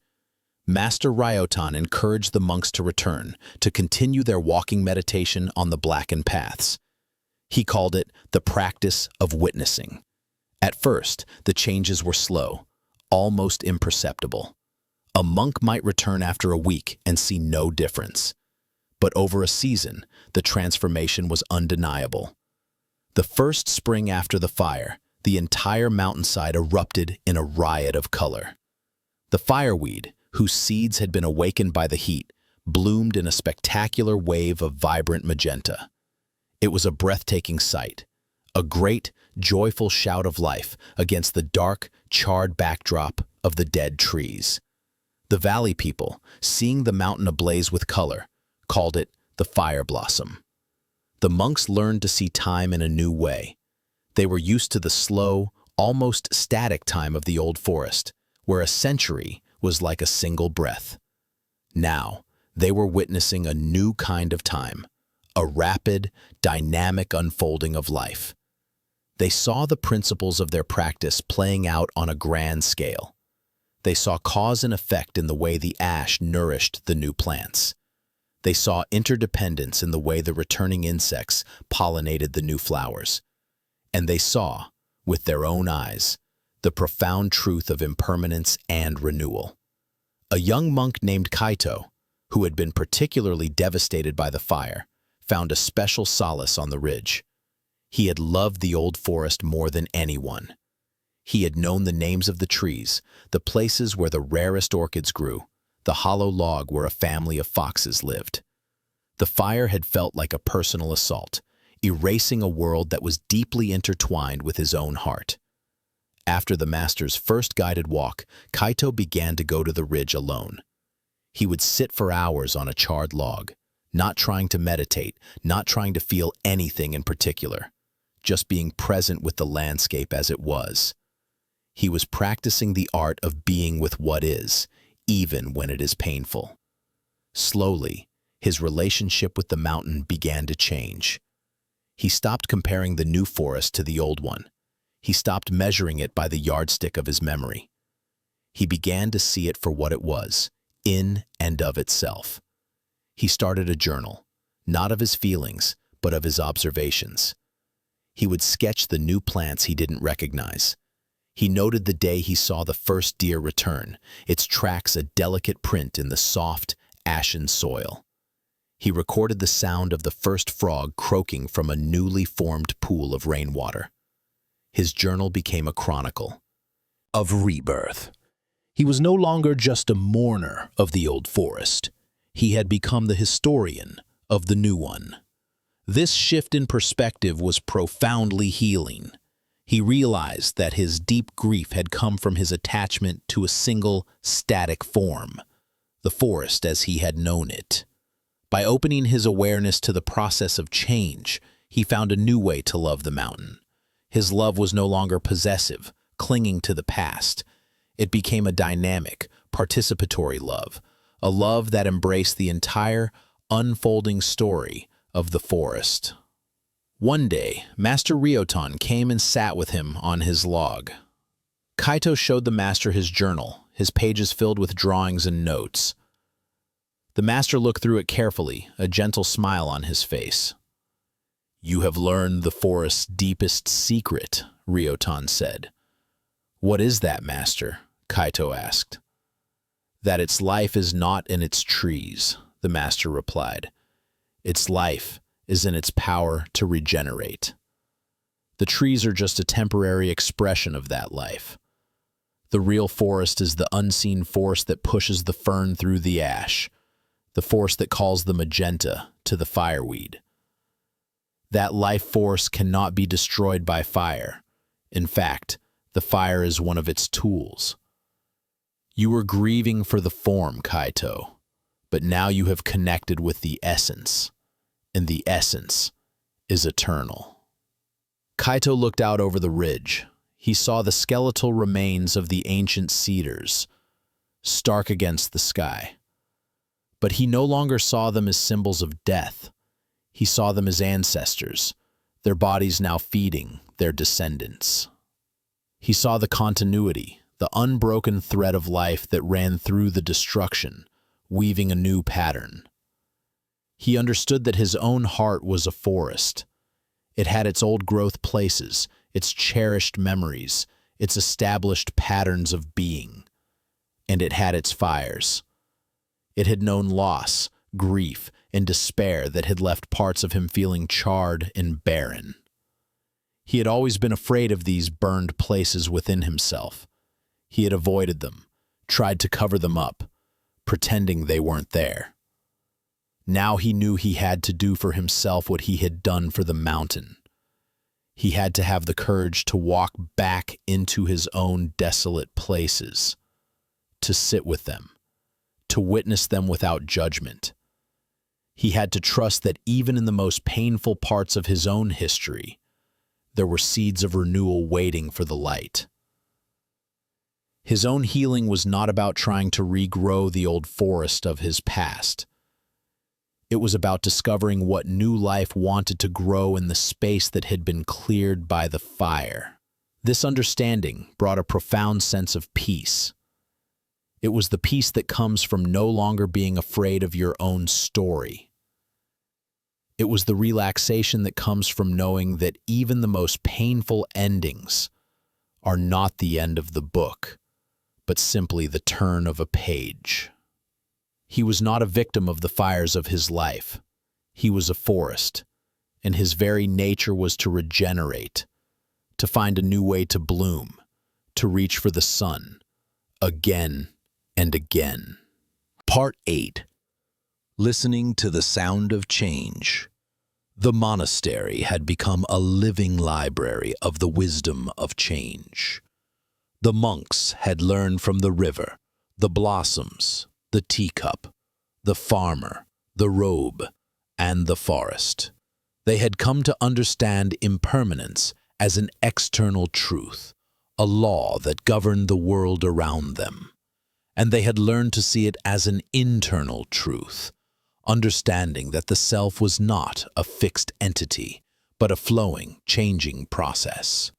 Master Ryotan encouraged the monks to return, to continue their walking meditation on the blackened paths. He called it the practice of witnessing. At first, the changes were slow, almost imperceptible. A monk might return after a week and see no difference. But over a season, the transformation was undeniable. The first spring after the fire, the entire mountainside erupted in a riot of color. The fireweed, whose seeds had been awakened by the heat, bloomed in a spectacular wave of vibrant magenta. It was a breathtaking sight, a great, joyful shout of life against the dark, charred backdrop of the dead trees. The valley people, seeing the mountain ablaze with color, called it the fire blossom. The monks learned to see time in a new way. They were used to the slow, almost static time of the old forest, where a century was like a single breath. Now, they were witnessing a new kind of time, a rapid, dynamic unfolding of life. They saw the principles of their practice playing out on a grand scale. They saw cause and effect in the way the ash nourished the new plants. They saw interdependence in the way the returning insects pollinated the new flowers. And they saw, with their own eyes, the profound truth of impermanence and renewal. A young monk named Kaito, who had been particularly devastated by the fire, found a special solace on the ridge. He had loved the old forest more than anyone. He had known the names of the trees, the places where the rarest orchids grew, the hollow log where a family of foxes lived. The fire had felt like a personal assault, erasing a world that was deeply intertwined with his own heart. After the master's first guided walk, Kaito began to go to the ridge alone. He would sit for hours on a charred log, not trying to meditate, not trying to feel anything in particular, just being present with the landscape as it was. He was practicing the art of being with what is, even when it is painful. Slowly, his relationship with the mountain began to change. He stopped comparing the new forest to the old one. He stopped measuring it by the yardstick of his memory. He began to see it for what it was, in and of itself. He started a journal, not of his feelings, but of his observations. He would sketch the new plants he didn't recognize. He noted the day he saw the first deer return, its tracks a delicate print in the soft, ashen soil. He recorded the sound of the first frog croaking from a newly formed pool of rainwater. His journal became a chronicle of rebirth. He was no longer just a mourner of the old forest. He had become the historian of the new one. This shift in perspective was profoundly healing. He realized that his deep grief had come from his attachment to a single, static form, the forest as he had known it. By opening his awareness to the process of change, he found a new way to love the mountain. His love was no longer possessive, clinging to the past. It became a dynamic, participatory love, a love that embraced the entire, unfolding story of the forest. One day, Master Ryotan came and sat with him on his log. Kaito showed the master his journal, his pages filled with drawings and notes. The master looked through it carefully, a gentle smile on his face. "You have learned the forest's deepest secret," Ryotan said. "What is that, master?" Kaito asked. "That its life is not in its trees," the master replied. "Its life is in its power to regenerate. The trees are just a temporary expression of that life. The real forest is the unseen force that pushes the fern through the ash, the force that calls the magenta to the fireweed. That life force cannot be destroyed by fire. In fact, the fire is one of its tools. You were grieving for the form, Kaito, but now you have connected with the essence, and the essence is eternal." Kaito looked out over the ridge. He saw the skeletal remains of the ancient cedars, stark against the sky. But he no longer saw them as symbols of death. He saw them as ancestors, their bodies now feeding their descendants. He saw the continuity, the unbroken thread of life that ran through the destruction, weaving a new pattern. He understood that his own heart was a forest. It had its old growth places, its cherished memories, its established patterns of being. And it had its fires. It had known loss, grief, and despair that had left parts of him feeling charred and barren. He had always been afraid of these burned places within himself. He had avoided them, tried to cover them up, pretending they weren't there. Now he knew he had to do for himself what he had done for the mountain. He had to have the courage to walk back into his own desolate places, to sit with them, to witness them without judgment. He had to trust that even in the most painful parts of his own history, there were seeds of renewal waiting for the light. His own healing was not about trying to regrow the old forest of his past. It was about discovering what new life wanted to grow in the space that had been cleared by the fire. This understanding brought a profound sense of peace. It was the peace that comes from no longer being afraid of your own story. It was the relaxation that comes from knowing that even the most painful endings are not the end of the book, but simply the turn of a page. He was not a victim of the fires of his life. He was a forest, and his very nature was to regenerate, to find a new way to bloom, to reach for the sun, again and again. Part 8. Listening to the sound of change. The monastery had become a living library of the wisdom of change. The monks had learned from the river, the blossoms, the teacup, the farmer, the robe, and the forest. They had come to understand impermanence as an external truth, a law that governed the world around them. And they had learned to see it as an internal truth, understanding that the self was not a fixed entity, but a flowing, changing process.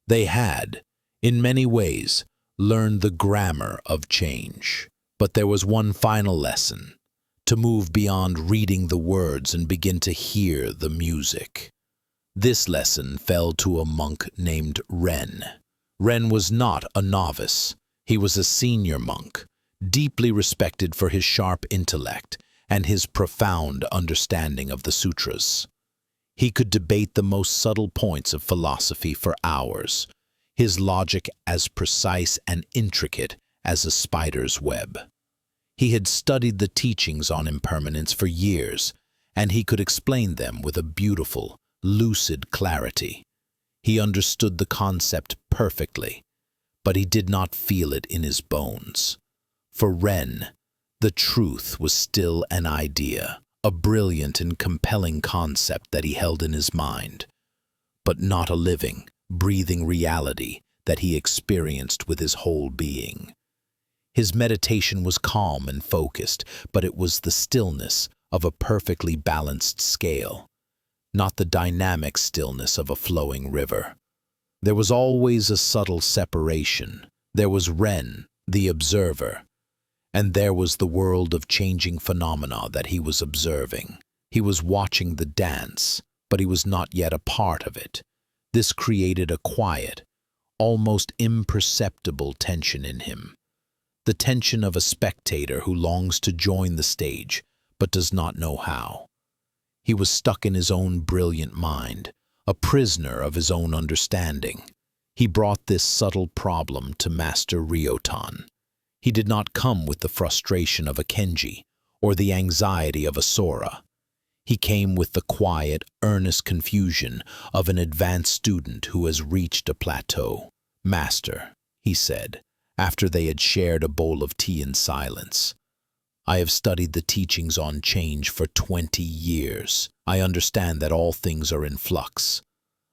They had, in many ways, learned the grammar of change. But there was one final lesson, to move beyond reading the words and begin to hear the music. This lesson fell to a monk named Ren. Ren was not a novice. He was a senior monk, deeply respected for his sharp intellect and his profound understanding of the sutras. He could debate the most subtle points of philosophy for hours, his logic as precise and intricate as a spider's web. He had studied the teachings on impermanence for years, and he could explain them with a beautiful, lucid clarity. He understood the concept perfectly, but he did not feel it in his bones. For Ren, the truth was still an idea, a brilliant and compelling concept that he held in his mind, but not a living, breathing reality that he experienced with his whole being. His meditation was calm and focused, but it was the stillness of a perfectly balanced scale, not the dynamic stillness of a flowing river. There was always a subtle separation. There was Ren, the observer, and there was the world of changing phenomena that he was observing. He was watching the dance, but he was not yet a part of it. This created a quiet, almost imperceptible tension in him. The tension of a spectator who longs to join the stage, but does not know how. He was stuck in his own brilliant mind, a prisoner of his own understanding. He brought this subtle problem to Master Ryotan. He did not come with the frustration of a Kenji or the anxiety of a Sora. He came with the quiet, earnest confusion of an advanced student who has reached a plateau. "Master," he said, after they had shared a bowl of tea in silence, "I have studied the teachings on change for 20 years. I understand that all things are in flux.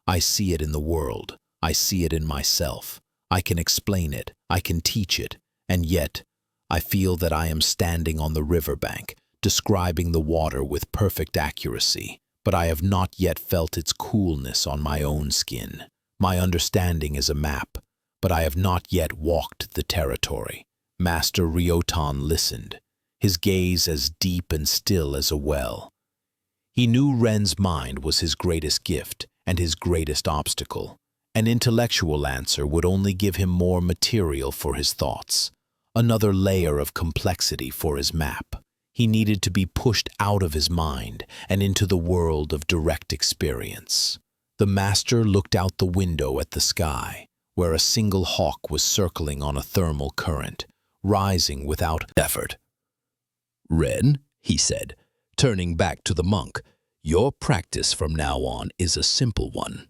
I see it in the world. I see it in myself. I can explain it. I can teach it. And yet, I feel that I am standing on the riverbank, describing the water with perfect accuracy, but I have not yet felt its coolness on my own skin. My understanding is a map, but I have not yet walked the territory." Master Ryotan listened, his gaze as deep and still as a well. He knew Ren's mind was his greatest gift and his greatest obstacle. An intellectual answer would only give him more material for his thoughts, another layer of complexity for his map. He needed to be pushed out of his mind and into the world of direct experience. The master looked out the window at the sky, where a single hawk was circling on a thermal current, rising without effort. "Ren," he said, turning back to the monk, "your practice from now on is a simple one.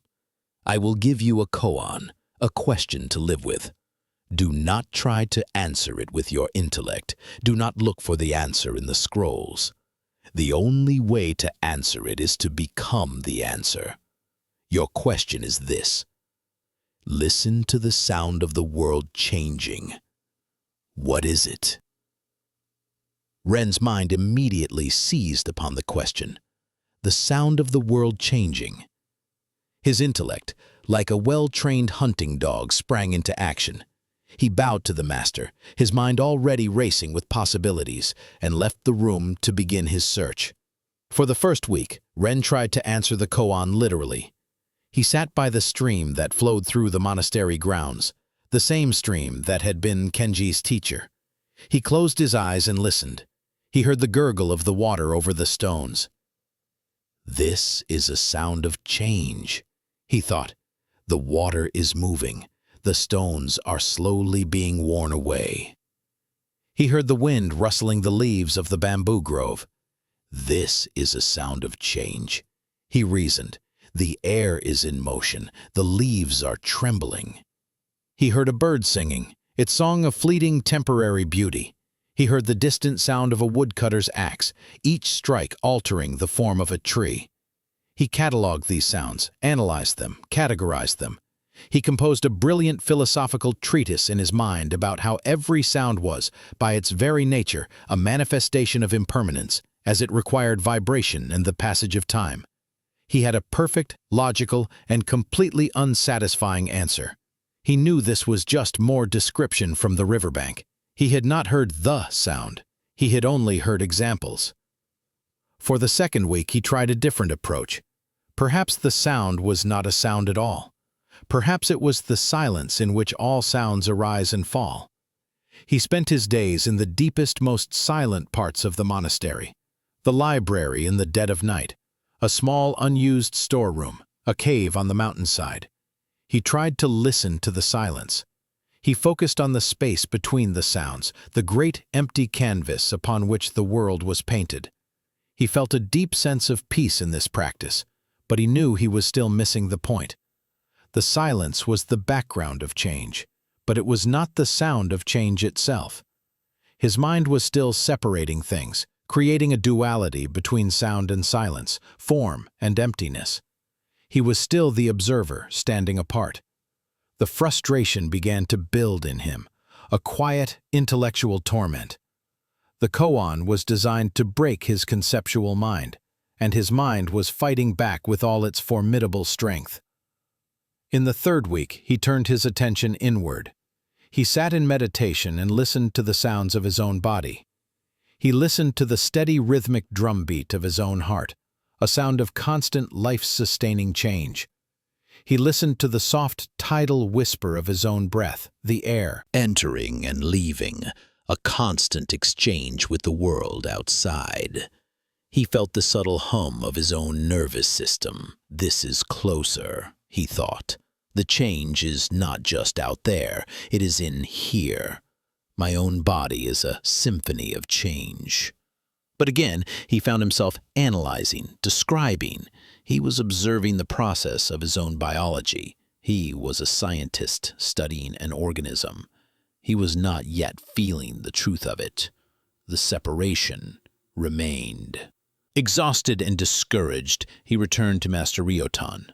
I will give you a koan, a question to live with. Do not try to answer it with your intellect. Do not look for the answer in the scrolls. The only way to answer it is to become the answer. Your question is this: listen to the sound of the world changing. What is it?" Ren's mind immediately seized upon the question. The sound of the world changing. His intellect, like a well-trained hunting dog, sprang into action. He bowed to the master, his mind already racing with possibilities, and left the room to begin his search. For the first week, Ren tried to answer the koan literally. He sat by the stream that flowed through the monastery grounds, the same stream that had been Kenji's teacher. He closed his eyes and listened. He heard the gurgle of the water over the stones. "This is a sound of change," he thought. "The water is moving. The stones are slowly being worn away." He heard the wind rustling the leaves of the bamboo grove. "This is a sound of change," he reasoned. "The air is in motion. The leaves are trembling." He heard a bird singing, its song of fleeting temporary beauty. He heard the distant sound of a woodcutter's axe, each strike altering the form of a tree. He cataloged these sounds, analyzed them, categorized them. He composed a brilliant philosophical treatise in his mind about how every sound was, by its very nature, a manifestation of impermanence, as it required vibration and the passage of time. He had a perfect, logical, and completely unsatisfying answer. He knew this was just more description from the riverbank. He had not heard the sound. He had only heard examples. For the second week, he tried a different approach. Perhaps the sound was not a sound at all. Perhaps it was the silence in which all sounds arise and fall. He spent his days in the deepest, most silent parts of the monastery. The library in the dead of night, a small unused storeroom, a cave on the mountainside. He tried to listen to the silence. He focused on the space between the sounds, the great empty canvas upon which the world was painted. He felt a deep sense of peace in this practice, but he knew he was still missing the point. The silence was the background of change, but it was not the sound of change itself. His mind was still separating things, creating a duality between sound and silence, form and emptiness. He was still the observer, standing apart. The frustration began to build in him, a quiet, intellectual torment. The koan was designed to break his conceptual mind, and his mind was fighting back with all its formidable strength. In the third week, he turned his attention inward. He sat in meditation and listened to the sounds of his own body. He listened to the steady rhythmic drumbeat of his own heart, a sound of constant life-sustaining change. He listened to the soft tidal whisper of his own breath, the air, Entering and leaving, a constant exchange with the world outside. He felt the subtle hum of his own nervous system. "This is closer," he thought. "The change is not just out there, it is in here. My own body is a symphony of change." But again, he found himself analyzing, describing. He was observing the process of his own biology. He was a scientist studying an organism. He was not yet feeling the truth of it. The separation remained. Exhausted and discouraged, he returned to Master Ryotan.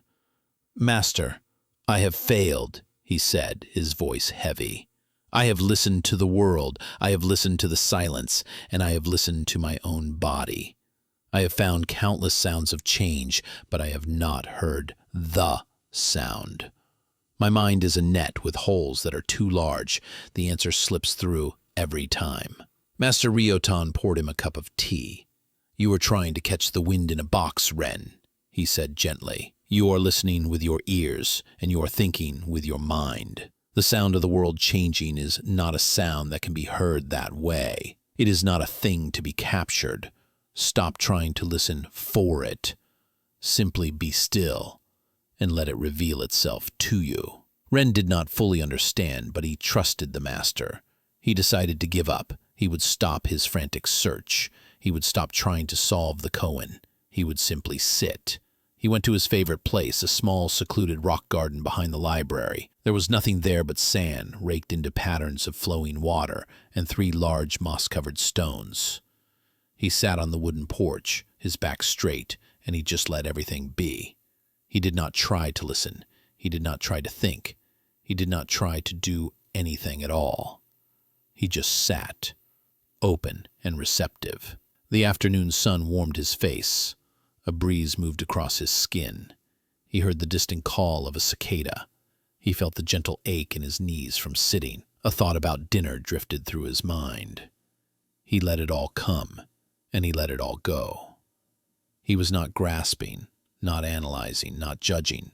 "Master, I have failed," he said, his voice heavy. "I have listened to the world, I have listened to the silence, and I have listened to my own body. I have found countless sounds of change, but I have not heard the sound. My mind is a net with holes that are too large. The answer slips through every time." Master Ryotan poured him a cup of tea. "You are trying to catch the wind in a box, Ren," he said gently. "You are listening with your ears, and you are thinking with your mind. The sound of the world changing is not a sound that can be heard that way. It is not a thing to be captured. Stop trying to listen for it. Simply be still and let it reveal itself to you." Ren did not fully understand, but he trusted the master. He decided to give up. He would stop his frantic search. He would stop trying to solve the koan. He would simply sit. He went to his favorite place, a small, secluded rock garden behind the library. There was nothing there but sand, raked into patterns of flowing water, and 3 large moss-covered stones. He sat on the wooden porch, his back straight, and he just let everything be. He did not try to listen. He did not try to think. He did not try to do anything at all. He just sat, open and receptive. The afternoon sun warmed his face. A breeze moved across his skin. He heard the distant call of a cicada. He felt the gentle ache in his knees from sitting, A thought about dinner drifted through his mind. He let it all come, and he let it all go. He was not grasping, not analyzing, not judging.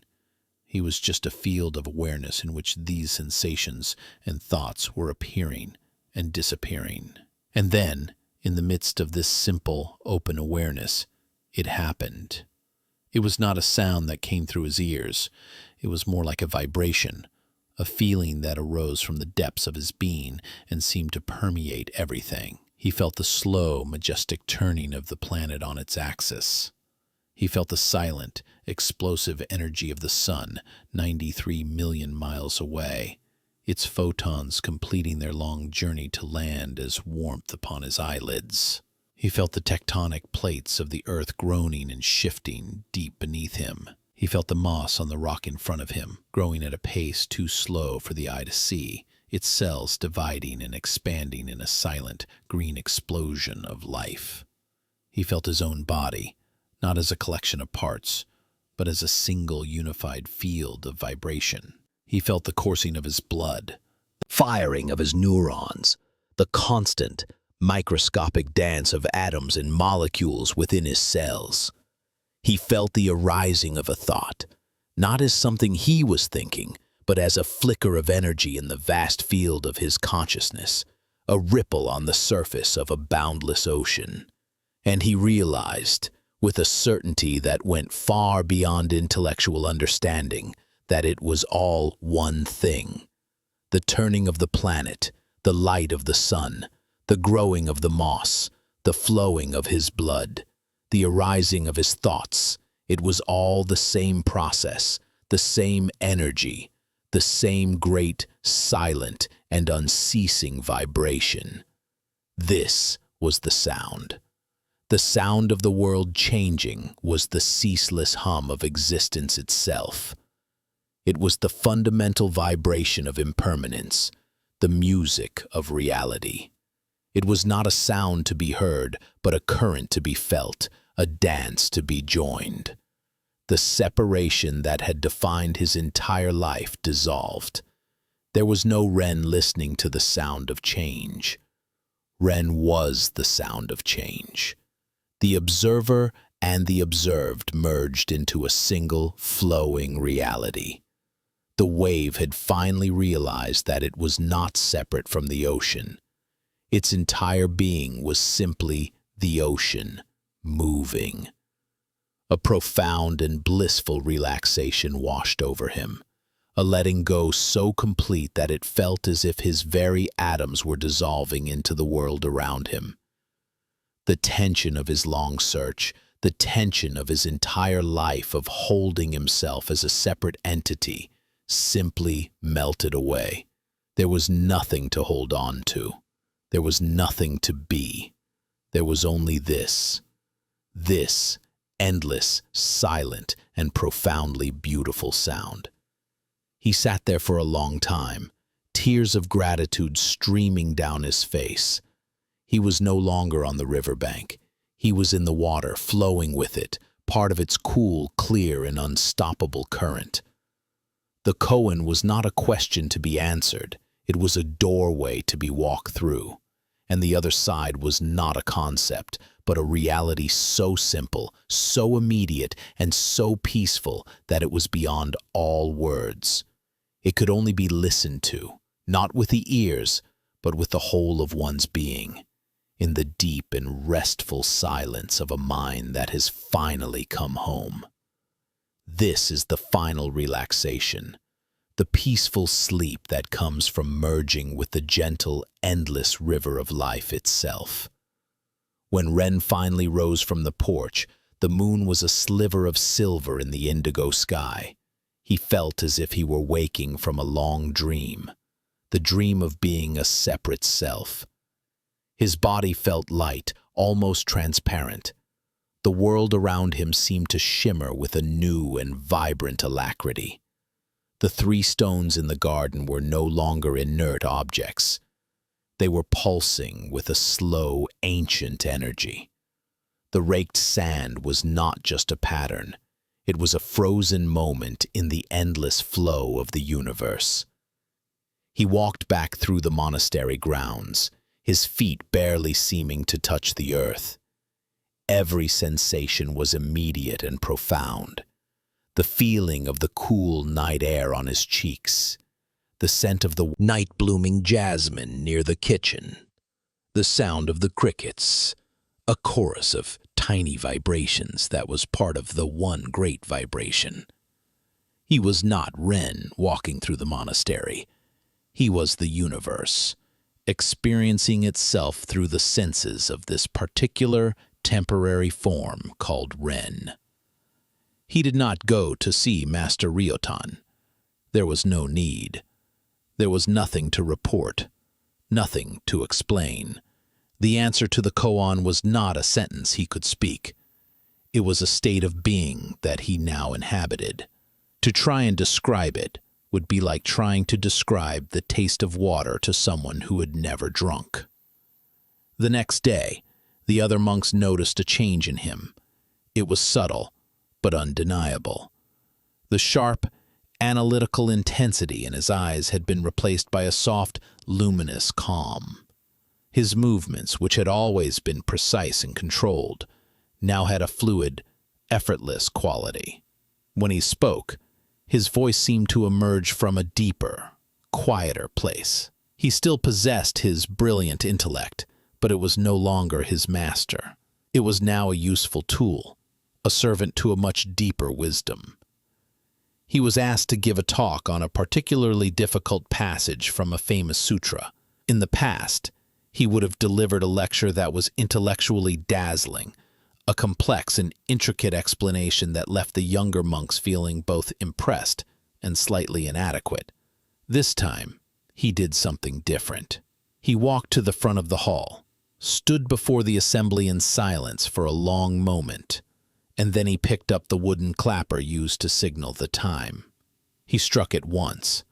He was just a field of awareness in which these sensations and thoughts were appearing and disappearing. And then, in the midst of this simple, open awareness, it happened. It was not a sound that came through his ears. It was more like a vibration, a feeling that arose from the depths of his being and seemed to permeate everything. He felt the slow, majestic turning of the planet on its axis. He felt the silent, explosive energy of the sun, 93 million miles away, its photons completing their long journey to land as warmth upon his eyelids. He felt the tectonic plates of the earth groaning and shifting deep beneath him. He felt the moss on the rock in front of him, growing at a pace too slow for the eye to see, its cells dividing and expanding in a silent, green explosion of life. He felt his own body, not as a collection of parts, but as a single unified field of vibration. He felt the coursing of his blood, the firing of his neurons, the constant, microscopic dance of atoms and molecules within his cells. He felt the arising of a thought, not as something he was thinking, but as a flicker of energy in the vast field of his consciousness, a ripple on the surface of a boundless ocean. And he realized, with a certainty that went far beyond intellectual understanding, that it was all one thing. The turning of the planet, the light of the sun, the growing of the moss, the flowing of his blood, the arising of his thoughts, it was all the same process, the same energy, the same great, silent, and unceasing vibration. This was the sound. The sound of the world changing was the ceaseless hum of existence itself. It was the fundamental vibration of impermanence, the music of reality. It was not a sound to be heard, but a current to be felt, a dance to be joined. The separation that had defined his entire life dissolved. There was no Ren listening to the sound of change. Ren was the sound of change. The observer and the observed merged into a single, flowing reality. The wave had finally realized that it was not separate from the ocean. Its entire being was simply the ocean, moving. A profound and blissful relaxation washed over him, a letting go so complete that it felt as if his very atoms were dissolving into the world around him. The tension of his long search, the tension of his entire life of holding himself as a separate entity, simply melted away. There was nothing to hold on to. There was nothing to be. There was only this endless, silent, and profoundly beautiful sound. He sat there for a long time, tears of gratitude streaming down his face. He was no longer on the riverbank. He was in the water, flowing with it, part of its cool, clear, and unstoppable current. The koan was not a question to be answered. It was a doorway to be walked through. And the other side was not a concept, but a reality so simple, so immediate, and so peaceful that it was beyond all words. It could only be listened to, not with the ears, but with the whole of one's being, in the deep and restful silence of a mind that has finally come home. This is the final relaxation, the peaceful sleep that comes from merging with the gentle, endless river of life itself. When Ren finally rose from the porch, the moon was a sliver of silver in the indigo sky. He felt as if he were waking from a long dream, the dream of being a separate self. His body felt light, almost transparent. The world around him seemed to shimmer with a new and vibrant alacrity. The 3 stones in the garden were no longer inert objects. They were pulsing with a slow, ancient energy. The raked sand was not just a pattern. It was a frozen moment in the endless flow of the universe. He walked back through the monastery grounds, his feet barely seeming to touch the earth. Every sensation was immediate and profound. The feeling of the cool night air on his cheeks, the scent of the night-blooming jasmine near the kitchen, the sound of the crickets, a chorus of tiny vibrations that was part of the one great vibration. He was not Ren walking through the monastery. He was the universe, experiencing itself through the senses of this particular temporary form called Ren. He did not go to see Master Ryotan. There was no need. There was nothing to report, nothing to explain. The answer to the koan was not a sentence he could speak. It was a state of being that he now inhabited. To try and describe it would be like trying to describe the taste of water to someone who had never drunk. The next day, the other monks noticed a change in him. It was subtle, but undeniable. The sharp, analytical intensity in his eyes had been replaced by a soft, luminous calm. His movements, which had always been precise and controlled, now had a fluid, effortless quality. When he spoke, his voice seemed to emerge from a deeper, quieter place. He still possessed his brilliant intellect, but it was no longer his master. It was now a useful tool, a servant to a much deeper wisdom. He was asked to give a talk on a particularly difficult passage from a famous sutra. In the past, he would have delivered a lecture that was intellectually dazzling, a complex and intricate explanation that left the younger monks feeling both impressed and slightly inadequate. This time, he did something different. He walked to the front of the hall, stood before the assembly in silence for a long moment, and then he picked up the wooden clapper used to signal the time. He struck it once.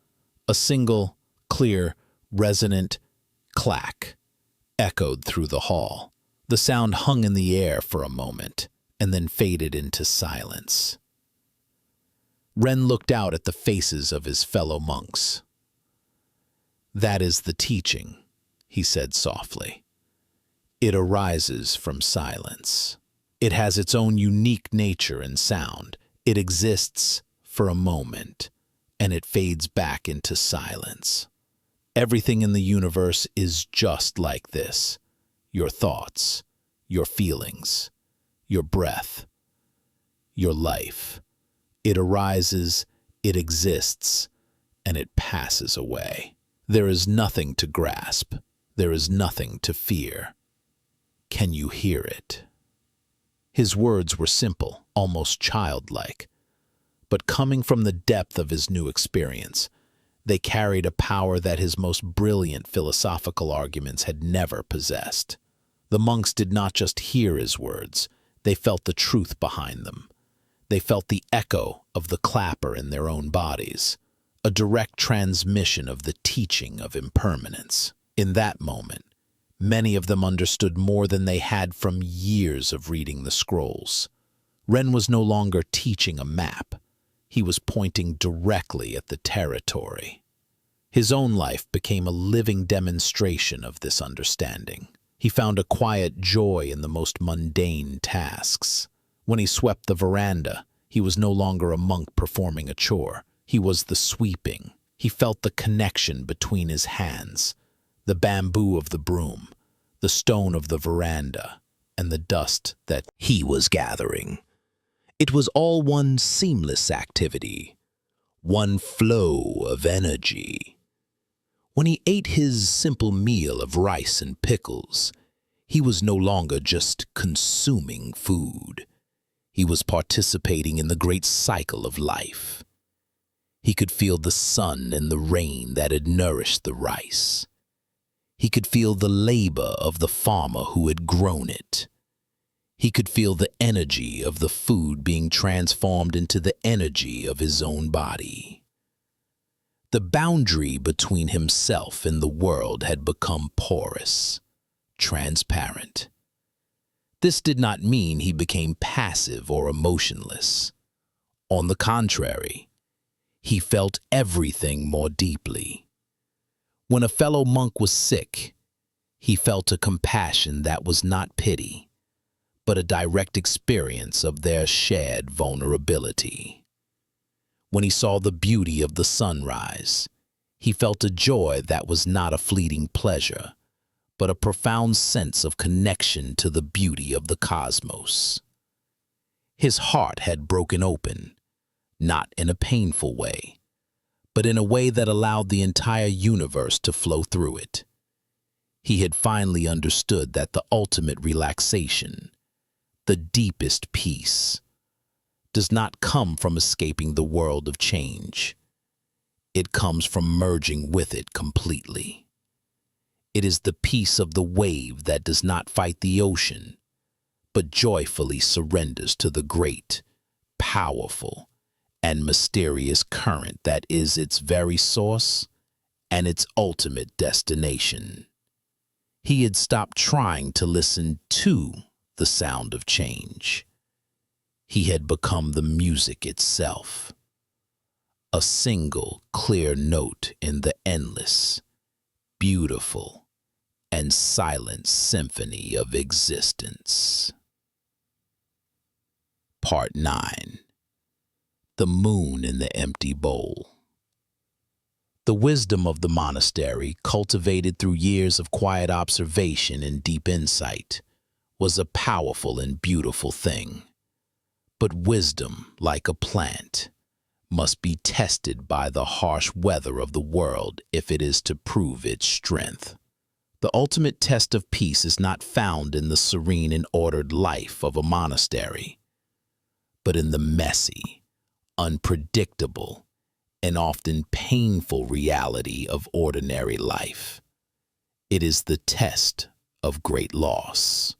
A single, clear, resonant clack echoed through the hall. The sound hung in the air for a moment and then faded into silence. Ren looked out at the faces of his fellow monks. "That is the teaching," he said softly. "It arises from silence. It has its own unique nature and sound. It exists for a moment, and it fades back into silence. Everything in the universe is just like this. Your thoughts, your feelings, your breath, your life. It arises, it exists, and it passes away. There is nothing to grasp. There is nothing to fear. Can you hear it?" His words were simple, almost childlike, but coming from the depth of his new experience, they carried a power that his most brilliant philosophical arguments had never possessed. The monks did not just hear his words, they felt the truth behind them. They felt the echo of the clapper in their own bodies, a direct transmission of the teaching of impermanence. In that moment, many of them understood more than they had from years of reading the scrolls. Ren was no longer teaching a map. He was pointing directly at the territory. His own life became a living demonstration of this understanding. He found a quiet joy in the most mundane tasks. When he swept the veranda, he was no longer a monk performing a chore. He was the sweeping. He felt the connection between his hands, the bamboo of the broom, the stone of the veranda, and the dust that he was gathering. It was all one seamless activity, one flow of energy. When he ate his simple meal of rice and pickles, he was no longer just consuming food. He was participating in the great cycle of life. He could feel the sun and the rain that had nourished the rice. He could feel the labor of the farmer who had grown it. He could feel the energy of the food being transformed into the energy of his own body. The boundary between himself and the world had become porous, transparent. This did not mean he became passive or emotionless. On the contrary, he felt everything more deeply. When a fellow monk was sick, he felt a compassion that was not pity, but a direct experience of their shared vulnerability. When he saw the beauty of the sunrise, he felt a joy that was not a fleeting pleasure, but a profound sense of connection to the beauty of the cosmos. His heart had broken open, not in a painful way, but in a way that allowed the entire universe to flow through it. He had finally understood that the ultimate relaxation, the deepest peace, does not come from escaping the world of change. It comes from merging with it completely. It is the peace of the wave that does not fight the ocean, but joyfully surrenders to the great, powerful, and mysterious current that is its very source and its ultimate destination. He had stopped trying to listen to the sound of change. He had become the music itself, a single clear note in the endless, beautiful, and silent symphony of existence. Part 9. The Moon in the Empty Bowl. The wisdom of the monastery, cultivated through years of quiet observation and deep insight, was a powerful and beautiful thing. But wisdom, like a plant, must be tested by the harsh weather of the world if it is to prove its strength. The ultimate test of peace is not found in the serene and ordered life of a monastery, but in the messy, unpredictable, and often painful reality of ordinary life. It is the test of great loss.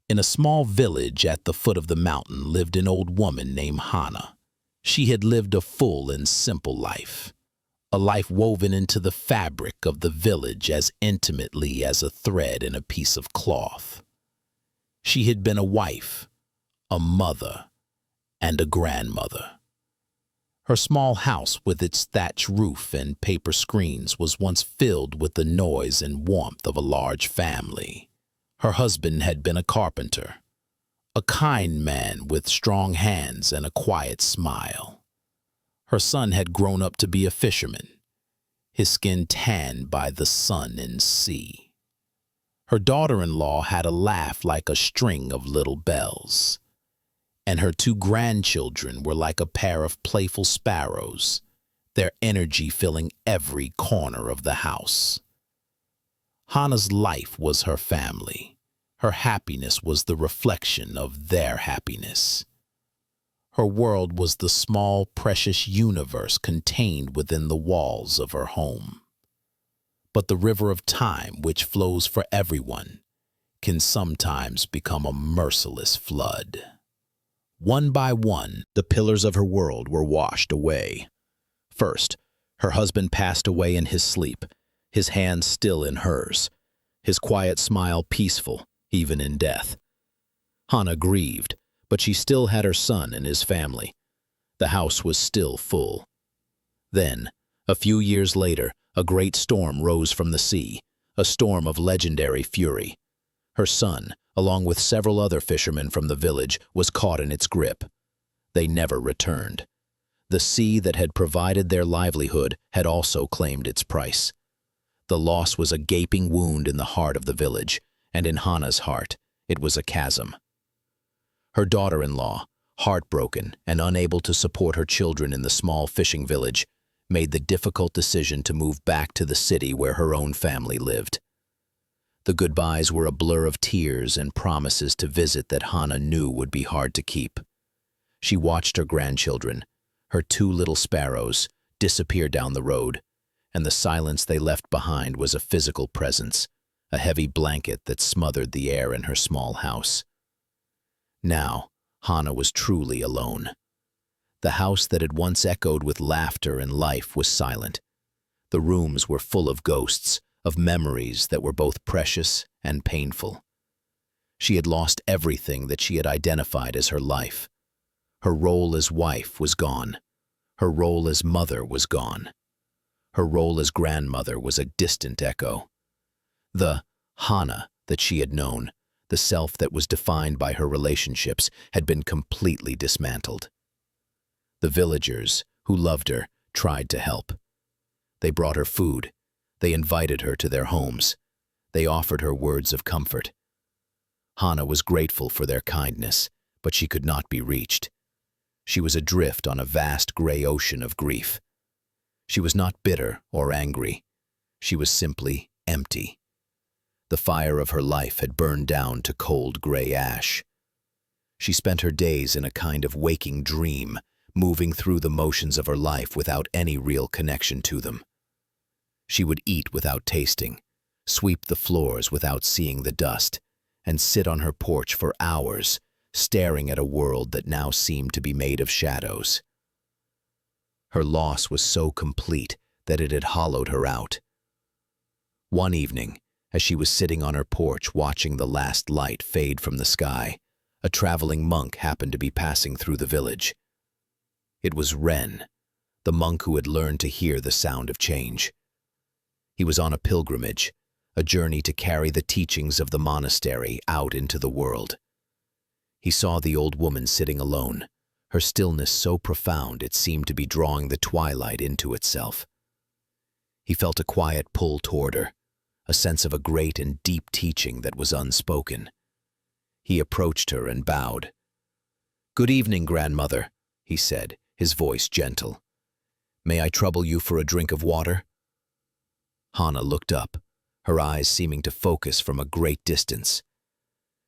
In a small village at the foot of the mountain lived an old woman named Hannah. She had lived a full and simple life, a life woven into the fabric of the village as intimately as a thread in a piece of cloth. She had been a wife, a mother, and a grandmother. Her small house with its thatched roof and paper screens was once filled with the noise and warmth of a large family. Her husband had been a carpenter, a kind man with strong hands and a quiet smile. Her son had grown up to be a fisherman, his skin tanned by the sun and sea. Her daughter-in-law had a laugh like a string of little bells, and her two grandchildren were like a pair of playful sparrows, their energy filling every corner of the house. Hannah's life was her family. Her happiness was the reflection of their happiness. Her world was the small, precious universe contained within the walls of her home. But the river of time, which flows for everyone, can sometimes become a merciless flood. One by one, the pillars of her world were washed away. First, her husband passed away in his sleep, his hand still in hers, his quiet smile peaceful, even in death. Hannah grieved, but she still had her son and his family. The house was still full. Then, a few years later, a great storm rose from the sea, a storm of legendary fury. Her son, along with several other fishermen from the village, was caught in its grip. They never returned. The sea that had provided their livelihood had also claimed its price. The loss was a gaping wound in the heart of the village, and in Hannah's heart, it was a chasm. Her daughter-in-law, heartbroken and unable to support her children in the small fishing village, made the difficult decision to move back to the city where her own family lived. The goodbyes were a blur of tears and promises to visit that Hannah knew would be hard to keep. She watched her grandchildren, her two little sparrows, disappear down the road, and the silence they left behind was a physical presence, a heavy blanket that smothered the air in her small house. Now, Hannah was truly alone. The house that had once echoed with laughter and life was silent. The rooms were full of ghosts, of memories that were both precious and painful. She had lost everything that she had identified as her life. Her role as wife was gone. Her role as mother was gone. Her role as grandmother was a distant echo. The Hana that she had known, the self that was defined by her relationships, had been completely dismantled. The villagers, who loved her, tried to help. They brought her food. They invited her to their homes. They offered her words of comfort. Hana was grateful for their kindness, but she could not be reached. She was adrift on a vast gray ocean of grief. She was not bitter or angry. She was simply empty. The fire of her life had burned down to cold gray ash. She spent her days in a kind of waking dream, moving through the motions of her life without any real connection to them. She would eat without tasting, sweep the floors without seeing the dust, and sit on her porch for hours, staring at a world that now seemed to be made of shadows. Her loss was so complete that it had hollowed her out. One evening, as she was sitting on her porch watching the last light fade from the sky, a traveling monk happened to be passing through the village. It was Ren, the monk who had learned to hear the sound of change. He was on a pilgrimage, a journey to carry the teachings of the monastery out into the world. He saw the old woman sitting alone, her stillness so profound it seemed to be drawing the twilight into itself. He felt a quiet pull toward her, a sense of a great and deep teaching that was unspoken. He approached her and bowed. "Good evening, grandmother," he said, his voice gentle. "May I trouble you for a drink of water?" Hana looked up, her eyes seeming to focus from a great distance.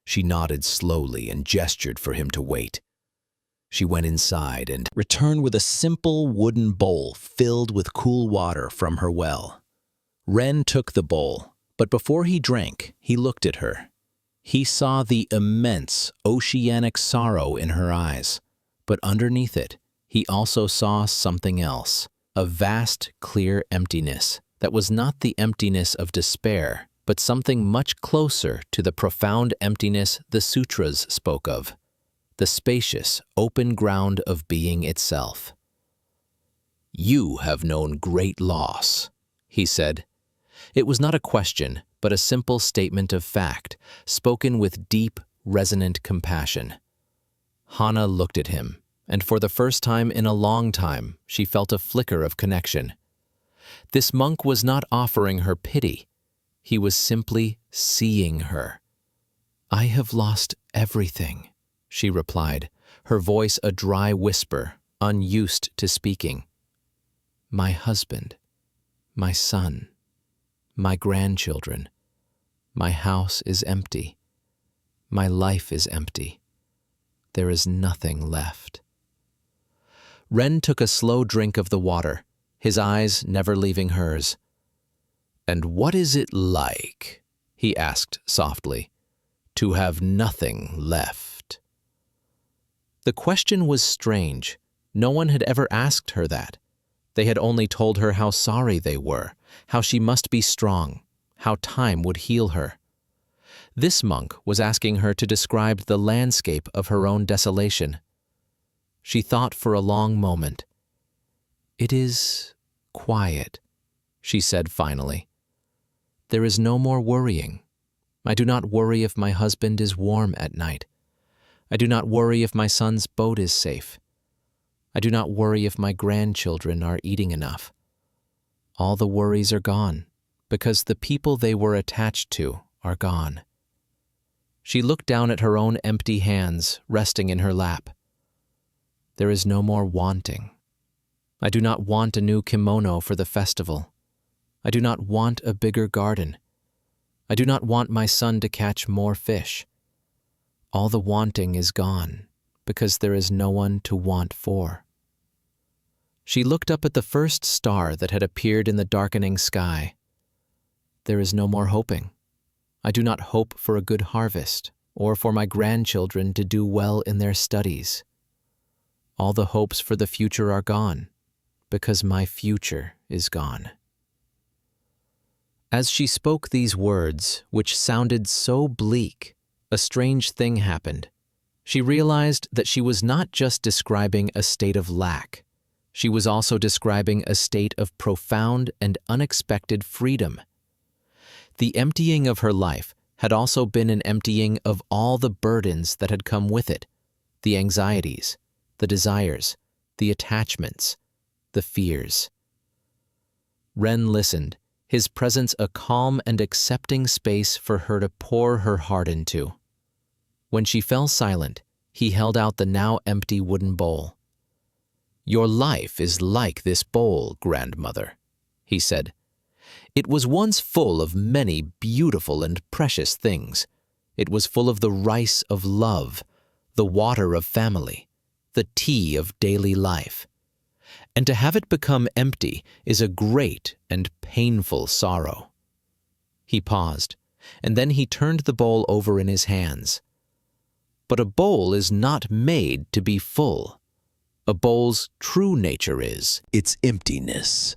She nodded slowly and gestured for him to wait. She went inside and returned with a simple wooden bowl filled with cool water from her well. Ren took the bowl, but before he drank, he looked at her. He saw the immense oceanic sorrow in her eyes, but underneath it, he also saw something else, a vast, clear emptiness that was not the emptiness of despair, but something much closer to the profound emptiness the sutras spoke of, the spacious, open ground of being itself. "You have known great loss," he said. It was not a question, but a simple statement of fact, spoken with deep, resonant compassion. Hana looked at him, and for the first time in a long time, she felt a flicker of connection. This monk was not offering her pity. He was simply seeing her. "I have lost everything," she replied, her voice a dry whisper, unused to speaking. "My husband, my son, my grandchildren. My house is empty. My life is empty. There is nothing left." Ren took a slow drink of the water, his eyes never leaving hers. "And what is it like," he asked softly, "to have nothing left?" The question was strange. No one had ever asked her that. They had only told her how sorry they were, how she must be strong, how time would heal her. This monk was asking her to describe the landscape of her own desolation. She thought for a long moment. "It is quiet," she said finally. "There is no more worrying. I do not worry if my husband is warm at night. I do not worry if my son's boat is safe. I do not worry if my grandchildren are eating enough. All the worries are gone, because the people they were attached to are gone." She looked down at her own empty hands resting in her lap. "There is no more wanting. I do not want a new kimono for the festival. I do not want a bigger garden. I do not want my son to catch more fish. All the wanting is gone, because there is no one to want for." She looked up at the first star that had appeared in the darkening sky. "There is no more hoping. I do not hope for a good harvest, or for my grandchildren to do well in their studies. All the hopes for the future are gone, because my future is gone." As she spoke these words, which sounded so bleak, a strange thing happened. She realized that she was not just describing a state of lack. she was also describing a state of profound and unexpected freedom. The emptying of her life had also been an emptying of all the burdens that had come with it, the anxieties, the desires, the attachments, the fears. Ren listened, his presence a calm and accepting space for her to pour her heart into. When she fell silent, he held out the now empty wooden bowl. "Your life is like this bowl, grandmother," he said. "It was once full of many beautiful and precious things. It was full of the rice of love, the water of family, the tea of daily life. And to have it become empty is a great and painful sorrow." He paused, and then he turned the bowl over in his hands. "But a bowl is not made to be full. A bowl's true nature is its emptiness.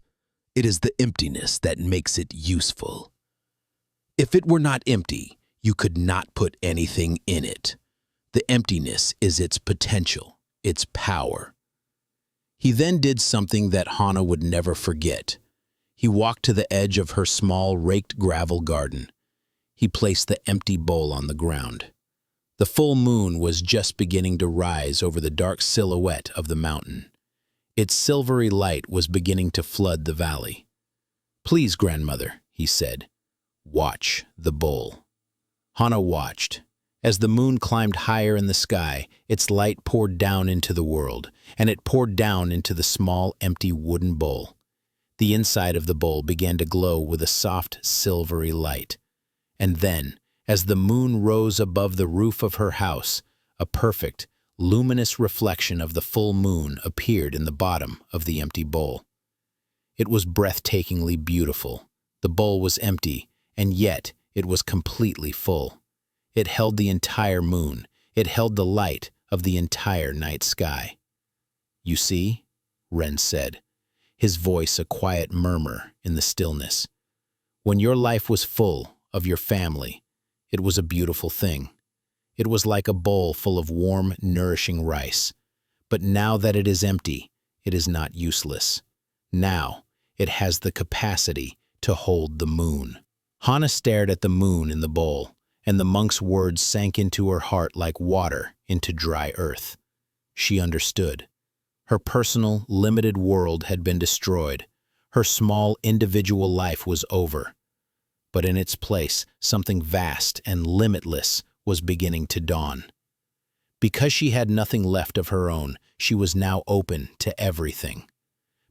It is the emptiness that makes it useful. If it were not empty, you could not put anything in it. The emptiness is its potential, its power." He then did something that Hana would never forget. He walked to the edge of her small raked gravel garden. He placed the empty bowl on the ground. The full moon was just beginning to rise over the dark silhouette of the mountain. Its silvery light was beginning to flood the valley. "Please, grandmother," he said, "watch the bowl." Hana watched. As the moon climbed higher in the sky, its light poured down into the world, and it poured down into the small, empty wooden bowl. The inside of the bowl began to glow with a soft, silvery light. And then, as the moon rose above the roof of her house, a perfect, luminous reflection of the full moon appeared in the bottom of the empty bowl. It was breathtakingly beautiful. The bowl was empty, and yet it was completely full. It held the entire moon. It held the light of the entire night sky. "You see?" Ren said, his voice a quiet murmur in the stillness. "When your life was full of your family, it was a beautiful thing. It was like a bowl full of warm, nourishing rice. But now that it is empty, it is not useless. Now it has the capacity to hold the moon." Hana stared at the moon in the bowl, and the monk's words sank into her heart like water into dry earth. She understood. Her personal, limited world had been destroyed. Her small, individual life was over. But in its place, something vast and limitless was beginning to dawn. Because she had nothing left of her own, she was now open to everything.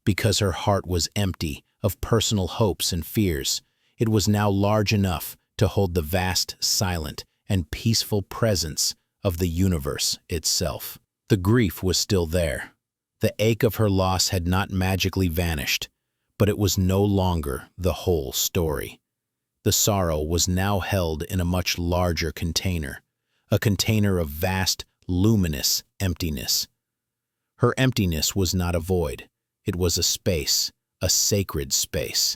Because her heart was empty of personal hopes and fears, it was now large enough to hold the vast, silent, and peaceful presence of the universe itself. The grief was still there. The ache of her loss had not magically vanished, but it was no longer the whole story. The sorrow was now held in a much larger container, a container of vast, luminous emptiness. Her emptiness was not a void. It was a space, a sacred space.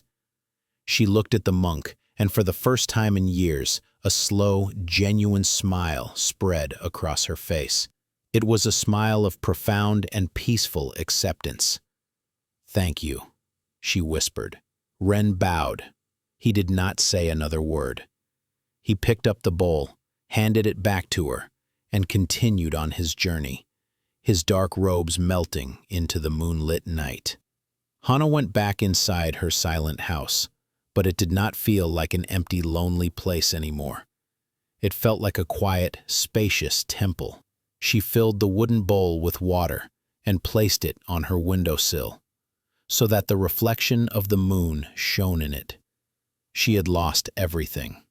She looked at the monk, and for the first time in years, a slow, genuine smile spread across her face. It was a smile of profound and peaceful acceptance. "Thank you," she whispered. Ren bowed. He did not say another word. He picked up the bowl, handed it back to her, and continued on his journey, his dark robes melting into the moonlit night. Hana went back inside her silent house, but it did not feel like an empty, lonely place anymore. It felt like a quiet, spacious temple. She filled the wooden bowl with water and placed it on her windowsill, so that the reflection of the moon shone in it. She had lost everything,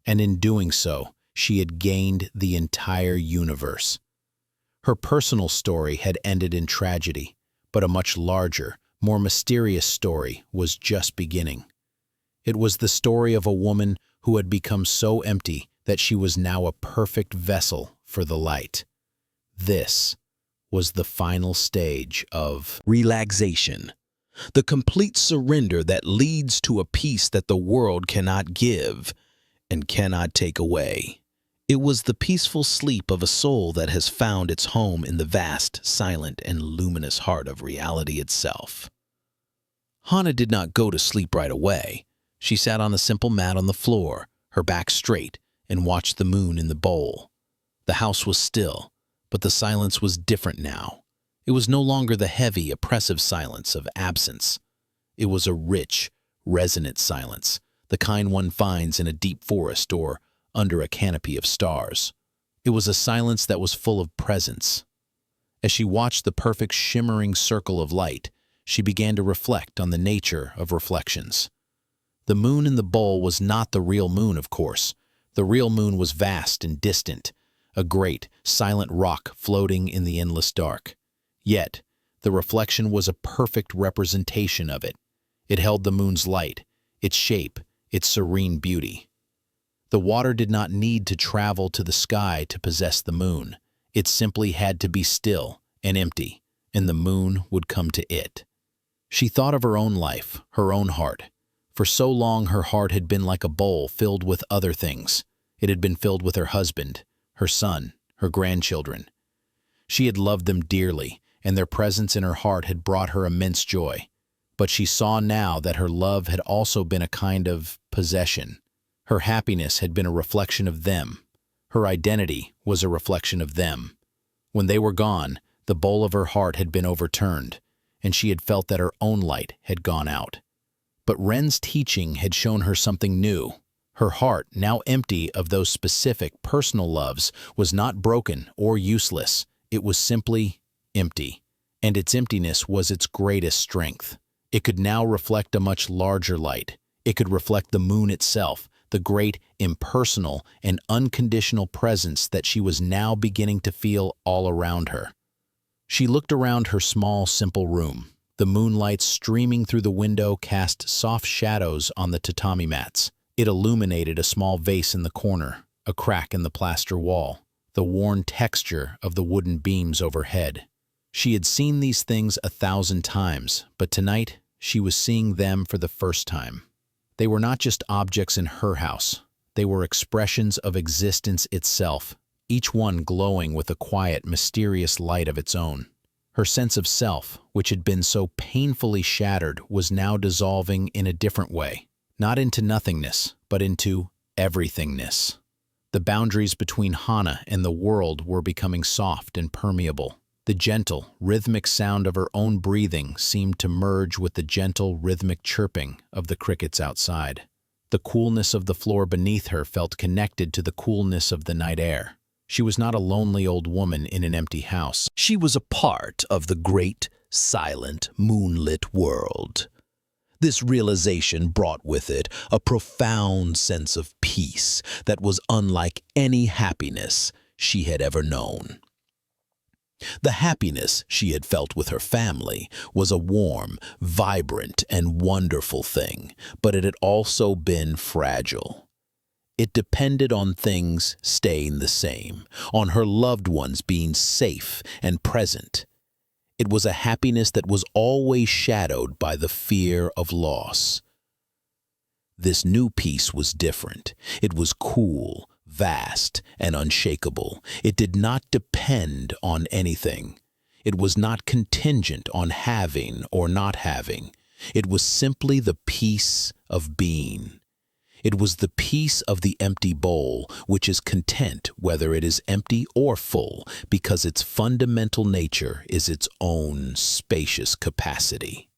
and in doing so, she had gained the entire universe. Her personal story had ended in tragedy, but a much larger, more mysterious story was just beginning. It was the story of a woman who had become so empty that she was now a perfect vessel for the light. This was the final stage of relaxation, the complete surrender that leads to a peace that the world cannot give and cannot take away. It was the peaceful sleep of a soul that has found its home in the vast, silent, and luminous heart of reality itself. Hana did not go to sleep right away. She sat on the simple mat on the floor, her back straight, and watched the moon in the bowl. The house was still, but the silence was different now. It was no longer the heavy, oppressive silence of absence. It was a rich, resonant silence, the kind one finds in a deep forest or under a canopy of stars. It was a silence that was full of presence. As she watched the perfect shimmering circle of light, she began to reflect on the nature of reflections. The moon in the bowl was not the real moon, of course. The real moon was vast and distant, a great, silent rock floating in the endless dark. Yet, the reflection was a perfect representation of it. It held the moon's light, its shape, its serene beauty. The water did not need to travel to the sky to possess the moon. It simply had to be still and empty, and the moon would come to it. She thought of her own life, her own heart. For so long her heart had been like a bowl filled with other things. It had been filled with her husband, her son, her grandchildren. She had loved them dearly, and their presence in her heart had brought her immense joy. But she saw now that her love had also been a kind of possession. Her happiness had been a reflection of them. Her identity was a reflection of them. When they were gone, the bowl of her heart had been overturned, and she had felt that her own light had gone out. But Ren's teaching had shown her something new. Her heart, now empty of those specific personal loves, was not broken or useless. It was simply empty, and its emptiness was its greatest strength. It could now reflect a much larger light. It could reflect the moon itself, the great, impersonal, and unconditional presence that she was now beginning to feel all around her. She looked around her small, simple room. The moonlight streaming through the window cast soft shadows on the tatami mats. It illuminated a small vase in the corner, a crack in the plaster wall, the worn texture of the wooden beams overhead. She had seen these things 1,000 times, but tonight she was seeing them for the first time. They were not just objects in her house. They were expressions of existence itself, each one glowing with a quiet, mysterious light of its own. Her sense of self, which had been so painfully shattered, was now dissolving in a different way, not into nothingness, but into everythingness. The boundaries between Hana and the world were becoming soft and permeable. The gentle, rhythmic sound of her own breathing seemed to merge with the gentle, rhythmic chirping of the crickets outside. The coolness of the floor beneath her felt connected to the coolness of the night air. She was not a lonely old woman in an empty house. She was a part of the great, silent, moonlit world. This realization brought with it a profound sense of peace that was unlike any happiness she had ever known. The happiness she had felt with her family was a warm, vibrant, and wonderful thing, but it had also been fragile. It depended on things staying the same, on her loved ones being safe and present. It was a happiness that was always shadowed by the fear of loss. This new peace was different. It was cool, vast, and unshakable. It did not depend on anything. It was not contingent on having or not having. It was simply the peace of being. It was the peace of the empty bowl, which is content whether it is empty or full, because its fundamental nature is its own spacious capacity.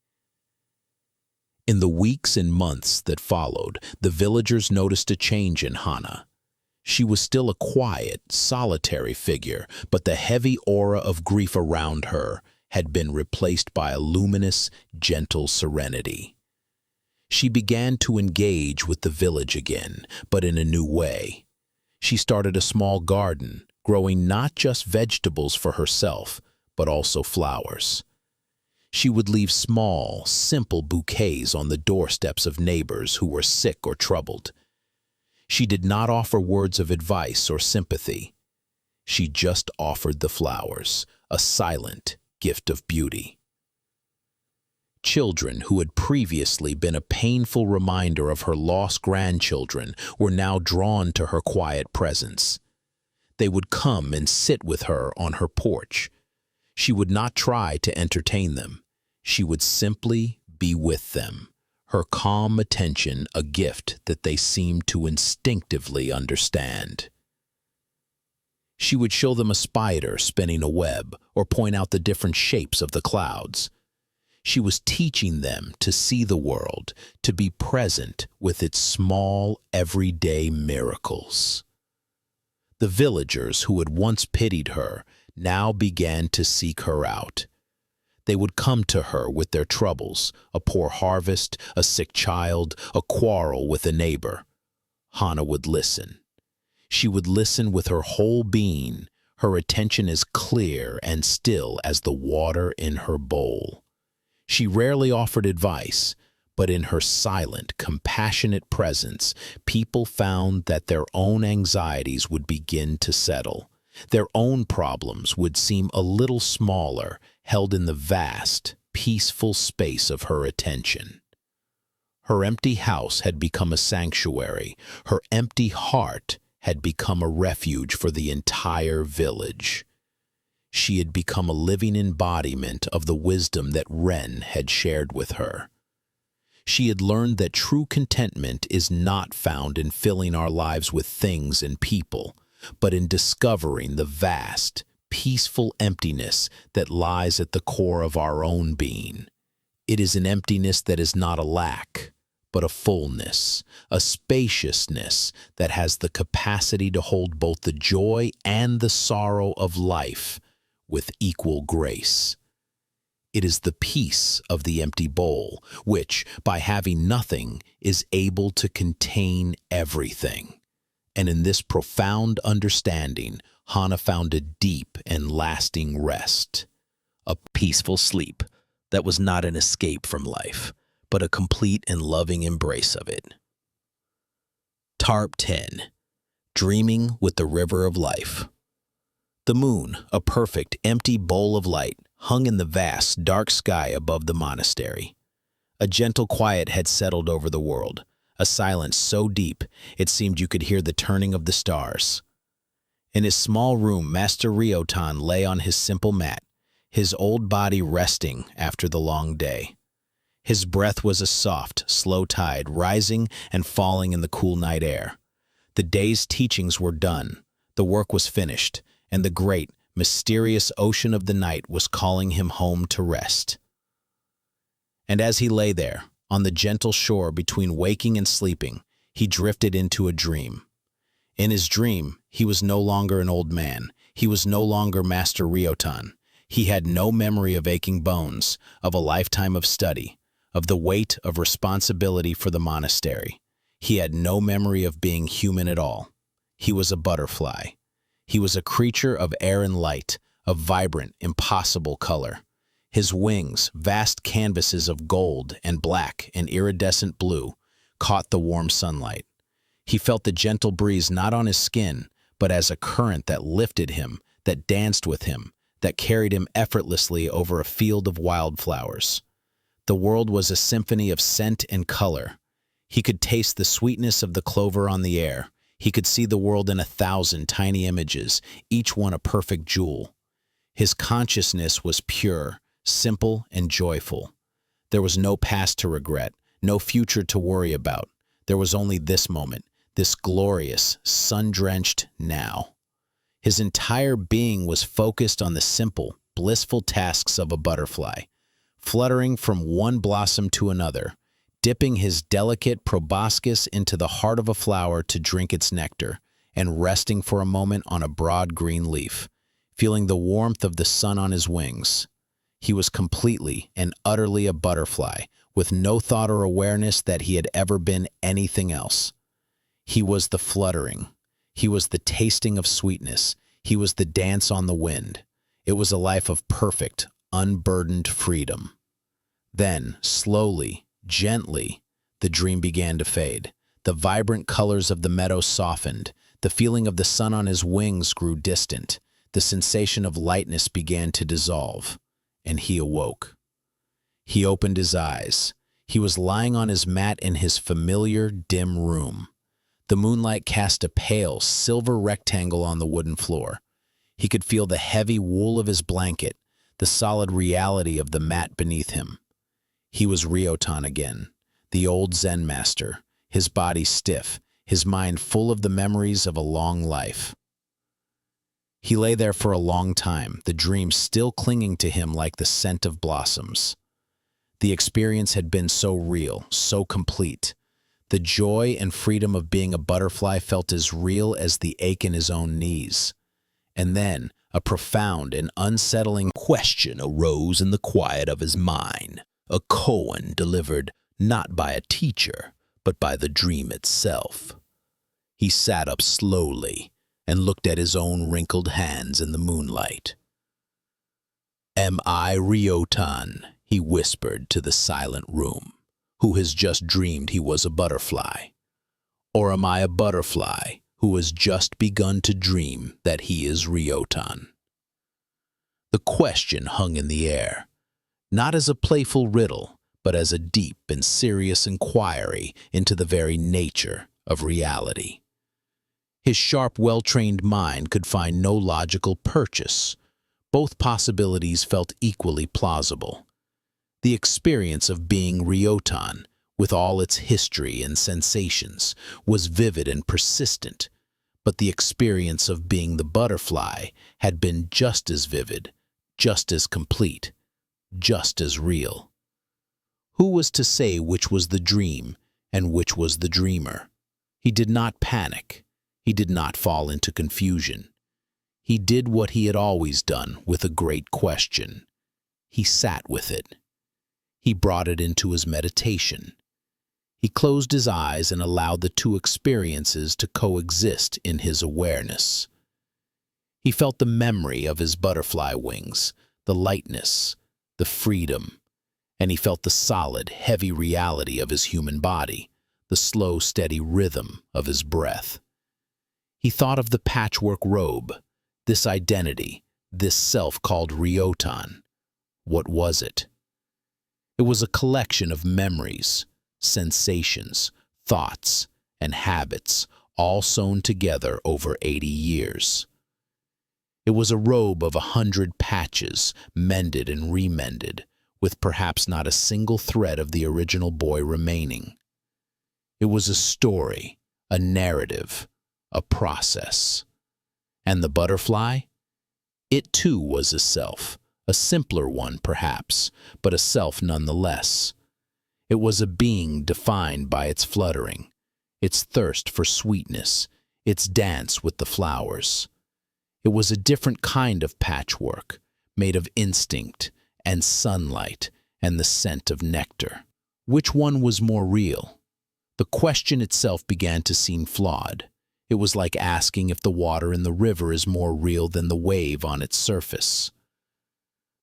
In the weeks and months that followed, the villagers noticed a change in Hana. She was still a quiet, solitary figure, but the heavy aura of grief around her had been replaced by a luminous, gentle serenity. She began to engage with the village again, but in a new way. She started a small garden, growing not just vegetables for herself, but also flowers. She would leave small, simple bouquets on the doorsteps of neighbors who were sick or troubled. She did not offer words of advice or sympathy. She just offered the flowers, a silent gift of beauty. Children who had previously been a painful reminder of her lost grandchildren were now drawn to her quiet presence. They would come and sit with her on her porch. She would not try to entertain them. She would simply be with them, her calm attention a gift that they seemed to instinctively understand. She would show them a spider spinning a web or point out the different shapes of the clouds. She was teaching them to see the world, to be present with its small, everyday miracles. The villagers who had once pitied her now began to seek her out. They would come to her with their troubles, a poor harvest, a sick child, a quarrel with a neighbor. Hana would listen. She would listen with her whole being, her attention as clear and still as the water in her bowl. She rarely offered advice, but in her silent, compassionate presence, people found that their own anxieties would begin to settle. Their own problems would seem a little smaller, held in the vast, peaceful space of her attention. Her empty house had become a sanctuary. Her empty heart had become a refuge for the entire village. She had become a living embodiment of the wisdom that Ren had shared with her. She had learned that true contentment is not found in filling our lives with things and people, but in discovering the vast, peaceful emptiness that lies at the core of our own being. It is an emptiness that is not a lack, but a fullness, a spaciousness that has the capacity to hold both the joy and the sorrow of life with equal grace. It is the peace of the empty bowl, which, by having nothing, is able to contain everything. And in this profound understanding, Hana found a deep and lasting rest, a peaceful sleep that was not an escape from life, but a complete and loving embrace of it. Tarp 10. Dreaming with the River of Life. The moon, a perfect, empty bowl of light, hung in the vast, dark sky above the monastery. A gentle quiet had settled over the world, a silence so deep it seemed you could hear the turning of the stars. In his small room, Master Ryotan lay on his simple mat, his old body resting after the long day. His breath was a soft, slow tide, rising and falling in the cool night air. The day's teachings were done, the work was finished, and the great, mysterious ocean of the night was calling him home to rest. And as he lay there, on the gentle shore between waking and sleeping, he drifted into a dream. In his dream, he was no longer an old man. He was no longer Master Ryotan. He had no memory of aching bones, of a lifetime of study, of the weight of responsibility for the monastery. He had no memory of being human at all. He was a butterfly. He was a creature of air and light, of vibrant, impossible color. His wings, vast canvases of gold and black and iridescent blue, caught the warm sunlight. He felt the gentle breeze not on his skin, but as a current that lifted him, that danced with him, that carried him effortlessly over a field of wildflowers. The world was a symphony of scent and color. He could taste the sweetness of the clover on the air. He could see the world in 1,000 tiny images, each one a perfect jewel. His consciousness was pure, simple, and joyful. There was no past to regret, no future to worry about. There was only this moment, this glorious, sun-drenched now. His entire being was focused on the simple, blissful tasks of a butterfly, fluttering from one blossom to another, dipping his delicate proboscis into the heart of a flower to drink its nectar, and resting for a moment on a broad green leaf, feeling the warmth of the sun on his wings. He was completely and utterly a butterfly, with no thought or awareness that he had ever been anything else. He was the fluttering. He was the tasting of sweetness. He was the dance on the wind. It was a life of perfect, unburdened freedom. Then, slowly, gently, the dream began to fade. The vibrant colors of the meadow softened. The feeling of the sun on his wings grew distant. The sensation of lightness began to dissolve, and he awoke. He opened his eyes. He was lying on his mat in his familiar, dim room. The moonlight cast a pale, silver rectangle on the wooden floor. He could feel the heavy wool of his blanket, the solid reality of the mat beneath him. He was Ryotan again, the old Zen master, his body stiff, his mind full of the memories of a long life. He lay there for a long time, the dream still clinging to him like the scent of blossoms. The experience had been so real, so complete. The joy and freedom of being a butterfly felt as real as the ache in his own knees. And then, a profound and unsettling question arose in the quiet of his mind, a koan delivered not by a teacher, but by the dream itself. He sat up slowly and looked at his own wrinkled hands in the moonlight. "Am I Ryotan?" he whispered to the silent room, who has just dreamed he was a butterfly? Or am I a butterfly who has just begun to dream that he is Ryotan? The question hung in the air, not as a playful riddle, but as a deep and serious inquiry into the very nature of reality. His sharp, well-trained mind could find no logical purchase. Both possibilities felt equally plausible. The experience of being Ryotan, with all its history and sensations, was vivid and persistent, but the experience of being the butterfly had been just as vivid, just as complete, just as real. Who was to say which was the dream and which was the dreamer? He did not panic. He did not fall into confusion. He did what he had always done with a great question. He sat with it. He brought it into his meditation. He closed his eyes and allowed the two experiences to coexist in his awareness. He felt the memory of his butterfly wings, the lightness, the freedom, and he felt the solid, heavy reality of his human body, the slow, steady rhythm of his breath. He thought of the patchwork robe, this identity, this self called Ryotan. What was it? It was a collection of memories, sensations, thoughts, and habits, all sewn together over 80 years. It was a robe of 100 patches, mended and remended, with perhaps not a single thread of the original boy remaining. It was a story, a narrative, a process. And the butterfly? It too was a self, a simpler one perhaps, but a self nonetheless. It was a being defined by its fluttering, its thirst for sweetness, its dance with the flowers. It was a different kind of patchwork, made of instinct and sunlight and the scent of nectar. Which one was more real? The question itself began to seem flawed. It was like asking if the water in the river is more real than the wave on its surface.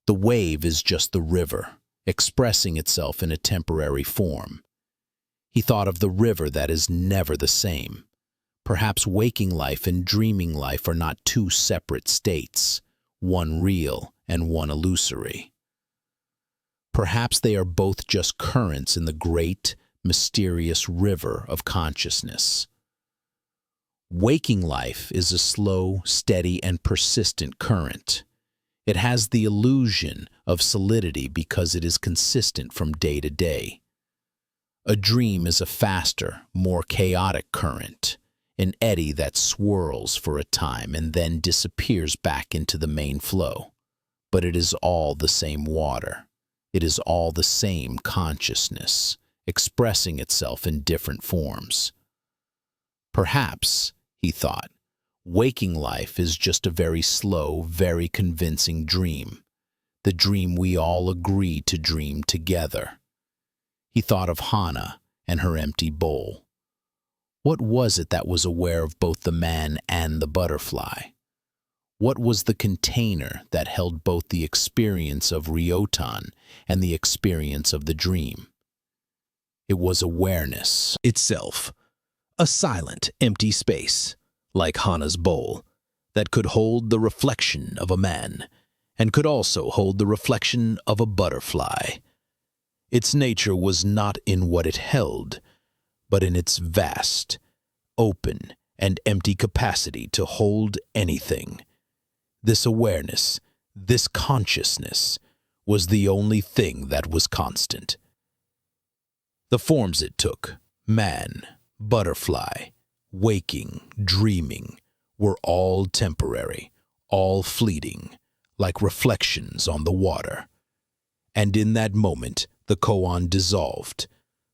The wave is just the river, expressing itself in a temporary form. He thought of the river that is never the same. Perhaps waking life and dreaming life are not two separate states, one real and one illusory. Perhaps they are both just currents in the great, mysterious river of consciousness. Waking life is a slow, steady, and persistent current. It has the illusion of solidity because it is consistent from day to day. A dream is a faster, more chaotic current, an eddy that swirls for a time and then disappears back into the main flow. But it is all the same water. It is all the same consciousness, expressing itself in different forms. Perhaps, he thought, waking life is just a very slow, very convincing dream, the dream we all agree to dream together. He thought of Hana and her empty bowl. What was it that was aware of both the man and the butterfly? What was the container that held both the experience of Ryotan and the experience of the dream? It was awareness itself, a silent, empty space, like Hana's bowl, that could hold the reflection of a man and could also hold the reflection of a butterfly. Its nature was not in what it held, but in its vast, open and empty capacity to hold anything. This awareness, this consciousness, was the only thing that was constant. The forms it took, man, butterfly, waking, dreaming, were all temporary, all fleeting, like reflections on the water. And in that moment, the koan dissolved.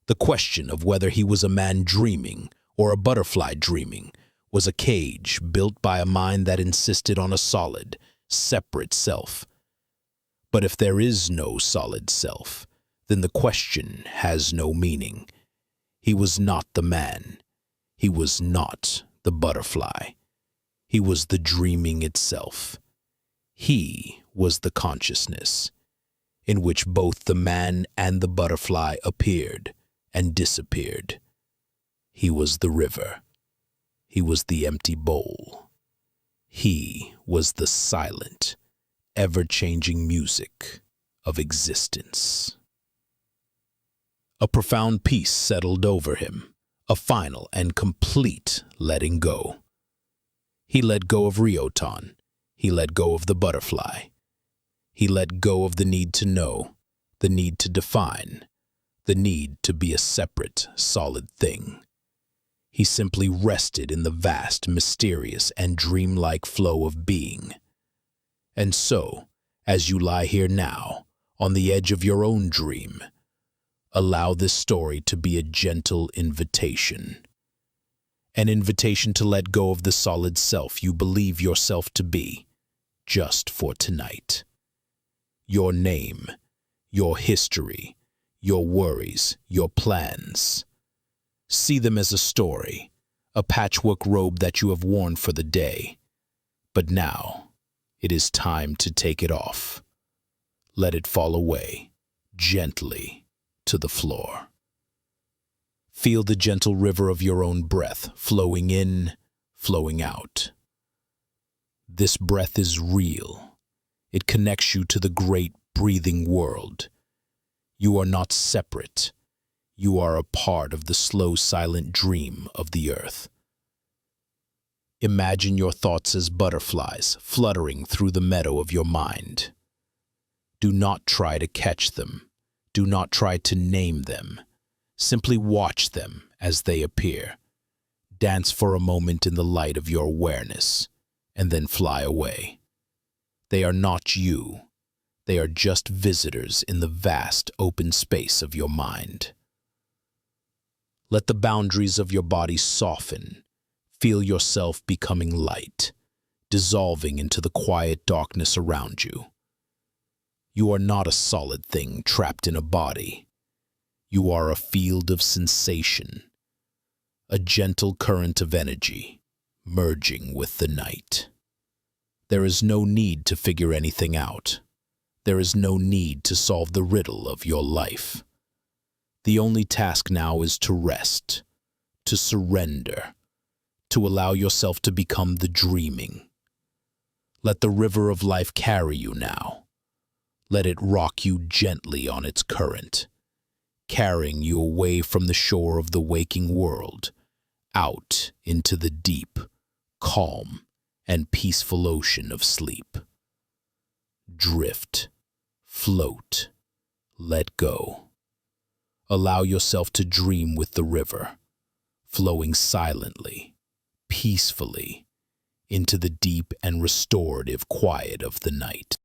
The question of whether he was a man dreaming or a butterfly dreaming was a cage built by a mind that insisted on a solid, separate self. But if there is no solid self, then the question has no meaning. He was not the man. He was not the butterfly. He was the dreaming itself. He was the consciousness, in which both the man and the butterfly appeared and disappeared. He was the river. He was the empty bowl. He was the silent, ever-changing music of existence. A profound peace settled over him, a final and complete letting go. He let go of Ryotan. He let go of the butterfly. He let go of the need to know, the need to define, the need to be a separate, solid thing. He simply rested in the vast, mysterious, and dreamlike flow of being. And so, as you lie here now, on the edge of your own dream, allow this story to be a gentle invitation. An invitation to let go of the solid self you believe yourself to be, just for tonight. Your name, your history, your worries, your plans. See them as a story, a patchwork robe that you have worn for the day. But now, it is time to take it off. Let it fall away, gently, to the floor. Feel the gentle river of your own breath flowing in, flowing out. This breath is real. It connects you to the great breathing world. You are not separate. You are a part of the slow, silent dream of the earth. Imagine your thoughts as butterflies fluttering through the meadow of your mind. Do not try to catch them. Do not try to name them. Simply watch them as they appear. Dance for a moment in the light of your awareness, and then fly away. They are not you. They are just visitors in the vast open space of your mind. Let the boundaries of your body soften. Feel yourself becoming light, dissolving into the quiet darkness around you. You are not a solid thing trapped in a body. You are a field of sensation, a gentle current of energy, merging with the night. There is no need to figure anything out. There is no need to solve the riddle of your life. The only task now is to rest, to surrender, to allow yourself to become the dreaming. Let the river of life carry you now. Let it rock you gently on its current, carrying you away from the shore of the waking world, out into the deep, calm, and peaceful ocean of sleep. Drift, float, let go. Allow yourself to dream with the river, flowing silently, peacefully, into the deep and restorative quiet of the night.